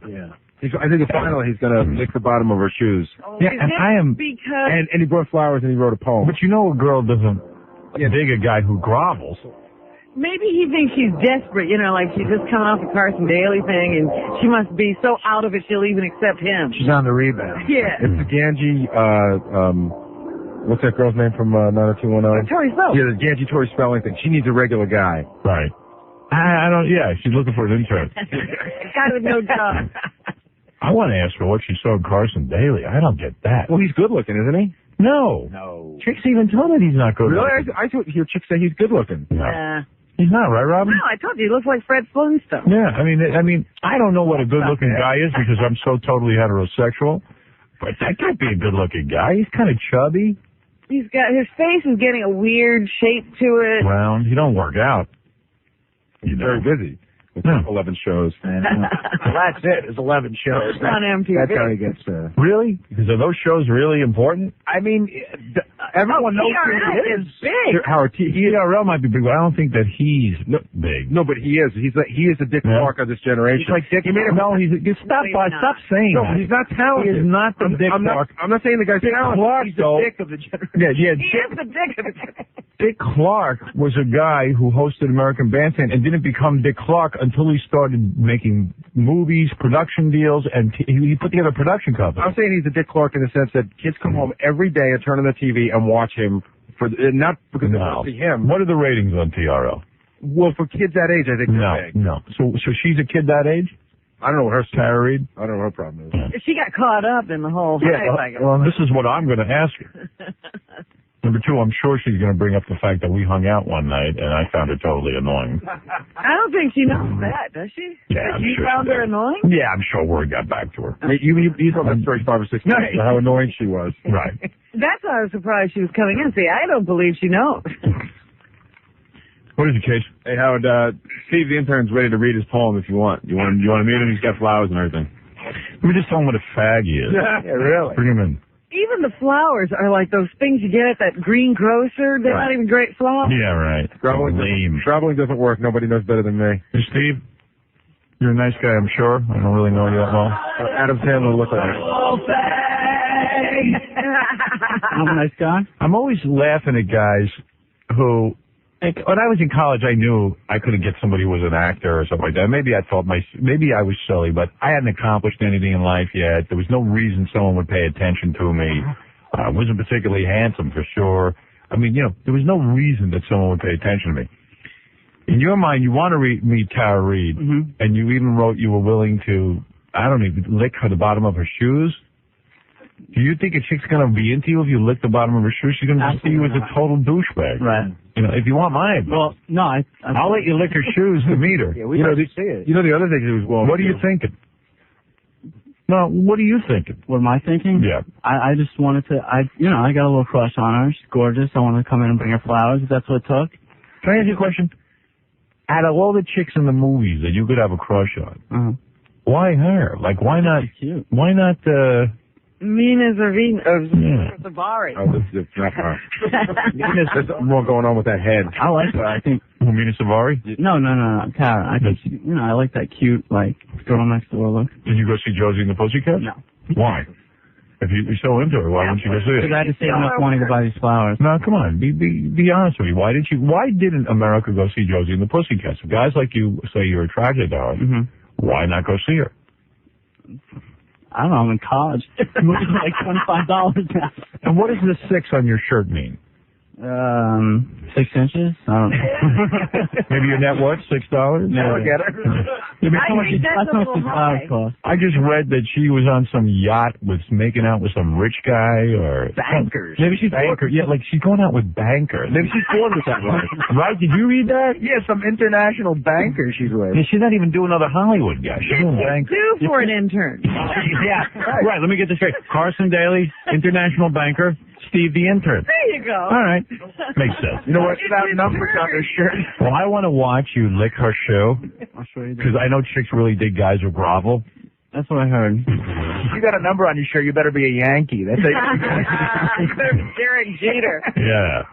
Speaker 16: Yeah. I think finally he's going to lick the bottom of her shoes.
Speaker 3: Oh,
Speaker 11: yeah, and I am.
Speaker 3: Because...
Speaker 16: And he brought flowers and he wrote a poem.
Speaker 11: But you know a girl doesn't dig a guy who grovels.
Speaker 3: Maybe he thinks she's desperate, you know, like she's just coming off the Carson Daly thing, and she must be so out of it she'll even accept him.
Speaker 16: She's on the rebound.
Speaker 3: Yeah.
Speaker 16: It's the Ganji, what's that girl's name from 90210?
Speaker 3: Tori Spelling.
Speaker 16: Yeah, the Ganji Tori Spelling thing. She needs a regular guy.
Speaker 11: Right. I don't, she's looking for an intern.
Speaker 3: A guy with no job.
Speaker 11: I want to ask her what she saw in Carson Daly. I don't get that.
Speaker 16: Well, he's good looking, isn't he?
Speaker 11: No. Chicks even tell me he's not good
Speaker 16: looking.
Speaker 11: Really?
Speaker 16: I hear chicks say he's good looking.
Speaker 11: No. He's not, right, Robin?
Speaker 3: No, I told you, he looks like Fred Flintstone.
Speaker 11: Yeah, I mean, I don't know what a good-looking guy is because I'm so totally heterosexual, but that can't be a good-looking guy. He's kind of chubby.
Speaker 3: His face is getting a weird shape to it.
Speaker 11: Round. He don't work out.
Speaker 16: He's very busy. With 11 shows.
Speaker 2: That's it. It's 11 shows.
Speaker 3: On MTV.
Speaker 16: That's how he gets
Speaker 11: Really? Because are those shows really important?
Speaker 2: I mean, everyone knows
Speaker 3: TRL is big.
Speaker 16: Howard,
Speaker 11: TRL might be big, but I don't think that he's big.
Speaker 16: No, but he is. He is the Dick Clark of this generation.
Speaker 11: He's like Dick. No, stop saying that.
Speaker 16: He's not talented.
Speaker 11: He is not the Dick Clark.
Speaker 16: I'm not saying the guy's talented.
Speaker 11: Clark,
Speaker 16: he's the Dick of the generation.
Speaker 11: Yeah.
Speaker 3: He is the Dick of the generation.
Speaker 11: Dick Clark was a guy who hosted American Bandstand and didn't become Dick Clark until he started making movies, production deals, and he put together a production company.
Speaker 16: I'm saying he's a Dick Clark in the sense that kids come home every day and turn on the TV and watch him, not because they want to see him.
Speaker 11: What are the ratings on TRL?
Speaker 16: Well, for kids that age, I think they're big.
Speaker 11: No. So she's a kid that age?
Speaker 16: I don't know what her
Speaker 11: Tara Reid?
Speaker 16: I don't know what her problem is.
Speaker 5: She got caught up in the whole hype, I guess.
Speaker 11: Well, this is what I'm going to ask her. Number two, I'm sure she's going to bring up the fact that we hung out one night, and I found it totally annoying.
Speaker 5: I don't think she knows that, does she?
Speaker 11: Yeah,
Speaker 5: You found her annoying?
Speaker 11: Yeah, I'm sure word got back to her.
Speaker 16: You told that story 5 or 6 times, how annoying she was.
Speaker 11: Right.
Speaker 5: That's why I was surprised she was coming in. See, I don't believe she knows.
Speaker 11: What is the case?
Speaker 16: Hey, Howard, Steve the intern's ready to read his poem if you want. You want to meet him? He's got flowers and everything.
Speaker 11: Let me just tell him what a fag he is.
Speaker 16: Yeah, really.
Speaker 11: Bring him in.
Speaker 5: Even the flowers are like those things you get at that green grocer. They're not even great flowers.
Speaker 11: Yeah, right.
Speaker 16: Traveling doesn't work. Nobody knows better than me.
Speaker 11: Hey, Steve, you're a nice guy, I'm sure. I don't really know you that well.
Speaker 16: Adam Sandler look like it.
Speaker 11: I'm a nice guy. I'm always laughing at guys who, like, when I was in college, I knew I couldn't get somebody who was an actor or something like that. Maybe I was silly, but I hadn't accomplished anything in life yet. There was no reason someone would pay attention to me. I wasn't particularly handsome, for sure. I mean, there was no reason that someone would pay attention to me. In your mind, you want to meet Tara Reid, and you even wrote you were willing to, I don't even, lick the bottom of her shoes. Do you think a chick's going to be into you if you lick the bottom of her shoes? She's going to see you as a total douchebag.
Speaker 6: Right.
Speaker 11: If you want my advice.
Speaker 6: Well, no,
Speaker 11: I'll let you lick her shoes to meet her.
Speaker 16: Yeah, we got to see it. The other thing is, well,
Speaker 11: what are you thinking? No, what are you thinking?
Speaker 6: What am I thinking?
Speaker 11: Yeah.
Speaker 6: I just wanted to, I got a little crush on her. She's gorgeous. I wanted to come in and bring her flowers if that's what it took.
Speaker 11: Can I ask you a question? Out of all the chicks in the movies that you could have a crush on, why her? Like, why not?
Speaker 6: Cute.
Speaker 11: Why not,
Speaker 5: Mina Zavari.
Speaker 16: Oh, this is not her. There's something more going on with that head.
Speaker 6: I like her. I think.
Speaker 11: Mina Zavari?
Speaker 6: No, Tara. I think I like that cute, like, girl next door look.
Speaker 11: Did you go see Josie and the Pussycats?
Speaker 6: No.
Speaker 11: Why? If you're so into her, why wouldn't you go see it?
Speaker 6: Because I had to save enough money to buy these flowers.
Speaker 11: No, come on. Be honest with me. Why didn't America go see Josie and the Pussycats? If guys like you say you're attracted to her, why not go see her?
Speaker 6: I don't know. I'm in college. Movies are like $25 now.
Speaker 11: And what does the 6 on your shirt mean?
Speaker 6: 6 inches? I don't know.
Speaker 11: Maybe your net worth $6?
Speaker 6: No,
Speaker 16: get it.
Speaker 6: How much the flowers cost?
Speaker 11: I just read that she was on some yacht making out with some rich guy or
Speaker 16: bankers.
Speaker 11: Maybe she's banker. Yeah, like she's going out with bankers. Maybe she's born with that, right? Did you read that?
Speaker 16: Yeah, some international banker she's with.
Speaker 11: Yeah, she's not even doing other Hollywood guys. She's doing bankers.
Speaker 5: Due for an intern.
Speaker 11: Yeah, right. Let me get this straight. Carson Daly, international banker. Steve the intern.
Speaker 5: There you go.
Speaker 11: All right. Makes sense.
Speaker 16: You know what? That number's on her shirt.
Speaker 11: Well, I want to watch you lick her shoe.
Speaker 6: I'll show you.
Speaker 11: Because I know chicks really dig guys who grovel.
Speaker 6: That's what I heard.
Speaker 16: If you got a number on your shirt, you better be a Yankee. That's
Speaker 5: You better be Derek Jeter.
Speaker 11: Yeah.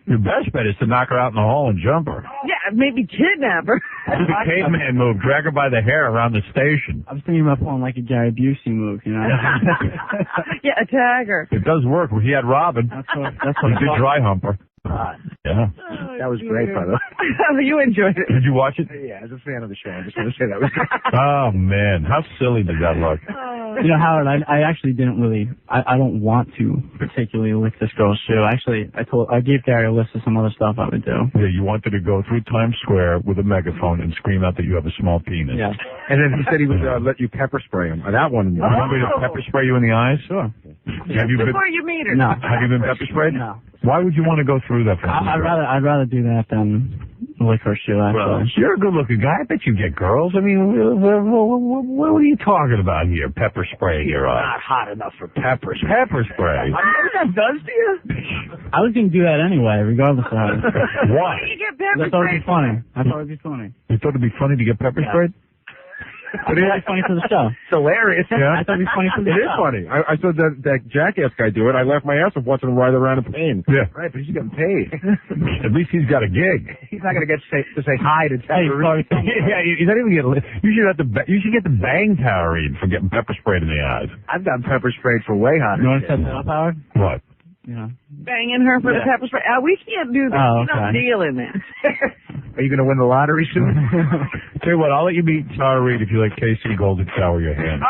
Speaker 11: Your best bet is to knock her out in the hall and jump her.
Speaker 5: Yeah, maybe kidnap her.
Speaker 11: Do the caveman move, drag her by the hair around the station.
Speaker 6: I was thinking about pulling like a Gary Busey move, you know?
Speaker 5: Yeah, a tagger.
Speaker 11: It does work. He had Robin.
Speaker 6: That's what
Speaker 11: He did dry hump her. Yeah.
Speaker 16: That was great, by the way.
Speaker 5: You enjoyed it.
Speaker 11: Did you watch it?
Speaker 16: Yeah, as a fan of the show, I just want to say that was great.
Speaker 11: Oh, man. How silly did that look?
Speaker 6: You know, Howard, I actually didn't really, I don't want to particularly lick this girl's shoe. Actually, I gave Gary a list of some other stuff I would do.
Speaker 11: Yeah, you wanted to go through Times Square with a megaphone and scream out that you have a small penis.
Speaker 6: Yeah.
Speaker 16: And then he said he would let you pepper spray him. That one.
Speaker 11: You want me to pepper spray you in the eyes?
Speaker 6: Sure.
Speaker 11: Have you been,
Speaker 5: Before you meet her.
Speaker 6: No.
Speaker 11: have you been pepper sprayed?
Speaker 6: No.
Speaker 11: Why would you want to go through that?
Speaker 6: I'd rather do that than lick her shoe, actually.
Speaker 11: Well, you're a good-looking guy. I bet you get girls. I mean, what are you talking about here? Pepper spray your eyes.
Speaker 16: Not hot enough for pepper spray.
Speaker 11: Pepper spray.
Speaker 16: You know what that does to you?
Speaker 6: I was going to do that anyway, regardless of how.
Speaker 11: Why?
Speaker 5: You get pepper
Speaker 6: I thought
Speaker 5: sprayed.
Speaker 6: it'd be funny. I thought it'd be funny.
Speaker 11: You thought it'd be funny to get pepper sprayed?
Speaker 6: But it'd be funny for the show.
Speaker 16: It's hilarious.
Speaker 11: Yeah.
Speaker 6: I thought it'd be funny for the
Speaker 16: It
Speaker 6: show.
Speaker 16: is funny. I saw that jackass guy do it. I laughed my ass off watching him writhe around in pain.
Speaker 11: Yeah.
Speaker 16: Right, but he's getting paid.
Speaker 11: At least he's got a gig.
Speaker 16: He's not going to get to say hi to
Speaker 6: Hey, sorry.
Speaker 11: Yeah, he's not even getting. You should get the bang Tara Reid for getting pepper sprayed in the eyes.
Speaker 16: I've gotten pepper sprayed for way hotter.
Speaker 6: You want to set that up, Howard?
Speaker 11: What?
Speaker 3: Banging her for the pepper spray. We can't do that.
Speaker 6: Oh,
Speaker 3: We don't
Speaker 6: okay.
Speaker 3: deal in that.
Speaker 16: Are you going to win the lottery soon?
Speaker 11: Tell you what, I'll let you meet Tara Reid if you let Casey golden shower your hand.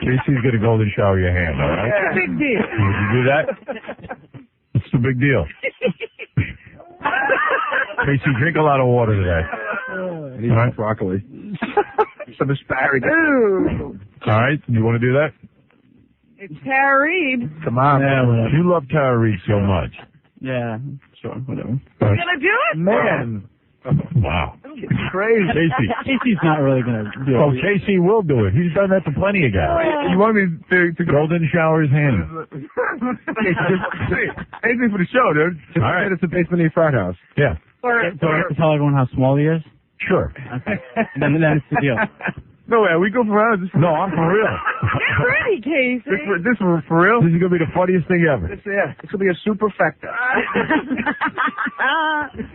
Speaker 11: Casey's going to golden shower your hand, all right?
Speaker 3: It's a big deal.
Speaker 11: You do that? It's a big deal. Casey, drink a lot of water today.
Speaker 16: Need some broccoli. Some asparagus.
Speaker 3: Ooh.
Speaker 11: All right? You want to do that?
Speaker 3: It's Tara Reid.
Speaker 16: Come on, man.
Speaker 11: You love Tara Reid so much.
Speaker 6: Yeah, sure, whatever.
Speaker 3: You gonna do it?
Speaker 16: Man.
Speaker 11: Wow.
Speaker 16: It's crazy.
Speaker 6: Casey's not really going to do it.
Speaker 11: Oh, Casey will do it. He's done that to plenty of guys.
Speaker 16: You want me to
Speaker 11: golden shower his hand?
Speaker 16: Anything for the show, dude. Just
Speaker 11: All right.
Speaker 16: It's the basement of your frat house.
Speaker 11: Yeah.
Speaker 6: Do I have to tell everyone how small he is?
Speaker 11: Sure.
Speaker 6: Okay. Then it's the deal.
Speaker 16: No way, we go for rounds.
Speaker 11: No, I'm for real.
Speaker 3: Get ready, Casey.
Speaker 16: This for real?
Speaker 11: This is going to be the funniest thing ever.
Speaker 16: It's going to be a superfecta.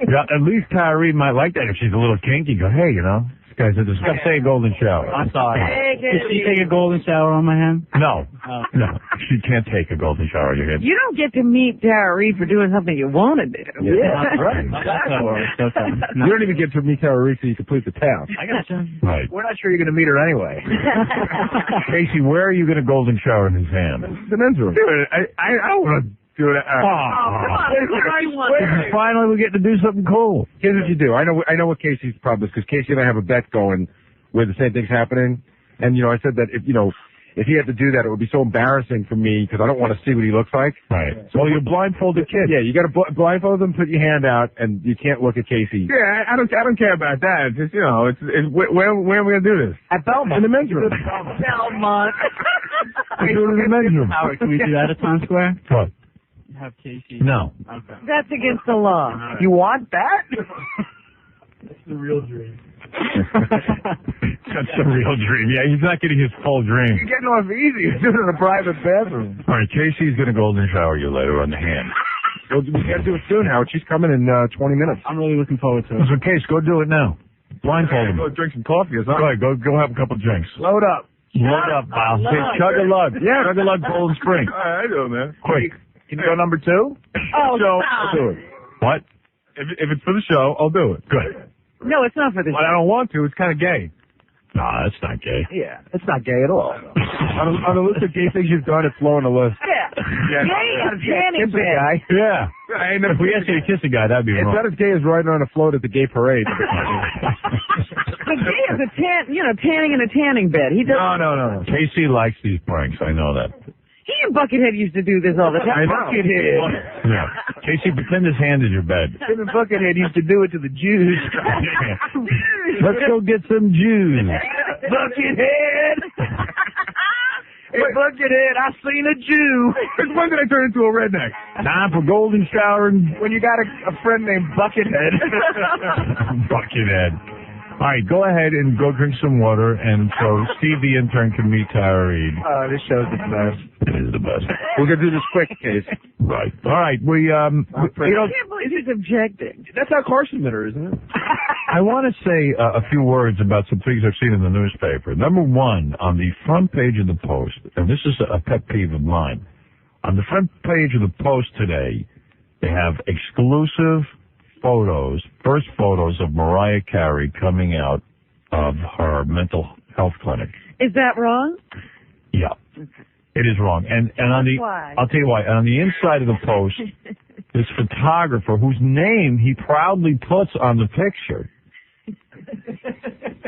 Speaker 11: Yeah, at least Tara Reid might like that if she's a little kinky. Go, hey, this guy's a disgusting golden shower.
Speaker 6: I'm sorry.
Speaker 3: Hey,
Speaker 6: Did she take a golden shower on my hand?
Speaker 11: No. No. She can't take a golden shower on your head.
Speaker 3: You don't get to meet Tara Reid for doing something you want to do.
Speaker 11: Yeah, that's right.
Speaker 6: That's how it works. Okay.
Speaker 16: You don't even get to meet Tara Reid till you complete the town.
Speaker 6: I gotcha.
Speaker 11: Right.
Speaker 16: We're not sure you're going to meet her anyway.
Speaker 11: Casey, where are you going to golden shower in his hand?
Speaker 16: The men's room. Dude, I don't want to do that.
Speaker 11: Finally, we get to do something cool.
Speaker 16: Here's what you do. I know what Casey's problem is, because Casey and I have a bet going where the same thing's happening. And, I said that if he had to do that, it would be so embarrassing for me because I don't want to see what he looks like.
Speaker 11: Right. So you blindfold the kid.
Speaker 16: Yeah, you got to blindfold him, put your hand out, and you can't look at Casey. Yeah, I don't care about that. It's where are we gonna do this? At Belmont. In the men's room.
Speaker 3: Belmont.
Speaker 11: We do it in the men's room.
Speaker 6: Howard, can we do that at Times Square?
Speaker 11: What?
Speaker 6: Have Casey.
Speaker 11: No.
Speaker 6: Okay.
Speaker 3: That's against the law.
Speaker 16: You want that?
Speaker 6: That's the real dream.
Speaker 11: That's the real dream. Yeah, he's not getting his full dream.
Speaker 16: You're getting off easy. You're doing it in a private bathroom.
Speaker 11: All right, Casey's going to golden shower you later on the hand.
Speaker 16: We got to do it soon, Howard. She's coming in 20 minutes.
Speaker 6: I'm really looking forward to it.
Speaker 11: So, Case, go do it now. Blindfold him.
Speaker 16: Go drink some coffee or something.
Speaker 11: Go ahead, go have a couple drinks.
Speaker 16: Load up.
Speaker 11: Load up, pal. Chug a lug. Yeah, chug a lug, Golden Spring.
Speaker 16: All right, I do, man.
Speaker 11: Quick.
Speaker 16: Can you go number 2?
Speaker 3: Oh,
Speaker 16: I'll do it.
Speaker 11: What?
Speaker 16: If it's for the show, I'll do it.
Speaker 11: Good.
Speaker 3: no, it's not for this.
Speaker 16: But I don't want to. It's kind of gay.
Speaker 11: Nah, that's not gay.
Speaker 16: Yeah, it's not gay at all. on the list of gay things you've done, it's low on the list.
Speaker 3: Yeah.
Speaker 16: Yeah.
Speaker 3: Gay is tanning
Speaker 16: Kiss a
Speaker 3: bed.
Speaker 16: guy.
Speaker 11: Yeah. If we asked you to kiss a guy, that'd be
Speaker 16: It's
Speaker 11: wrong.
Speaker 16: not as gay as riding on a float at the gay parade.
Speaker 3: But gay is tanning in a tanning bed. He does.
Speaker 16: No.
Speaker 11: Casey likes these pranks. I know that.
Speaker 3: He and Buckethead used to do this all the time.
Speaker 16: I know.
Speaker 3: Buckethead.
Speaker 11: Yeah. Casey, pretend his hand is your bed.
Speaker 16: Him and Buckethead used to do it to the Jews.
Speaker 11: Let's go get some Jews.
Speaker 16: Buckethead! Hey, Buckethead, I seen a Jew. When did I turn into a redneck?
Speaker 11: Time for golden showering.
Speaker 16: When you got a friend named Buckethead.
Speaker 11: Buckethead. All right, go ahead and go drink some water, and so Steve the intern can meet Tara Reid.
Speaker 16: This show's the best.
Speaker 11: It is the best.
Speaker 16: We're gonna do this quick, Case.
Speaker 11: Right. All right.
Speaker 3: I can't believe he's objecting.
Speaker 16: That's how Carson met her, isn't it?
Speaker 11: I want to say a few words about some things I've seen in the newspaper. Number one, on the front page of the Post, and this is a pet peeve of mine. On the front page of the Post today, they have exclusive photos, first photos of Mariah Carey coming out of her mental health clinic.
Speaker 3: Is that wrong?
Speaker 11: Yeah. It is wrong. And on the,
Speaker 3: why.
Speaker 11: I'll tell you why. On the inside of the Post, this photographer whose name he proudly puts on the picture.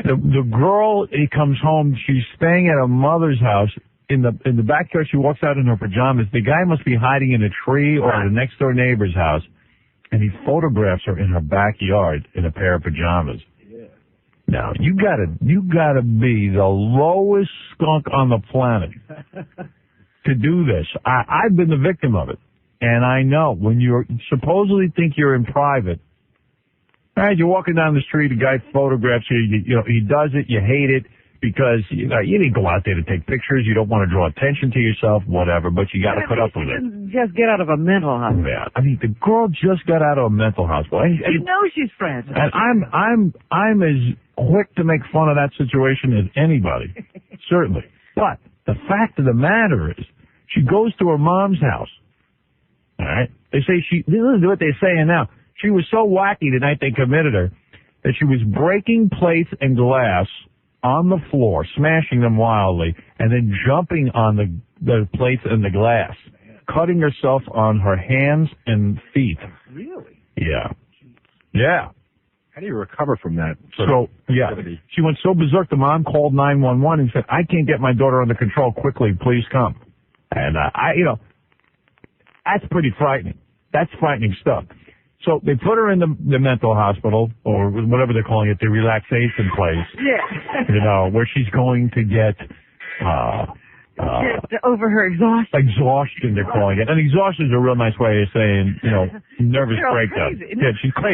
Speaker 11: The girl, he comes home, she's staying at her mother's house. In the backyard, she walks out in her pajamas. The guy must be hiding in a tree or at a next door neighbor's house. And he photographs her in her backyard in a pair of pajamas. Yeah. Now, you gotta be the lowest skunk on the planet to do this. I've been the victim of it. And I know when you supposedly think you're in private, right, you're walking down the street, a guy photographs you, he does it, you hate it. Because, you didn't go out there to take pictures. You don't want to draw attention to yourself, whatever, but you got to put up with it.
Speaker 3: Just get out of a mental hospital.
Speaker 11: Yeah. I mean, the girl just got out of a mental hospital.
Speaker 3: You know she's frantic.
Speaker 11: And I'm as quick to make fun of that situation as anybody. Certainly. But the fact of the matter is, She goes to her mom's house. All right. They say listen to what they're saying now. She was so wacky the night they committed her that she was breaking plates and glass on the floor, smashing them wildly, and then jumping on the plates and the glass, cutting herself on her hands and feet.
Speaker 16: Really?
Speaker 11: Yeah. Yeah.
Speaker 16: How do you recover from that?
Speaker 11: So, yeah. She went so berserk, the mom called 911 and said, I can't get my daughter under control. Quickly, please come. And, that's pretty frightening. That's frightening stuff. So they put her in the mental hospital, or whatever they're calling it, the relaxation place.
Speaker 3: Yeah.
Speaker 11: Where she's going to get
Speaker 3: over her exhaustion.
Speaker 11: Exhaustion, they're calling it. And exhaustion is a real nice way of saying, nervous breakdown. Yeah, she's crazy.